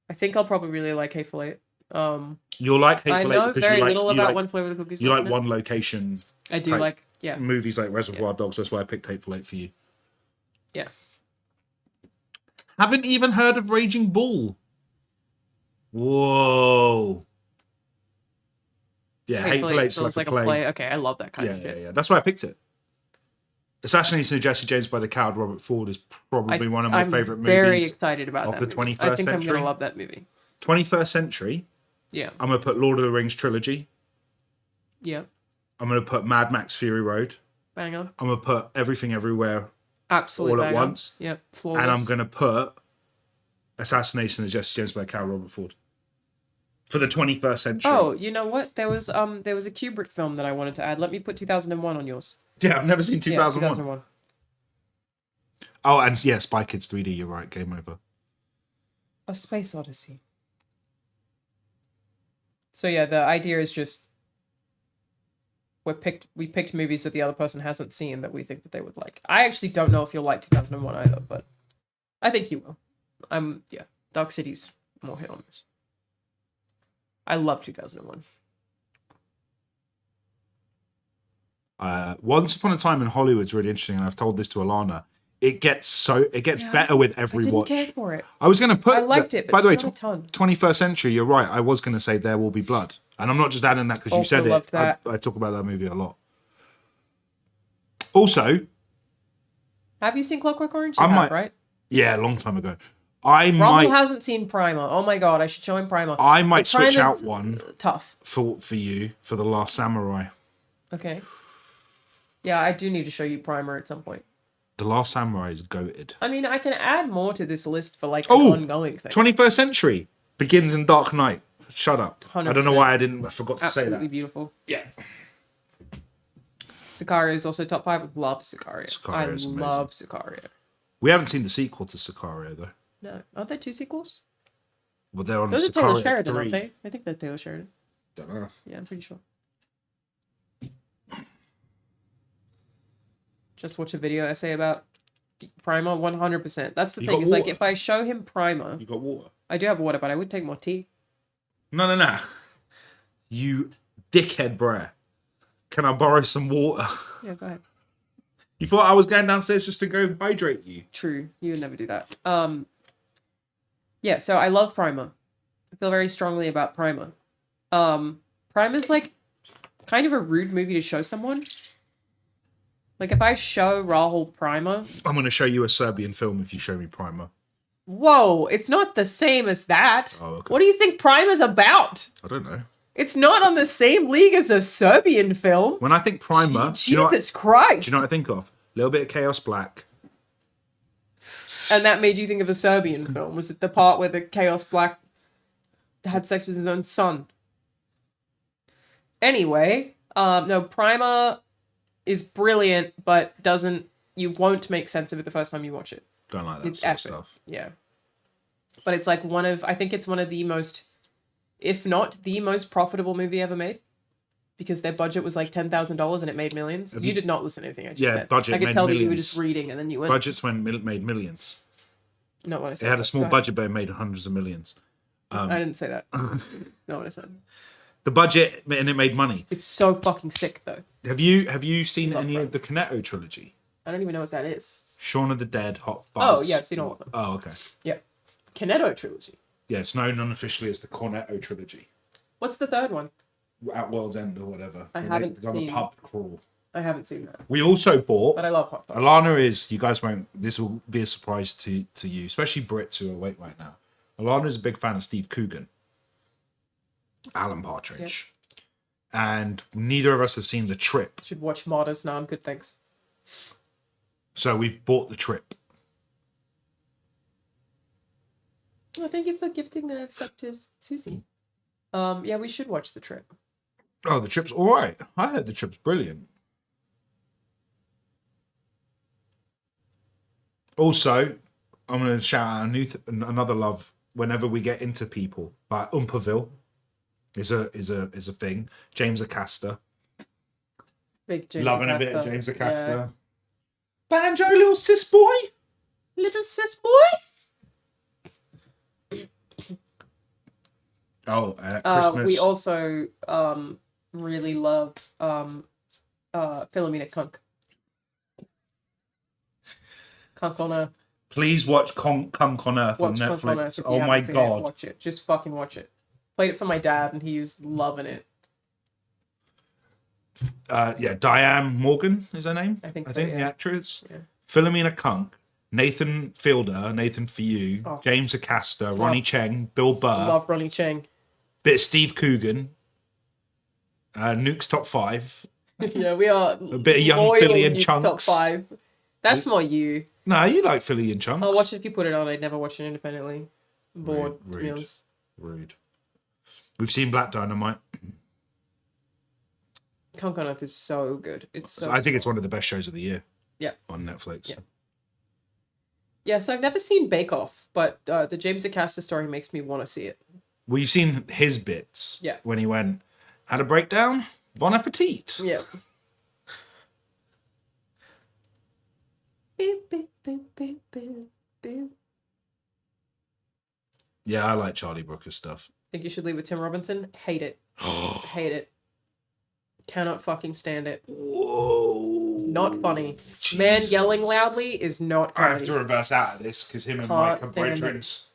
I think I'll probably really like Hateful Eight. You'll like Hateful Eight I know because very you like, little about One Flew Over the Cuckoo's Nest. You like one location. I do like, yeah. Movies like Reservoir Dogs. That's why I picked Hateful Eight for you. Yeah. Haven't even heard of Raging Bull. Whoa. Yeah, Hateful Eight's like a play. Okay, I love that kind of shit. Yeah. That's why I picked it. Assassination of Jesse James by the Coward Robert Ford is probably one of my favorite movies. I'm very excited about that of the 21st century. I think I'm going to love that movie. 21st century. Yeah. I'm going to put Lord of the Rings trilogy. Yeah. I'm going to put Mad Max Fury Road. Bang on. I'm going to put Everything Everywhere Absolutely all at once. Yep. Flawless. And I'm going to put Assassination of Jesse James by the Coward Robert Ford. For the 21st century. Oh, you know what? There was a Kubrick film that I wanted to add. Let me put 2001 on yours. Yeah, I've never seen 2001. Yeah, 2001. Oh, and yeah, Spy Kids 3D, you're right. Game over. A Space Odyssey. So yeah, the idea is just we picked movies that the other person hasn't seen that we think that they would like. I actually don't know if you'll like 2001 either, but I think you will. Yeah, Dark City's more hit on this. I love 2001. Once Upon a Time in Hollywood's really interesting, and I've told this to Alanah. It gets better with every watch. I didn't care for it. I was going to put. I liked it, but by the way, not a ton. 21st century. You're right. I was going to say There Will Be Blood, and I'm not just adding that because you said it. That. I talk about that movie a lot. Also, have you seen Clockwork Orange? You have, right? Yeah, a long time ago. Rahul hasn't seen Primer. Oh my god, I should show him Primer. I might switch out one. Tough for you for The Last Samurai. Okay. Yeah, I do need to show you Primer at some point. The Last Samurai is goated. I mean, I can add more to this list for like an ongoing thing. 21st century begins in Dark Knight. Shut up. 100%. I don't know why I forgot to say that. Absolutely beautiful. Yeah. Sicario is also top 5. I love Sicario. I love Sicario. We haven't seen the sequel to Sicario though. No, aren't there 2 sequels? Well, they're on Those Sicario are Taylor Sheridan, 3. aren't they? I think they're Taylor Sheridan. Don't know. Yeah, I'm pretty sure. Just watch a video essay about Primer 100%. That's the thing. It's like if I show him Primer. You got water? I do have water, but I would take more tea. No. You dickhead, bruh. Can I borrow some water? Yeah, go ahead. You thought I was going downstairs just to go hydrate you? True. You would never do that. Yeah, so I love Primer. I feel very strongly about Primer. Primer's like kind of a rude movie to show someone. Like if I show Rahul Primer... I'm going to show you a Serbian film if you show me Primer. Whoa, it's not the same as that. Oh, okay. What do you think Primer's about? I don't know. It's not on the same league as a Serbian film. When I think Primer... Jesus Christ. Do you know what I think of? A little bit of Chaos Black. And that made you think of a Serbian film? Was it the part where the Chaos Black had sex with his own son? Anyway, no, Primer is brilliant, but you won't make sense of it the first time you watch it. Don't like that sort of stuff. Yeah. But it's like I think it's one of the most, if not the most profitable movie ever made. Because their budget was like $10,000 and it made millions. You did not listen to anything I just said. Budget. I could tell that you were just reading and then you went. Budgets made millions. Not what I said. It had a small budget, but it made hundreds of millions. I didn't say that. No, what I said. The budget, and it made money. It's so fucking sick, though. Have you seen any of the Cornetto trilogy? I don't even know what that is. Shaun of the Dead, Hot Fuzz. Oh, yeah, I've seen all of them. Oh, okay. Yeah. Cornetto trilogy. Yeah, it's known unofficially as the Cornetto trilogy. What's the third one? At World's End or whatever. I haven't seen. The pub crawl. I haven't seen that. We also bought. But I love Hot Fuzz. Alanah is. You guys won't. This will be a surprise to you, especially Brits who are awake right now. Alanah is a big fan of Steve Coogan. Alan Partridge. Yep. And neither of us have seen The Trip. Should watch Martyrs. No, I'm good, thanks. So we've bought The Trip. Oh, thank you for gifting the sub to Susie. Yeah, we should watch The Trip. Oh, The Trip's all right. I heard The Trip's brilliant. Also, I'm going to shout out another love whenever we get into people. Like Umperville is a thing. James Acaster. Big James Loving Acaster. a bit of James Acaster. Yeah. Banjo, little sis boy. Little sis boy. Oh, Christmas. We also really love Philomena Kunk. Kunk on Earth. Please watch Kunk on Earth on Netflix. On Earth Oh my god. Watch it. Just fucking watch it. Played it for my dad and he was loving it. Yeah, Diane Morgan is her name. I think the yeah. actress. Yeah. Philomena Kunk, Nathan Fielder, Nathan For You, James Acaster, Ronnie Cheng, Bill Burr. Love Ronnie Cheng. Bit of Steve Coogan. Nuke's Top 5. Yeah, we are a bit of young Philly and Chunks. Top 5. That's more you. No, you like Philly and Chunks. I'll watch it if you put it on. I'd never watch it independently. I'm bored, to be honest. Rude. We've seen Black Dynamite. Kunk on Earth is so good. It's so. I think it's one of the best shows of the year. Yeah. On Netflix. Yeah. Yeah, so I've never seen Bake Off, but the James Acaster story makes me want to see it. Well, you've seen his bits. Yeah. When he went, had a breakdown. Bon appetit. Yeah. Yeah, I like Charlie Brooker's stuff. Think you should leave with Tim Robinson? Hate it. Hate it. Cannot fucking stand it. Whoa. Not funny. Jesus. Man yelling loudly is not funny. I have to reverse out of this because him and Mike are brethrens.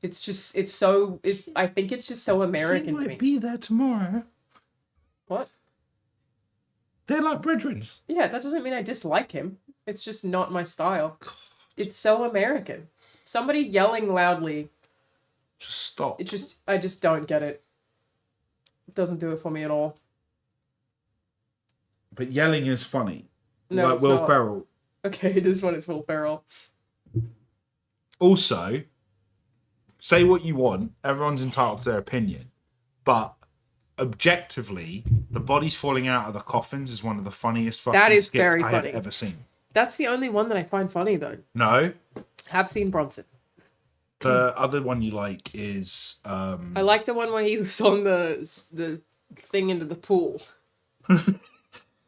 It's just, it's so, I think it's just so American He to me. might be there tomorrow. What? They're like brethrens. Yeah, that doesn't mean I dislike him. It's just not my style. God. It's so American. Somebody yelling loudly. Just stop. I just don't get it. It doesn't do it for me at all. But yelling is funny. No, like it's Will not. Ferrell. Okay, it is when it's Will Ferrell. Also, say what you want. Everyone's entitled to their opinion. But objectively, the bodies falling out of the coffins is one of the funniest fucking skits very I funny. have ever seen. That's the only one that I find funny, though. No. Have seen Bronson. The other one you like is... I like the one where he was on the thing into the pool.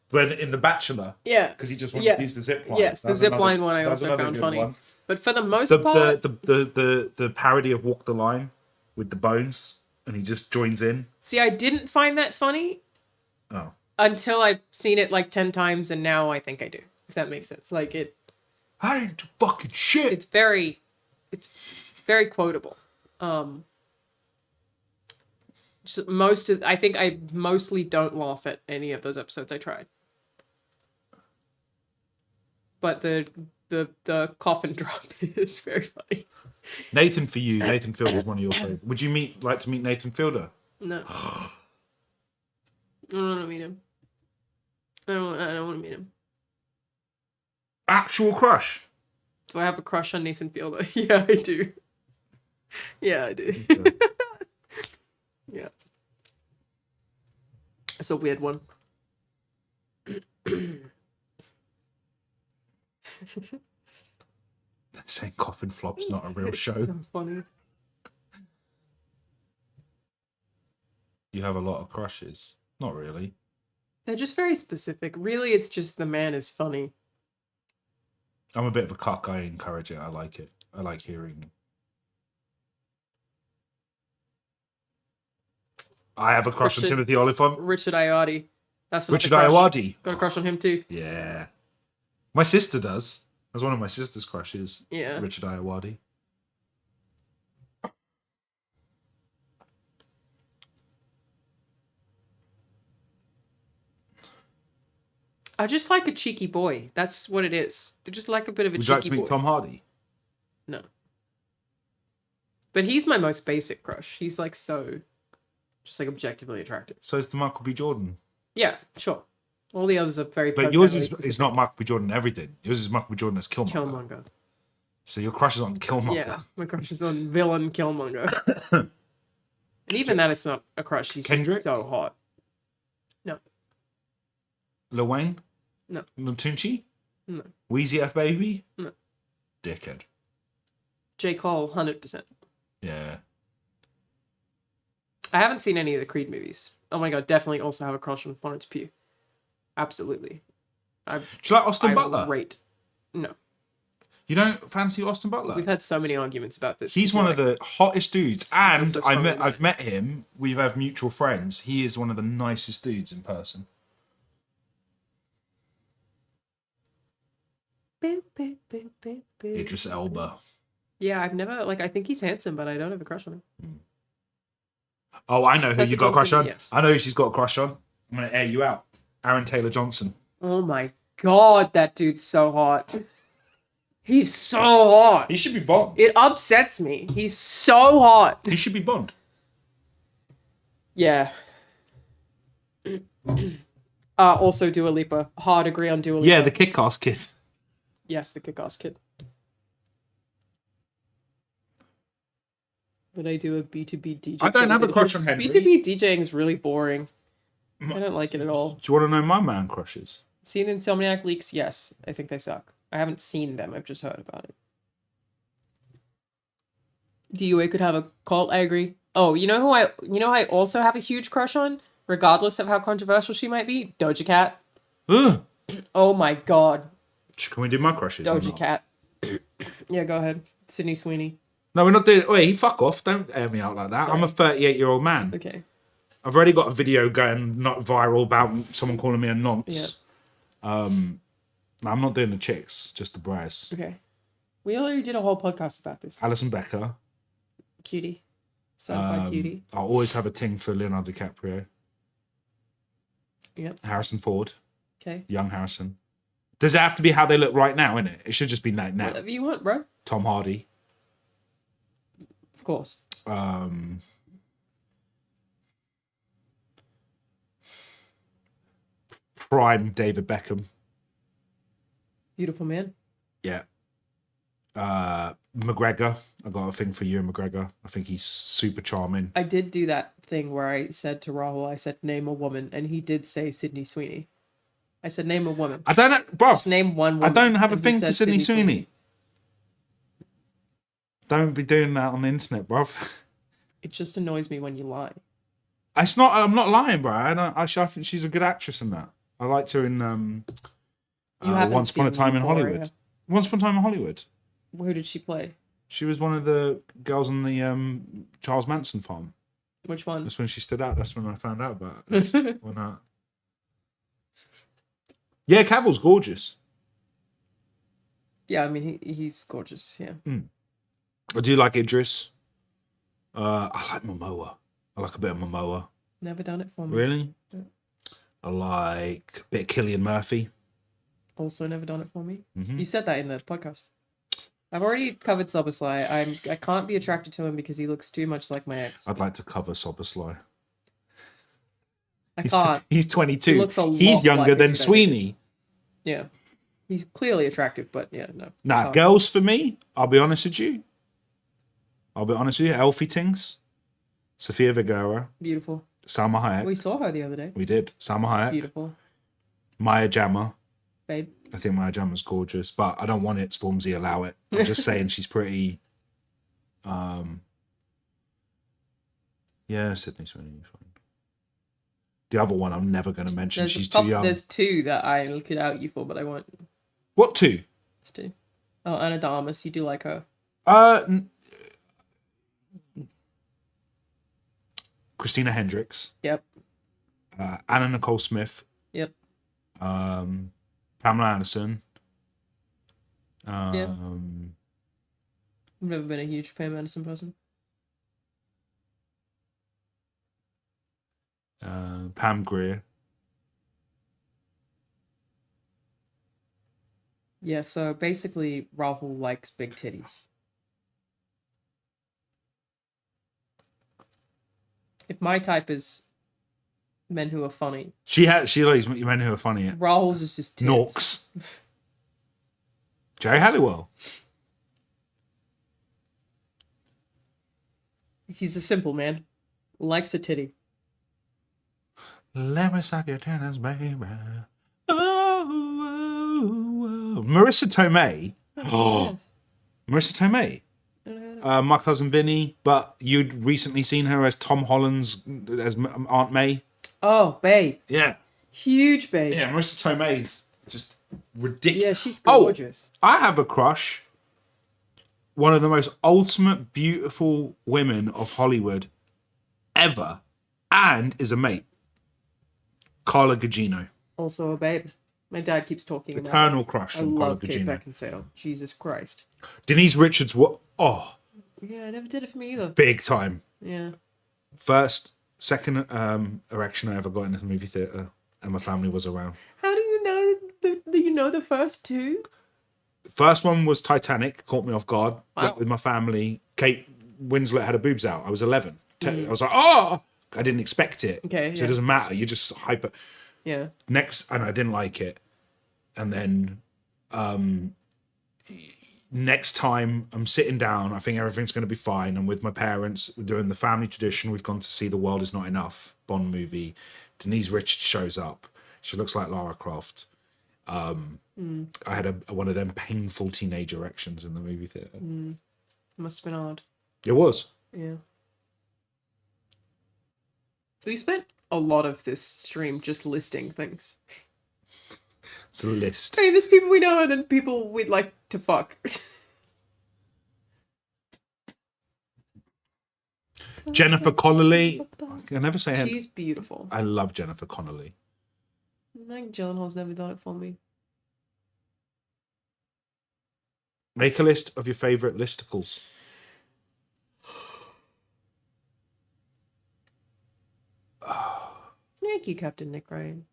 When in The Bachelor. Yeah. Because he just wanted to use the zip line. Yes, the zip line one I also found funny. One. But for the most part... The parody of Walk the Line with the bones, and he just joins in. See, I didn't find that funny. Oh. Until I've seen it like 10 times, and now I think I do. If that makes sense. Like, it... I didn't do fucking shit! It's very quotable. I think I mostly don't laugh at any of those episodes I tried. But the coffin drop is very funny. Nathan For You. Nathan Fielder is one of your favorites. Would you like to meet Nathan Fielder? No. I don't want to meet him. I don't want to meet him. Actual crush. Do I have a crush on Nathan Fielder? Yeah, I do. Yeah, I do. Okay. Yeah. It's a weird one. That's saying Coffin Flop's not a real show. So funny. You have a lot of crushes. Not really. They're just very specific. Really, it's just the man is funny. I'm a bit of a cock. I encourage it. I like it. I like hearing I have a crush on Richard- Timothy Oliphant. Richard Ayoade. That's another Richard crush. Ayoade. Got a crush on him too. Yeah. My sister does. That's one of my sister's crushes. Yeah. Richard Ayoade. I just like a cheeky boy. That's what it is. I just like a bit of a Would cheeky you like to meet boy. Tom Hardy? No. But he's my most basic crush. He's like so, just like objectively attractive. So is the Michael B. Jordan. Yeah, sure. All the others are very. But yours is personality not Michael B. Jordan everything. Yours is Michael B. Jordan as Killmonger. Killmonger. So your crush is on Killmonger. Yeah, my crush is on villain Killmonger. And even that, it's not a crush. He's Kendrick? just so hot. Lil Wayne? No. Tunchi? No. Weezy F Baby? No. Dickhead. J. Cole, 100%. Yeah. I haven't seen any of the Creed movies. Oh my god, definitely also have a crush on Florence Pugh. Absolutely. Do you like Austin Butler? Rate. No. You don't fancy Austin Butler? We've had so many arguments about this. He's one of the hottest dudes, and so strongly I've met him. We have mutual friends. He is one of the nicest dudes in person. Idris Elba. Yeah, I've never I think he's handsome, but I don't have a crush on him. Oh, I know who Tessa you got a crush Thompson, on. yes. I know who she's got a crush on. I'm gonna air you out. Aaron Taylor Johnson. Oh my god, that dude's so hot. He's so hot. He should be Bond. It upsets me. He's so hot. He should be Bond. Yeah. Also Dua Lipa. Hard agree on Dua Lipa. Yeah, the kick-ass kid. Yes, the kick-ass kid. But I do a B2B DJ. I don't have a crush on Henry. B2B DJing is really boring. I don't like it at all. Do you want to know my man crushes? Seen Insomniac leaks? Yes. I think they suck. I haven't seen them. I've just heard about it. DUA could have a cult. I agree. Oh, you know who I also have a huge crush on, regardless of how controversial she might be? Doja Cat. Ugh. Oh my god. Can we do my crushes? or Doja not? Cat. Yeah, go ahead. Sydney Sweeney. No, we're not doing. Wait, fuck off! Don't air me out like that. Sorry. I'm a 38-year-old man. Okay. I've already got a video going not viral about someone calling me a nonce. Yeah. No, I'm not doing the chicks, just the bras. Okay. We already did a whole podcast about this. Alison Becker. Cutie. Certified cutie. I'll always have a ting for Leonardo DiCaprio. Yep. Harrison Ford. Okay. Young Harrison. Does it have to be how they look right now, innit? It should just be like now. Whatever you want, bro. Tom Hardy. Of course. Prime David Beckham. Beautiful man. Yeah. McGregor. I got a thing for you, McGregor. I think he's super charming. I did do that thing where I said to Rahul, I said, name a woman. And he did say Sydney Sweeney. I said, name a woman. I don't know, bruv. Just name one woman. I don't have a And he thing for said Sydney Sweeney. Don't be doing that on the internet, bruv. It just annoys me when you lie. It's not. I'm not lying, bro. I think she's a good actress in that. I liked her in You haven't Once Upon a seen Time in Euphoria. Hollywood. Once Upon a Time in Hollywood. Who did she play? She was one of the girls on the Charles Manson farm. Which one? That's when she stood out. That's when I found out about it. Yeah, Cavill's gorgeous. Yeah, I mean, he's gorgeous, yeah. I do like Idris. I like Momoa. I like a bit of Momoa. Never done it for me. Really? Yeah. I like a bit of Cillian Murphy. Also never done it for me. Mm-hmm. You said that in the podcast. I've already covered Soboslai. I can't be attracted to him because he looks too much like my ex. I'd like to cover Soboslai. I can't. He's 22. He looks a He's lot younger like than me. Sweeney. Yeah. He's clearly attractive, but yeah, no. Nah, Can't. girls for me, I'll be honest with you. Elfie Tings, Sofia Vergara, Beautiful. Salma Hayek. We saw her the other day. We did. Salma Hayek. Beautiful. Maya Jama. Babe. I think Maya Jama's gorgeous, but I don't want it. Stormzy, allow it. I'm just saying she's pretty. Yeah, Sydney Sweeney. Fine. The other one I'm never going to mention. She's too young. There's two that I could out you for, but I won't. What two? There's two. Oh, Anna de Armas. You do like her. Christina Hendricks, Yep. Anna Nicole Smith, Yep. Pamela Anderson. Yep. I've never been a huge Pam Anderson person. Pam Grier. Yeah, so basically, Rahul likes big titties. If my type is men who are funny, She likes men who are funny. Rahul's is just tits. Norks. Jerry Halliwell. He's a simple man. Likes a titty. Let me suck your tennis, baby. Oh. Marissa Tomei. Oh, yes. Marissa Tomei. My cousin Vinny, but you'd recently seen her as Tom Holland's as Aunt May. Oh, babe. Yeah. Huge babe. Yeah, Marissa Tomei's just ridiculous. Yeah, she's gorgeous. Oh, I have a crush. One of the most ultimate beautiful women of Hollywood ever, and is a mate. Carla Gugino. Also a babe. My dad keeps talking about Eternal crush I on Carla love Kate Gugino. Beckinsale. Jesus Christ. Denise Richards, what? Oh, Yeah, I never did it for me either. big time. Yeah. Second erection I ever got in a movie theater, and my family was around. How do you know the first two? First one was Titanic, caught me off guard. Wow. Went with my family. Kate Winslet had her boobs out. I was 11. I was like, oh! I didn't expect it. Okay, So yeah. it doesn't matter. You just hyper. Yeah. Next, and I didn't like it. And then next time I'm sitting down, I think everything's going to be fine. I'm with my parents. We're doing the family tradition. We've gone to see The World Is Not Enough, Bond movie. Denise Richards shows up. She looks like Lara Croft. I had one of them painful teenage erections in the movie theater. Must have been odd. It was. Yeah. We spent a lot of this stream just listing things. It's a list. Famous people we know and then people we'd like to fuck. Jennifer Connelly. I can never say her. She's beautiful. I love Jennifer Connelly. Like Gyllenhaal's never done it for me. Make a list of your favourite listicles. Thank you, Captain Nick Ryan.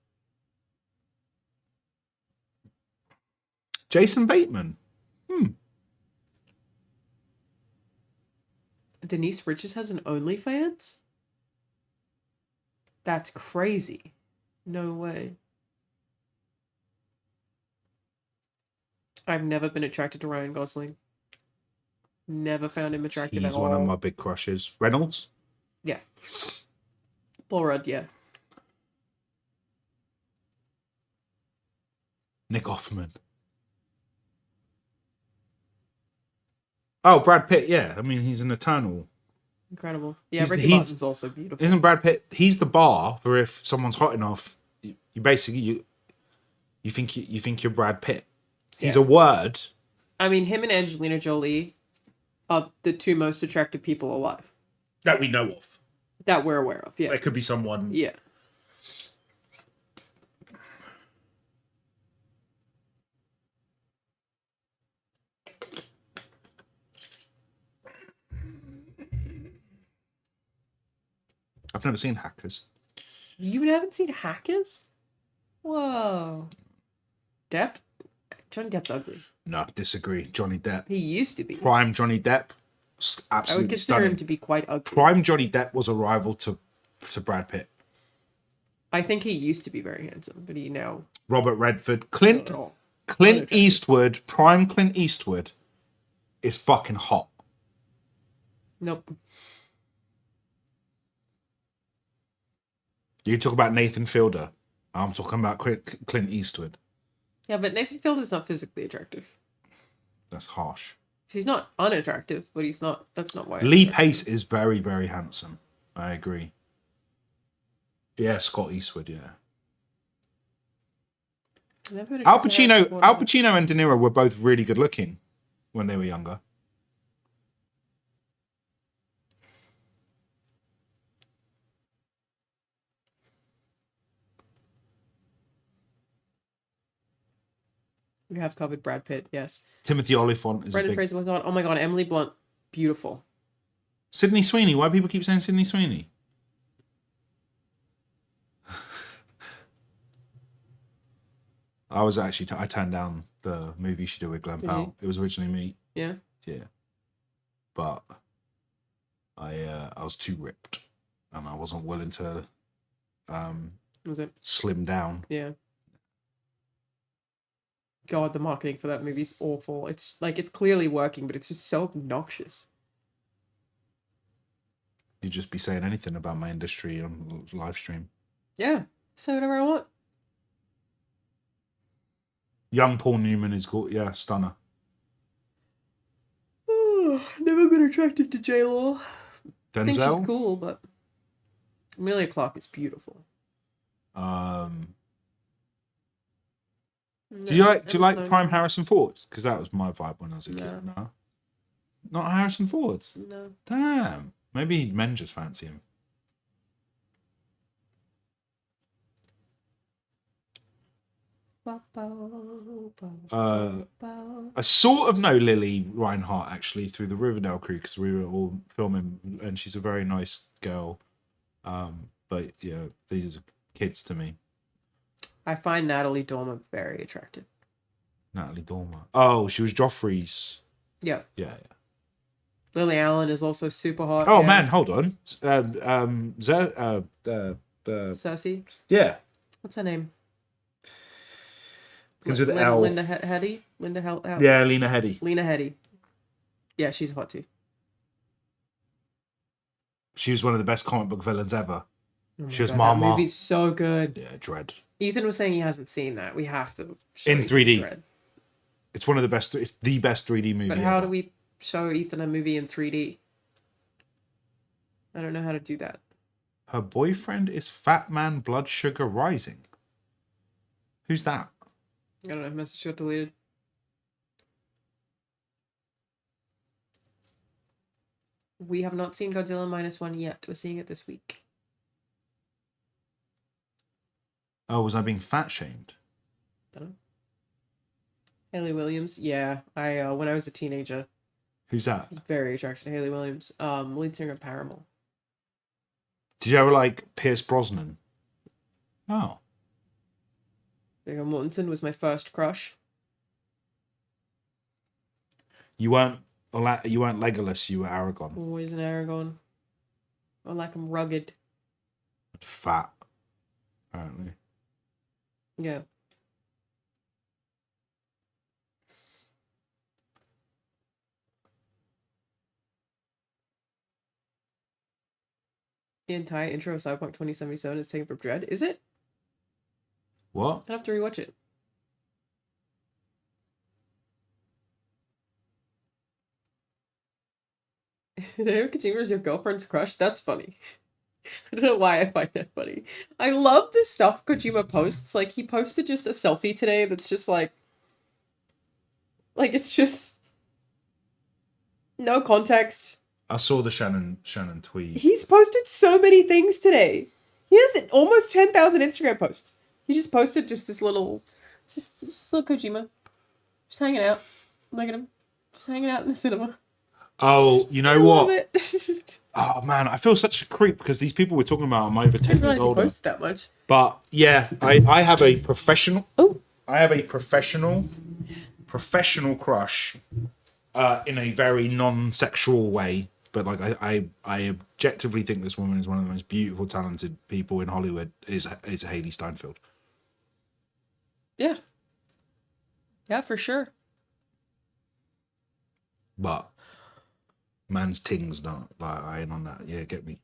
Jason Bateman. Denise Richards has an OnlyFans? That's crazy. No way. I've never been attracted to Ryan Gosling. Never found him attractive He's at all. one of my big crushes. Reynolds? Yeah. Paul Rudd, yeah. Nick Offerman. Oh, Brad Pitt, yeah. I mean, he's an eternal. Incredible. Yeah, Ricky Martin's also beautiful. Isn't Brad Pitt? He's the bar for if someone's hot enough, you basically you think you're Brad Pitt. He's a word. I mean, him and Angelina Jolie are the two most attractive people alive. That we know of. That we're aware of, yeah. There could be someone. Yeah. I've never seen Hackers. You haven't seen Hackers? Whoa. Depp? Johnny Depp's ugly. No, disagree. Johnny Depp. He used to be. Prime Johnny Depp. Absolutely I would consider stunning. him to be quite ugly. Prime Johnny Depp was a rival to Brad Pitt. I think he used to be very handsome, but he now... Robert Redford. not Clint at all. Eastwood. Prime Clint Eastwood is fucking hot. Nope. You talk about Nathan Fielder. I'm talking about Clint Eastwood. Yeah, but Nathan Fielder's not physically attractive. That's harsh. He's not unattractive, but he's not... That's not why... Lee Pace is very, very handsome. I agree. Yeah, Scott Eastwood, yeah. Al Pacino and De Niro were both really good looking when they were younger. We have covered Brad Pitt, yes. Timothy Olyphant is Brendan a big... Fraser was on. Oh my god, Emily Blunt, beautiful. Sydney Sweeney. Why do people keep saying Sydney Sweeney? I turned down the movie she did with Glenn Powell. It was originally me. Yeah. Yeah. But I was too ripped, and I wasn't willing to Was it? slim down. Yeah. God, the marketing for that movie's awful. It's like it's clearly working, but it's just so obnoxious. You'd just be saying anything about my industry on live stream. Yeah. Say whatever I want. Young Paul Newman is good. Yeah, stunner. Never been attracted to J-Law. Denzel? I think she's cool, but Emilia Clarke is beautiful. Do you like Prime Harrison Ford? Because that was my vibe when I was a kid. No. Not Harrison Ford? No. Damn. Maybe men just fancy him. I sort of know Lily Reinhardt actually through the Riverdale crew because we were all filming, and she's a very nice girl. But yeah, these are kids to me. I find Natalie Dormer very attractive. Natalie Dormer. Oh, she was Joffrey's. Yeah. Yeah. Lily Allen is also super hot. Oh man, hold on. Cersei. Yeah. What's her name? Begins with L. Linda Headey. Yeah, Lena Headey. Lena Headey. Yeah, she's hot too. She was one of the best comic book villains ever. Oh she was God, Mama. That movie's so good. Yeah, Dread. Ethan was saying he hasn't seen that. We have to show in 3D. Dread. It's one of the best. It's the best 3D movie. But how ever. do we show Ethan a movie in 3D? I don't know how to do that. Her boyfriend is Fat Man Blood Sugar Rising. Who's that? I don't know if message got deleted. We have not seen Godzilla -1 yet. We're seeing it this week. Oh, was I being fat shamed? Don't know. Hayley Williams, yeah. I when I was a teenager, Who's that? I was very attracted to Hayley Williams. Lead singer of Paramore. Did you ever like Pierce Brosnan? Oh. Viggo Mortensen was my first crush. You weren't Legolas. You were Aragorn. Always an Aragorn. I like him rugged. Fat, apparently. Yeah. The entire intro of Cyberpunk 2077 is taken from Dread. Is it? What? I'd have to rewatch it. Hideo Kojima is your girlfriend's crush? That's funny. I don't know why I find that funny. I love the stuff Kojima posts. Like, he posted just a selfie today that's just like it's just no context. I saw the Shannon tweet. He's posted so many things today. He has almost 10,000 Instagram posts. He just posted just this little Kojima. Just hanging out. Look at him. Just hanging out in the cinema. Oh, you know I what? love it. Oh man, I feel such a creep because these people we're talking about are over 10 years older. He posts that much. But yeah, I have a professional. Oh. I have a professional crush, in a very non-sexual way. But like I objectively think this woman is one of the most beautiful, talented people in Hollywood. Is Haley Steinfeld. Yeah. Yeah, for sure. But man's tings don't like I ain't on that. Yeah, get me.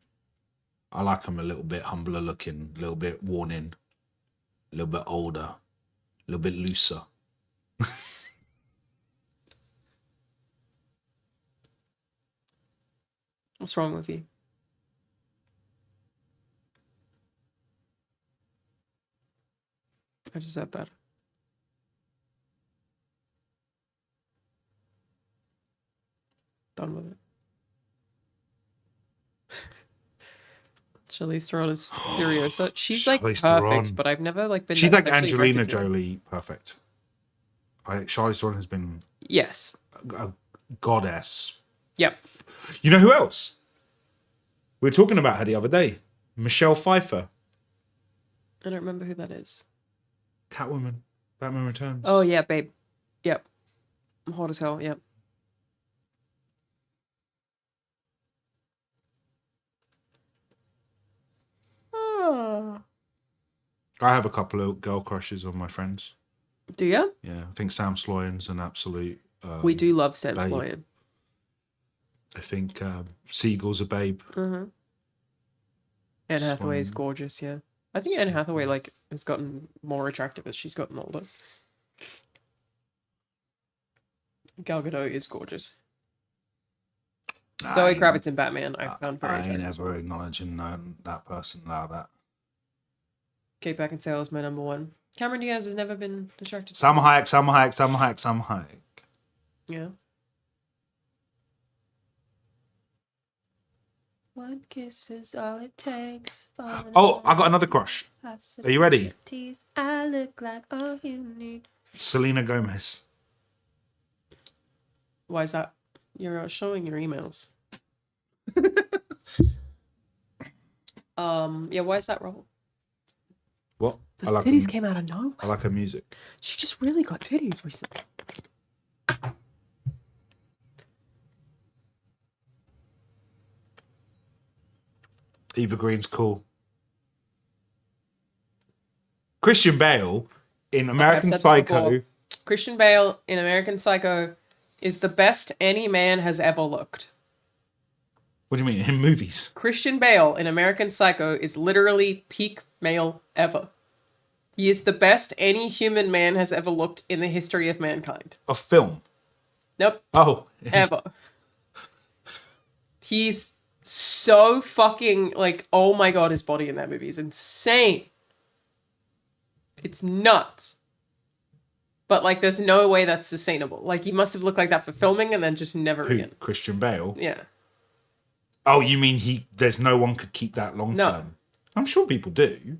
I like him a little bit humbler looking, a little bit worn in, a little bit older, a little bit looser. What's wrong with you? I just said that. Done with it. Charlize Theron is Furiosa. She's like Charlize perfect, Theron. but I've never like been. She's like sexually Angelina attracted to her. Jolie, perfect. Charlize Theron has been Yes. a goddess. Yep. You know who else? We were talking about her the other day. Michelle Pfeiffer. I don't remember who that is. Catwoman. Batman Returns. Oh, yeah, babe. Yep. I'm hot as hell, yep. Oh. I have a couple of girl crushes on my friends. Do you? Yeah, I think Sam Sloyan's an absolute... we do love Sam babe. Sloyan. I think Siegel's a babe. Uh-huh. Anne Hathaway is gorgeous, yeah. I think Anne Hathaway, like, has gotten more attractive as she's gotten older. Gal Gadot is gorgeous. Zoe Kravitz in Batman, I found very attractive. I ain't ever acknowledging that person like that. Kate Beckinsale is my number one. Cameron Diaz has never been attracted to Salma Hayek. Yeah. One kiss is all it takes. Oh, I got another crush. Are you ready? I look like all you need. Selena Gomez. Why is that? You're showing your emails. Yeah, why is that wrong? What? Those titties came out of nowhere. I like her music. She just really got titties recently. Eva Green's cool. Christian Bale in American Psycho. Christian Bale in American Psycho is the best any man has ever looked. What do you mean, in movies? Christian Bale in American Psycho is literally peak male ever. He is the best any human man has ever looked in the history of mankind. A film? Nope. Oh. Ever. He's so fucking, like, oh my god, his body in that movie is insane. It's nuts. But, like, there's no way that's sustainable. Like, he must have looked like that for filming and then just never Who? again. Christian Bale? Yeah. Oh, you mean there's no one could keep that long term? No. I'm sure people do.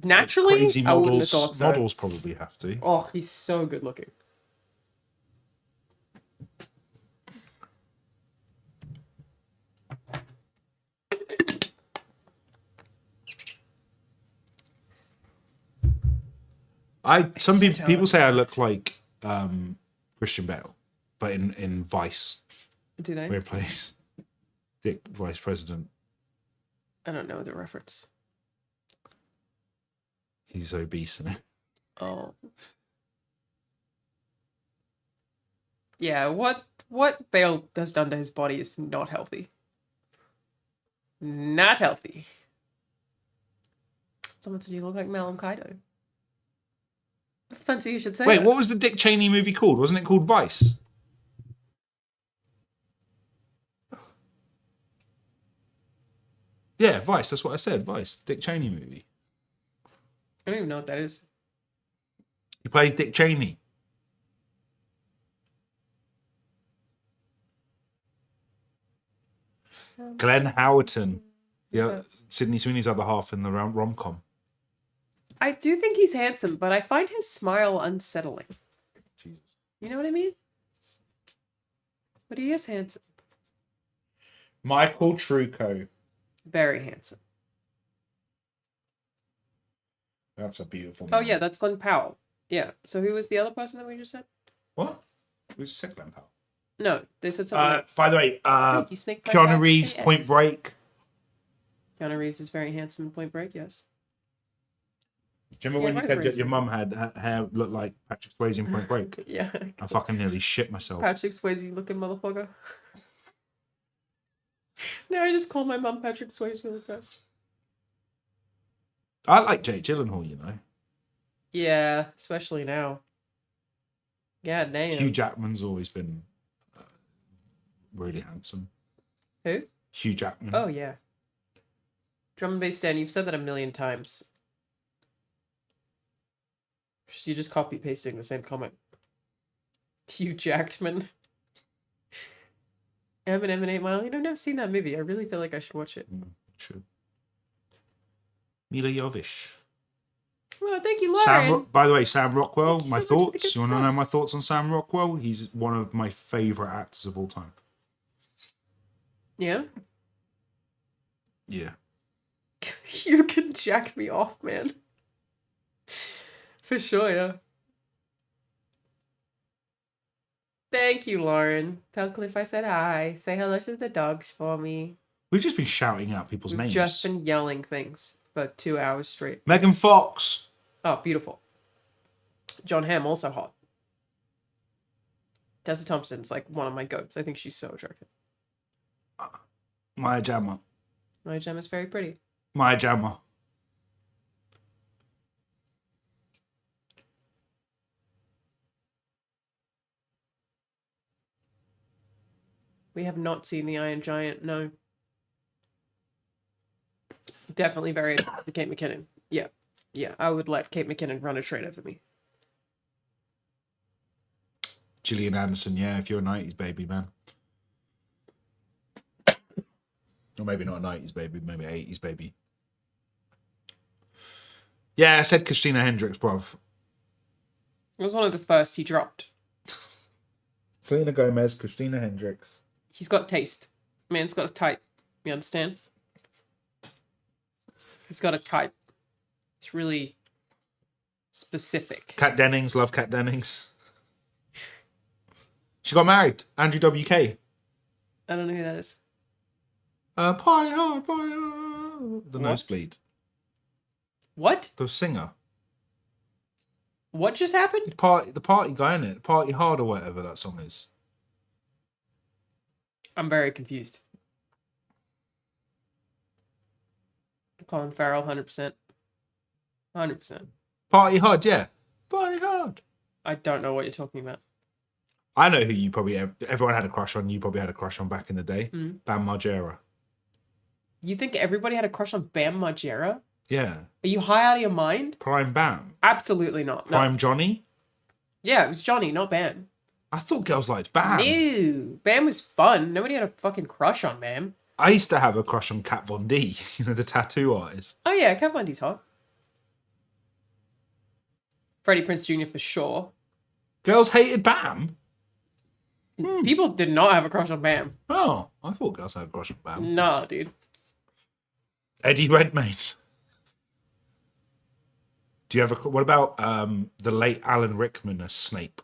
Naturally, Like crazy models, I wouldn't have thought so. models probably have to. Oh, he's so good looking. Some people say I look like Christian Bale, but in Vice. Do they? Where he plays Dick Vice President. I don't know the reference. He's obese in it. Oh. Yeah, what Bale has done to his body is not healthy. Not healthy. Someone said you look like Malcolm Kaido. Fancy you should say Wait, that. what was the Dick Cheney movie called? Wasn't it called Vice? Yeah, Vice. That's what I said. Vice. Dick Cheney movie. I don't even know what that is. He plays Dick Cheney. Glenn Howerton. Yeah, Sydney Sweeney's other half in the rom-com. I do think he's handsome, but I find his smile unsettling. Jesus. You know what I mean? But he is handsome. Michael Trucco. Very handsome. That's a beautiful Oh, man. yeah, that's Glenn Powell. Yeah. So who was the other person that we just said? What? Who's said Glenn Powell? No, they said something else. By the way, Hey, you snake bite Keanu back? Reeves, Hey, Point X. Break. Keanu Reeves is very handsome in Point Break, yes. Do you remember when you right, said that Reeves. your mum had hair looked like Patrick Swayze in Point Break? Yeah. I fucking nearly shit myself. Patrick Swayze looking motherfucker. No, I just call my mum Patrick Swayze all the time. I like Jake Gyllenhaal, you know. Yeah, especially now. God damn. Hugh Jackman's always been really handsome. Who? Hugh Jackman. Oh, yeah. Drum and bass Dan, you've said that a million times. You're just copy pasting the same comment. Hugh Jackman. Eminem and 8 Mile. You know, I've never seen that movie. I really feel like I should watch it. Should. Mila Jovovich. Well, thank you, Lauren. By the way, Sam Rockwell, Thank you my so much for the thoughts. good You want to know subs. my thoughts on Sam Rockwell? He's one of my favourite actors of all time. Yeah? Yeah. You can jack me off, man. For sure, yeah. Thank you, Lauren. Tell Cliff I said hi. Say hello to the dogs for me. We've just been shouting out people's We've names. just been yelling things for 2 hours straight. Megan Fox. Oh, beautiful. John Hamm, also hot. Tessa Thompson's like one of my goats. I think she's so attractive. Maya Jama. My gem is very pretty. Maya Jama. We have not seen the Iron Giant, no. Definitely very attracted to Kate McKinnon. Yeah. Yeah, I would let Kate McKinnon run a train over me. Gillian Anderson, yeah, if you're a 90s baby, man. Or maybe not a 90s baby, maybe 80s baby. Yeah, I said Christina Hendricks, bruv. It was one of the first he dropped. Selena Gomez, Christina Hendricks. He's got taste. Man's got a type. You understand? He's got a type. It's really specific. Kat Dennings, love Kat Dennings. She got married. Andrew WK. I don't know who that is. Party hard, party hard. The What? nosebleed. What? The singer. What just happened? The party guy in it. Party hard or whatever that song is. I'm very confused. Colin Farrell, 100%. 100%. Party hard, yeah. Party hard. I don't know what you're talking about. I know who you probably everyone had a crush on. You probably had a crush on back in the day. Mm. Bam Margera. You think everybody had a crush on Bam Margera? Yeah. Are you high out of your mind? Prime Bam. Absolutely not. No. Prime Johnny. Yeah, it was Johnny, not Bam. I thought girls liked Bam. No. Bam was fun. Nobody had a fucking crush on Bam. I used to have a crush on Kat Von D, you know, the tattoo artist. Oh yeah, Kat Von D's hot. Freddie Prinze Jr. for sure. Girls hated Bam. People did not have a crush on Bam. Oh, I thought girls had a crush on Bam. Nah, dude. Eddie Redmayne. Do you have what about the late Alan Rickman as Snape?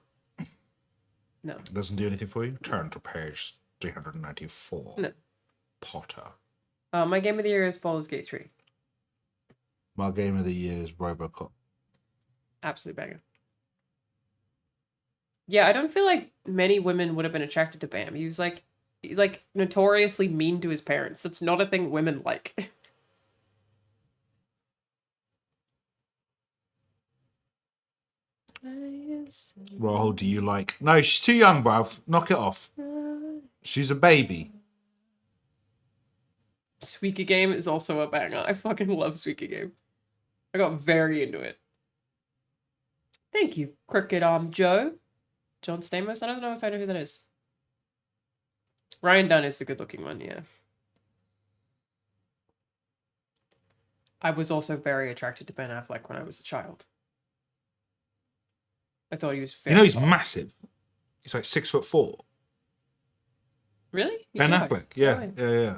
No. Doesn't do anything for you? Turn to page 394. No. Potter. My game of the year is Baldur's Gate 3. My game of the year is Robocop. Absolute banger. Yeah, I don't feel like many women would have been attracted to Bam. He was like notoriously mean to his parents. That's not a thing women like. Rahul, do you like... No, she's too young, bruv. Knock it off. She's a baby. Suika Game is also a banger. I fucking love Suika Game. I got very into it. Thank you, Crooked Arm Joe. John Stamos? I don't know if I know who that is. Ryan Dunn is the good looking one, yeah. I was also very attracted to Ben Affleck when I was a child. I thought he was very You know he's hot. massive. He's like 6'4". Really? He's Ben huge. Affleck, yeah, Oh, yeah.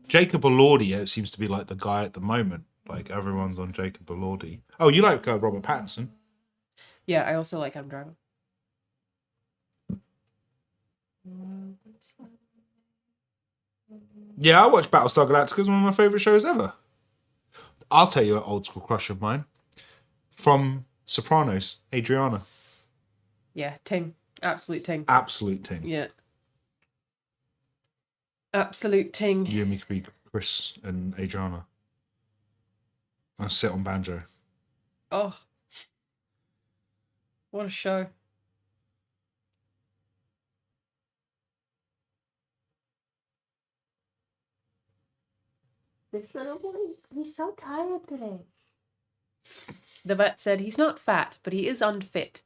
Jacob Elordi seems to be like the guy at the moment. Like everyone's on Jacob Elordi. Oh, you like Robert Pattinson? Yeah, I also like Adam Driver. Yeah, I watch Battlestar Galactica. It's one of my favourite shows ever. I'll tell you an old school crush of mine. From Sopranos, Adriana. Yeah, ting. Absolute ting. Absolute ting. Yeah. Absolute ting. You and me could be Chris and Adriana. I'll sit on banjo. Oh. What a show. This little boy, he's so tired today. The vet said he's not fat, but he is unfit.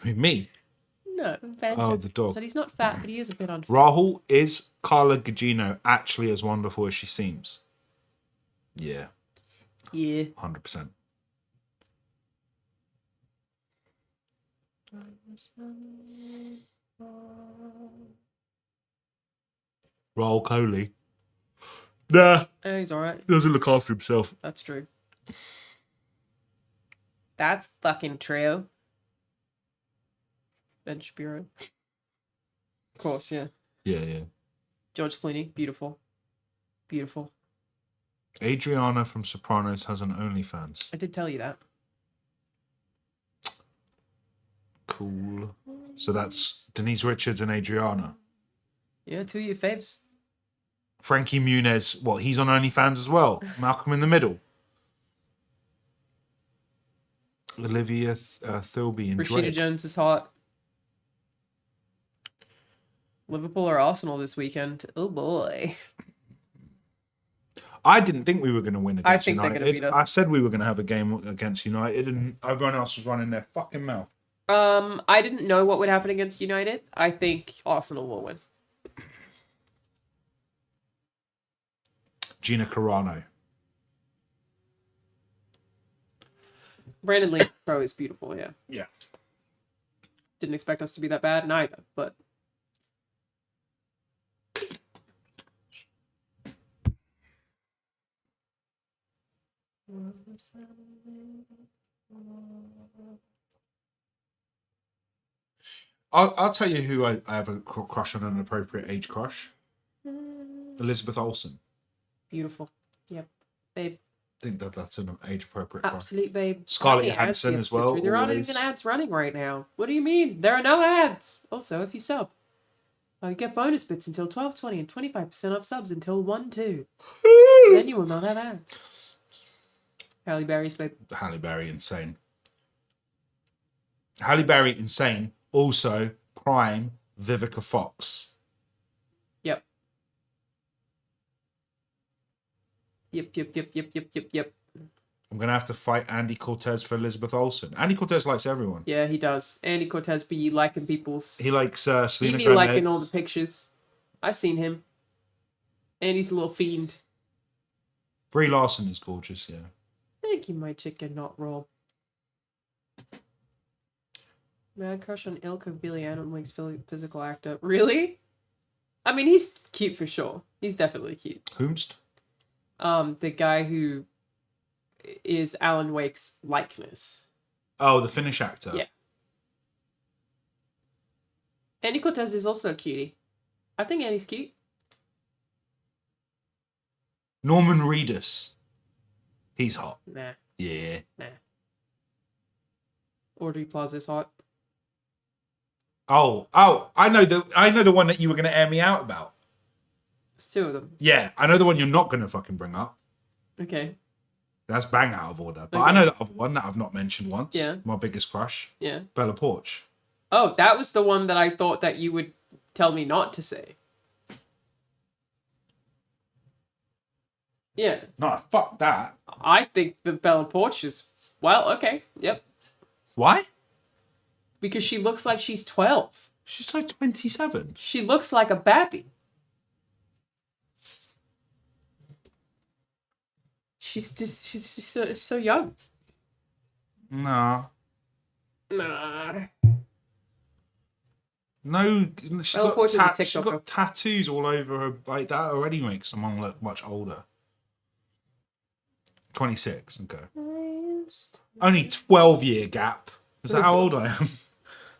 Me? No, Ben Oh, the dog. said he's not fat, but he is a bit unfit. Rahul, is Carla Gugino actually as wonderful as she seems? Yeah, Yeah. 100%. Raul Coley. Nah, He's alright. doesn't look after himself. That's true. That's fucking true. Ben Shapiro. Of course, yeah. Yeah. George Clooney. Beautiful. Beautiful. Adriana from Sopranos has an OnlyFans. I did tell you that. Cool. So that's Denise Richards and Adriana. Yeah, 2 of your faves. Frankie Muniz, what, he's on OnlyFans as well? Malcolm in the Middle. Olivia Thirlby and Rashida Drake. Jones is hot. Liverpool or Arsenal this weekend. Oh boy. I didn't think we were going to win against think they're United. gonna beat us. I said we were going to have a game against United, and everyone else was running their fucking mouth. I didn't know what would happen against United. I think Arsenal will win. Gina Carano. Brandon Lee Pro is beautiful, yeah. Yeah. Didn't expect us to be that bad neither, but I'll tell you who I have a crush on, an appropriate age crush. Elizabeth Olsen. beautiful. Yep. Babe. I think that's an age appropriate crush. Absolute babe. Scarlett How many ads do Johansson you have as to sit well, through? There aren't always. even ads running right now. What do you mean? There are no ads. Also, if you sub, you get bonus bits until 12:20 and 25% off subs until 1/2. Then you will not have ads. Halle Berry's babe. Halle Berry, insane. Halle Berry, insane. Also, prime Vivica Fox. Yep. Yep. I'm going to have to fight Andy Cortez for Elizabeth Olsen. Andy Cortez likes everyone. Yeah, he does. Andy Cortez be liking people's. He likes He Selena be Gomez. liking all the pictures. I seen him. Andy's a little fiend. Brie Larson is gorgeous, yeah. Thank you, my chicken, not Rob. Mad crush on Ilka Billy Link's physical actor. Really? I mean, he's cute for sure. He's definitely cute. Whomst? The guy who is Alan Wake's likeness. Oh, the Finnish actor. Yeah. Andy Cortez is also a cutie. I think Andy's cute. Norman Reedus. He's hot. Nah. Yeah. Nah. Audrey Plaza's hot. Oh, I know the one that you were going to air me out about. There's 2 of them. Yeah, I know the one you're not going to fucking bring up. Okay. That's bang out of order. But Okay. I know the other one that I've not mentioned once. Yeah. My biggest crush. Yeah. Bella Porch. Oh, that was the one that I thought that you would tell me not to say. Yeah. No, fuck that. I think that Bella Porch is, well, okay. Yep. Why? Because she looks like she's 12. She's like 27. She looks like a babby. She's so young. No. Nah. No, she's Bella got, Porch is a she's TikToker. got tattoos all over her. Like, that already makes someone look much older. 26, okay. Only 12-year gap. Is that how old I am?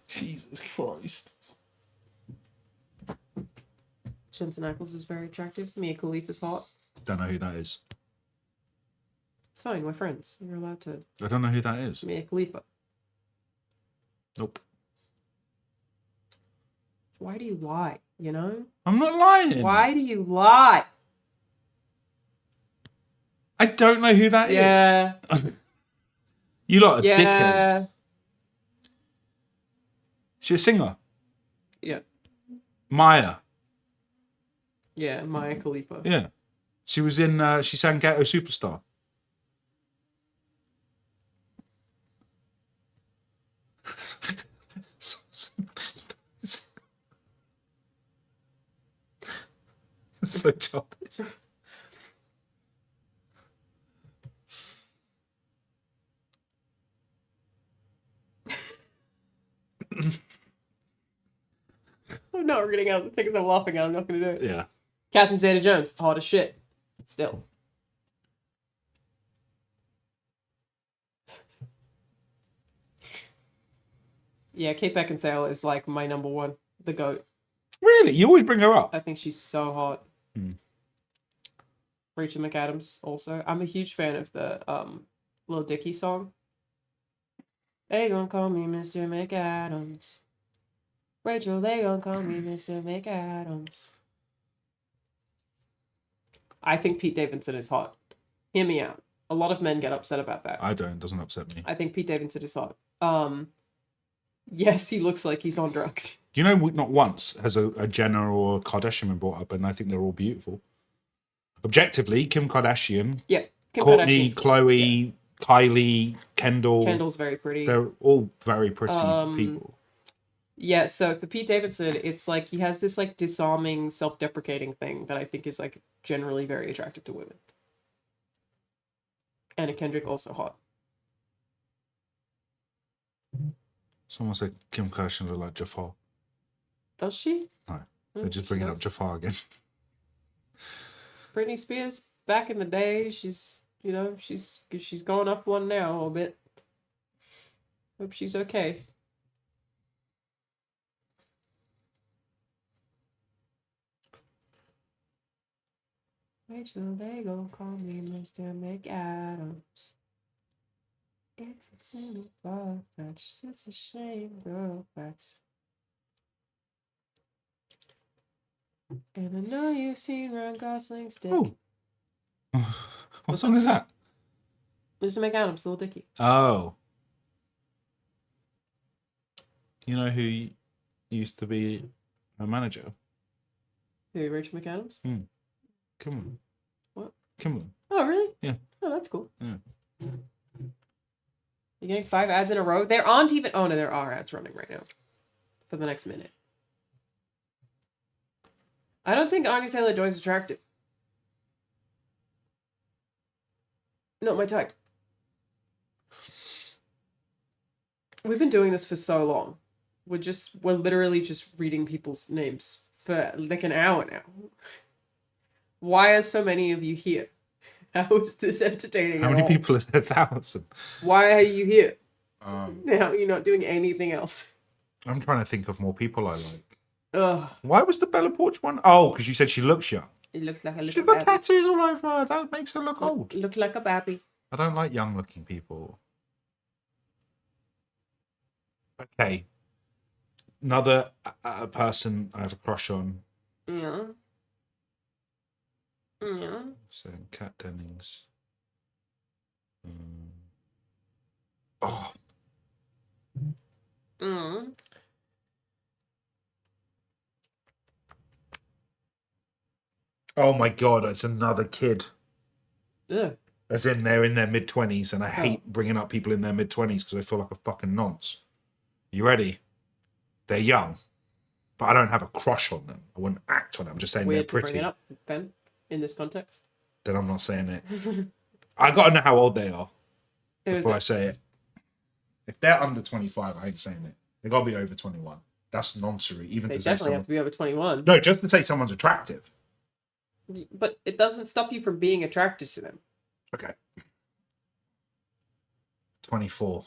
Jesus Christ. Jensen Ackles is very attractive. Mia Khalifa's hot. Don't know who that is. It's fine, we're friends. You're allowed to. I don't know who that is. Mia Khalifa. Nope. Why do you lie? You know? I'm not lying. Why do you lie? I don't know who that is. Yeah. You lot are dickheads. Yeah. She's a singer. Yeah. Maya. Yeah, Mia Khalifa. Yeah. She was in, she sang Ghetto Superstar. So childish. I'm not reading out the things I'm laughing at. I'm not going to do it. Yeah. Catherine Zeta-Jones, hot as shit. Still. Yeah, Kate Beckinsale is like my number one. The GOAT. Really? You always bring her up. I think she's so hot. Rachel McAdams also. I'm a huge fan of the Lil Dicky song. They gonna call me Mr. McAdams. Rachel, they gonna call me Mr. McAdams. I think Pete Davidson is hot. Hear me out. A lot of men get upset about that. I don't. It doesn't upset me. I think Pete Davidson is hot. Yes, he looks like he's on drugs. You know, not once has a Jenner or a Kardashian been brought up, and I think they're all beautiful. Objectively, Kim Kardashian, Yeah, Kim Kourtney, Kardashian's Chloe, yeah. Kylie, Kendall. Kendall's very pretty. They're all very pretty people. Yeah, so for Pete Davidson, it's like he has this like disarming, self-deprecating thing that I think is like generally very attractive to women. Anna Kendrick also hot. Someone said Kim Kardashian looked like Jafar. Does she? No, they're just bringing up Jafar again. Britney Spears, back in the day, she's going up one now a little bit. Hope she's okay. Rachel, they gon' call me Mr. McAdams. It's a single far-fetched, it's a shame, girl, facts. And I know you've seen Ryan Gosling's dick. Oh. What song is that? Mr. McAdams, Little Dicky. Oh. You know who used to be a manager? Who, Rachel McAdams? Kimberly. What? Kimberly. Oh, really? Yeah. Oh, that's cool. Yeah. You're getting 5 ads in a row? There aren't even... Oh, no, there are ads running right now. For the next minute. I don't think Anya Taylor-Joy is attractive. Not my type. We've been doing this for so long. We're literally just reading people's names for like an hour now. Why are so many of you here? How is this entertaining? How many people are there? 1,000. Why are you here? Now you're not doing anything else. I'm trying to think of more people I like. Ugh. Why was the Bella Porch one? Oh, because you said she looks young. It looks like a She's little got baby. tattoos all over her. That makes her look old. Look like a baby. I don't like young-looking people. Okay. Another person I have a crush on. Yeah. Yeah. So, Kat Dennings. Oh. Oh my god, it's another kid. Ugh. As in, they're in their mid-20s, and I hate bringing up people in their mid-20s because I feel like a fucking nonce. You ready? They're young, but I don't have a crush on them. I wouldn't act on it. I'm just saying Weird they're pretty. to bring it up, Ben, in this context. Then I'm not saying it. I gotta know how old they are before I say it. If they're under 25, I ain't saying it. They gotta be over 21. That's nonsense. Even They to say definitely have someone... to be over 21. No, just to say someone's attractive. But it doesn't stop you from being attracted to them. Okay. 24.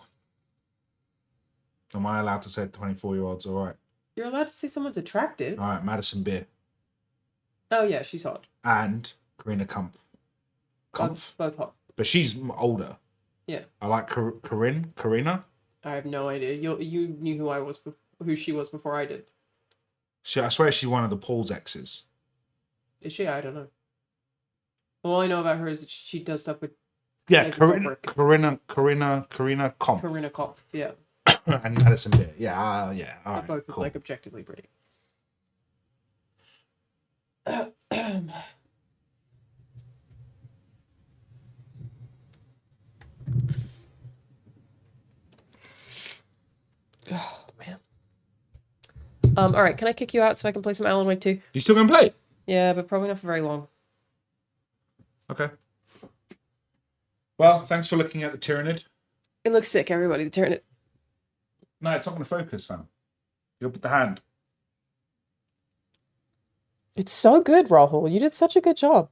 Am I allowed to say 24-year-olds? All right. You're allowed to say someone's attractive. All right, Madison Beer. Oh, yeah, she's hot. And Karina Kampf. Both hot. But she's older. Yeah. I like Karina. I have no idea. You knew who she was before I did. I swear she's one of the Paul's exes. Is she? I don't know. All I know about her is that she does stuff with... Yeah, Karina Kampf. Karina Kopf, yeah. And Madison Beer. Yeah, yeah. All right, both cool. like objectively pretty. Oh, man. All right, can I kick you out so I can play some Alan Wake 2? You still gonna play? Yeah, but probably not for very long. Okay. Well, thanks for looking at the Tyranid. It looks sick, everybody. Turn it. No, it's not gonna focus, fam. You'll put the hand. It's so good, Rahul. You did such a good job.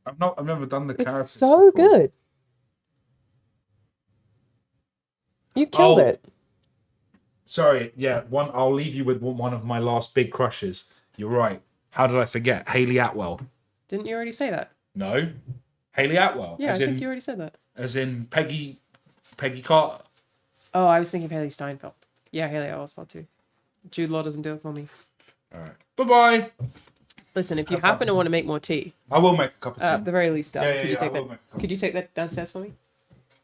I've never done the It's characters so before. good. You killed Oh, it. sorry. Yeah, I'll leave you with one of my last big crushes. You're right. How did I forget? Haley Atwell. Didn't you already say that? No, Haley Atwell. Yeah, I think you already said that. As in Peggy Carter. Oh, I was thinking of Haley Steinfeld. Yeah, Haley Oswald too. Jude Law doesn't do it for me. All right. Bye-bye. Listen, if you happen to want to make more tea, I will make a cup of tea. at the very least, Yeah, could you take I will that? make a cup Could you take that downstairs for me?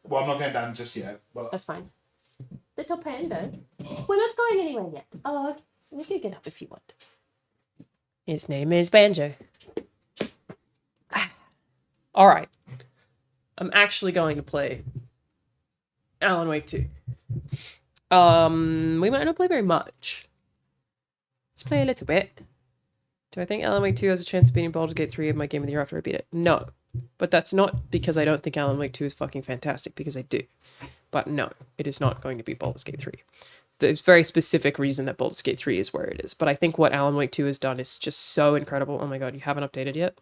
Well, I'm not going down just yet. But... That's fine. Little panda. We're not going anywhere yet. Oh, okay. You can get up if you want. His name is Banjo. All right. I'm actually going to play Alan Wake 2. We might not play very much. Let's play a little bit. Do I think Alan Wake 2 has a chance of beating Baldur's Gate 3 in my game of the year after I beat it? No. But that's not because I don't think Alan Wake 2 is fucking fantastic, because I do. But no, it is not going to be Baldur's Gate 3. There's very specific reason that Baldur's Gate 3 is where it is. But I think what Alan Wake 2 has done is just so incredible. Oh my god, you haven't updated yet?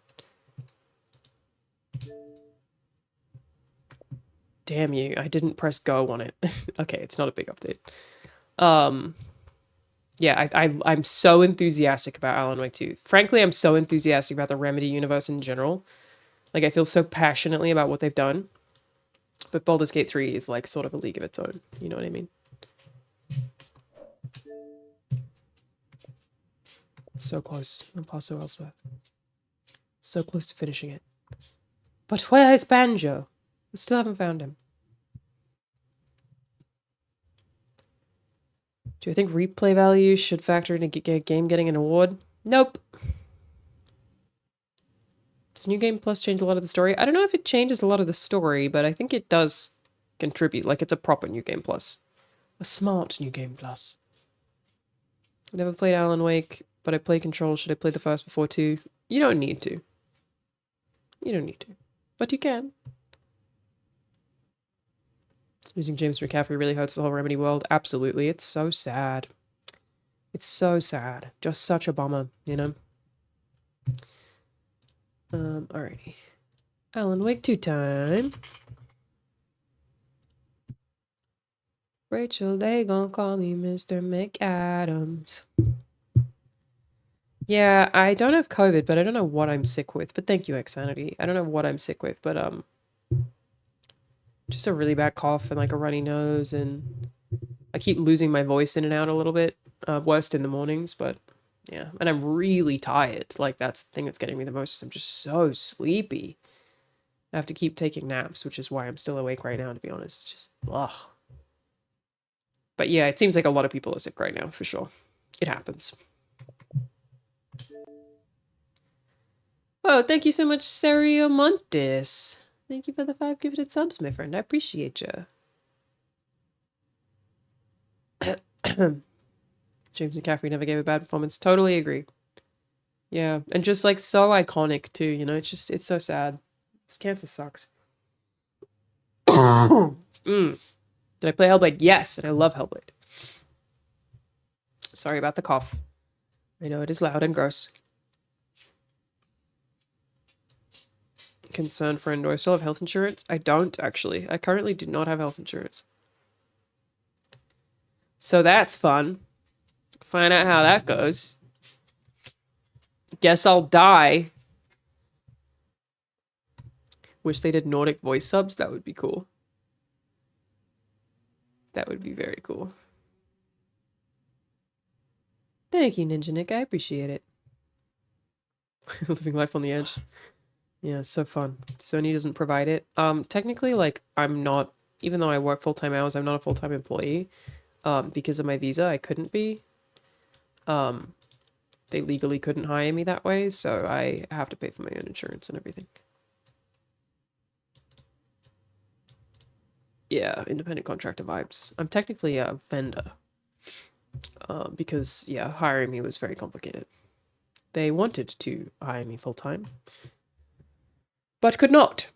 Damn you, I didn't press go on it. Okay, it's not a big update. Yeah, I'm so enthusiastic about Alan Wake 2. Frankly, I'm so enthusiastic about the Remedy universe in general. Like, I feel so passionately about what they've done. But Baldur's Gate 3 is like sort of a league of its own. You know what I mean? So close. And Paso Elsewhere. So close to finishing it. But where is Banjo? I still haven't found him. Do I think replay value should factor in a game getting an award? Nope. Does New Game Plus change a lot of the story? I don't know if it changes a lot of the story, but I think it does contribute. Like, it's a proper New Game Plus. A smart New Game Plus. I never played Alan Wake, but I played Control. Should I play the first before 2? You don't need to. You don't need to. But you can. Losing James McCaffrey really hurts the whole Remedy world. Absolutely. It's so sad. It's so sad. Just such a bummer, you know? Alrighty. Alan Wake 2 time. Rachel, they gon' call me Mr. McAdams. Yeah, I don't have COVID, but I don't know what I'm sick with. But thank you, Xanity. I don't know what I'm sick with, but just a really bad cough and like a runny nose, and I keep losing my voice in and out a little bit. Worst in the mornings, but yeah. And I'm really tired. Like, that's the thing that's getting me the most. I'm just so sleepy. I have to keep taking naps, which is why I'm still awake right now, to be honest. Just, ugh. But yeah, it seems like a lot of people are sick right now, for sure. It happens. Oh, thank you so much, Serio Montes. Thank you for the 5 gifted subs, my friend. I appreciate you. James McCaffrey never gave a bad performance. Totally agree. Yeah, and just like so iconic too, you know? It's so sad. This cancer sucks. Did I play Hellblade? Yes, and I love Hellblade. Sorry about the cough. I know it is loud and gross. Concern friend, do I still have health insurance? I don't, actually. I currently do not have health insurance. So that's fun. Find out how that goes. Guess I'll die. Wish they did Nordic voice subs. That would be cool. That would be very cool. Thank you, Ninja Nick. I appreciate it. Living life on the edge. Yeah, it's so fun. Sony doesn't provide it. Technically, like, I'm not, even though I work full-time hours, I'm not a full-time employee. Because of my visa, I couldn't be. They legally couldn't hire me that way, so I have to pay for my own insurance and everything. Yeah, independent contractor vibes. I'm technically a vendor. Because, yeah, hiring me was very complicated. They wanted to hire me full-time, but could not.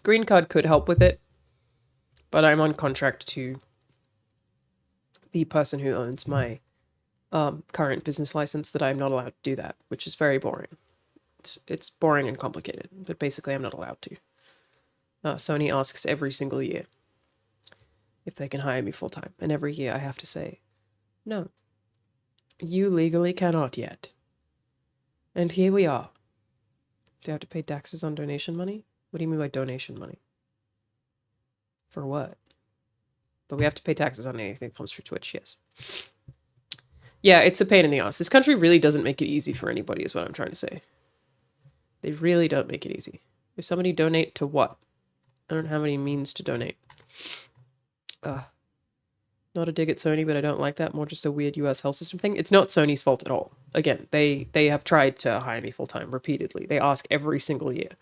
Green card could help with it, but I'm on contract to the person who owns my current business license that I'm not allowed to do that, which is very boring. It's boring and complicated, but basically I'm not allowed to. Sony asks every single year if they can hire me full-time, and every year I have to say, no, you legally cannot yet. And here we are. Do I have to pay taxes on donation money? What do you mean by donation money? For what? But we have to pay taxes on anything that comes through Twitch, yes. Yeah, it's a pain in the ass. This country really doesn't make it easy for anybody, is what I'm trying to say. They really don't make it easy. If somebody donate to what? I don't have any means to donate. Not a dig at Sony, but I don't like that. More just a weird US health system thing. It's not Sony's fault at all. Again, they have tried to hire me full-time repeatedly. They ask every single year.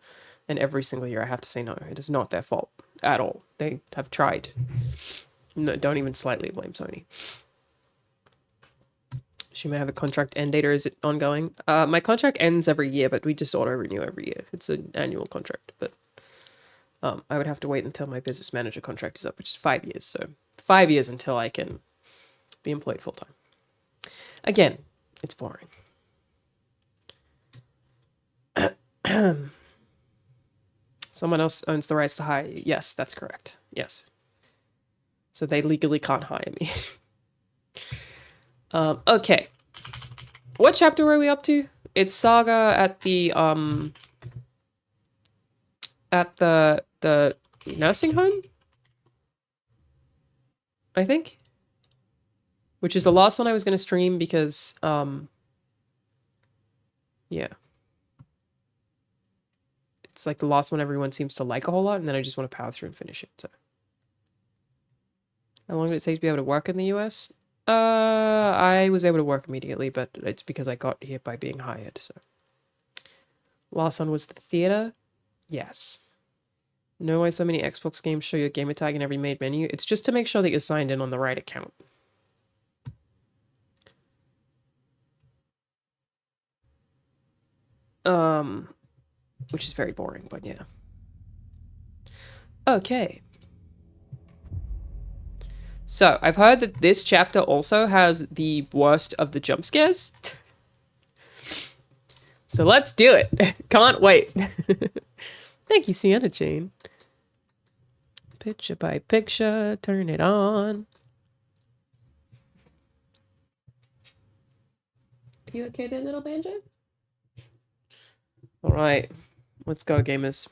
And every single year I have to say no. It is not their fault at all. They have tried. No, don't even slightly blame Sony. She may have a contract end date, or is it ongoing? My contract ends every year, but we just auto-renew every year. It's an annual contract, but I would have to wait until my business manager contract is up, which is 5 years. So 5 years until I can be employed full-time. Again, it's boring. Someone else owns the rights to hire you. Yes, that's correct. Yes. So they legally can't hire me. Okay. What chapter were we up to? It's Saga at the nursing home, I think. Which is the last one I was going to stream because, yeah. It's like the last one everyone seems to like a whole lot, and then I just want to power through and finish it, so. How long did it take to be able to work in the US? I was able to work immediately, but it's because I got here by being hired, so. Last one was the theater? Yes. Know why so many Xbox games show your gamer tag in every made menu? It's just to make sure that you're signed in on the right account. Which is very boring, but yeah. Okay. So, I've heard that this chapter also has the worst of the jump scares. So let's do it. Can't wait. Thank you, Sienna Jane. Picture by picture, turn it on. You okay there, little banjo? All right, let's go, gamers.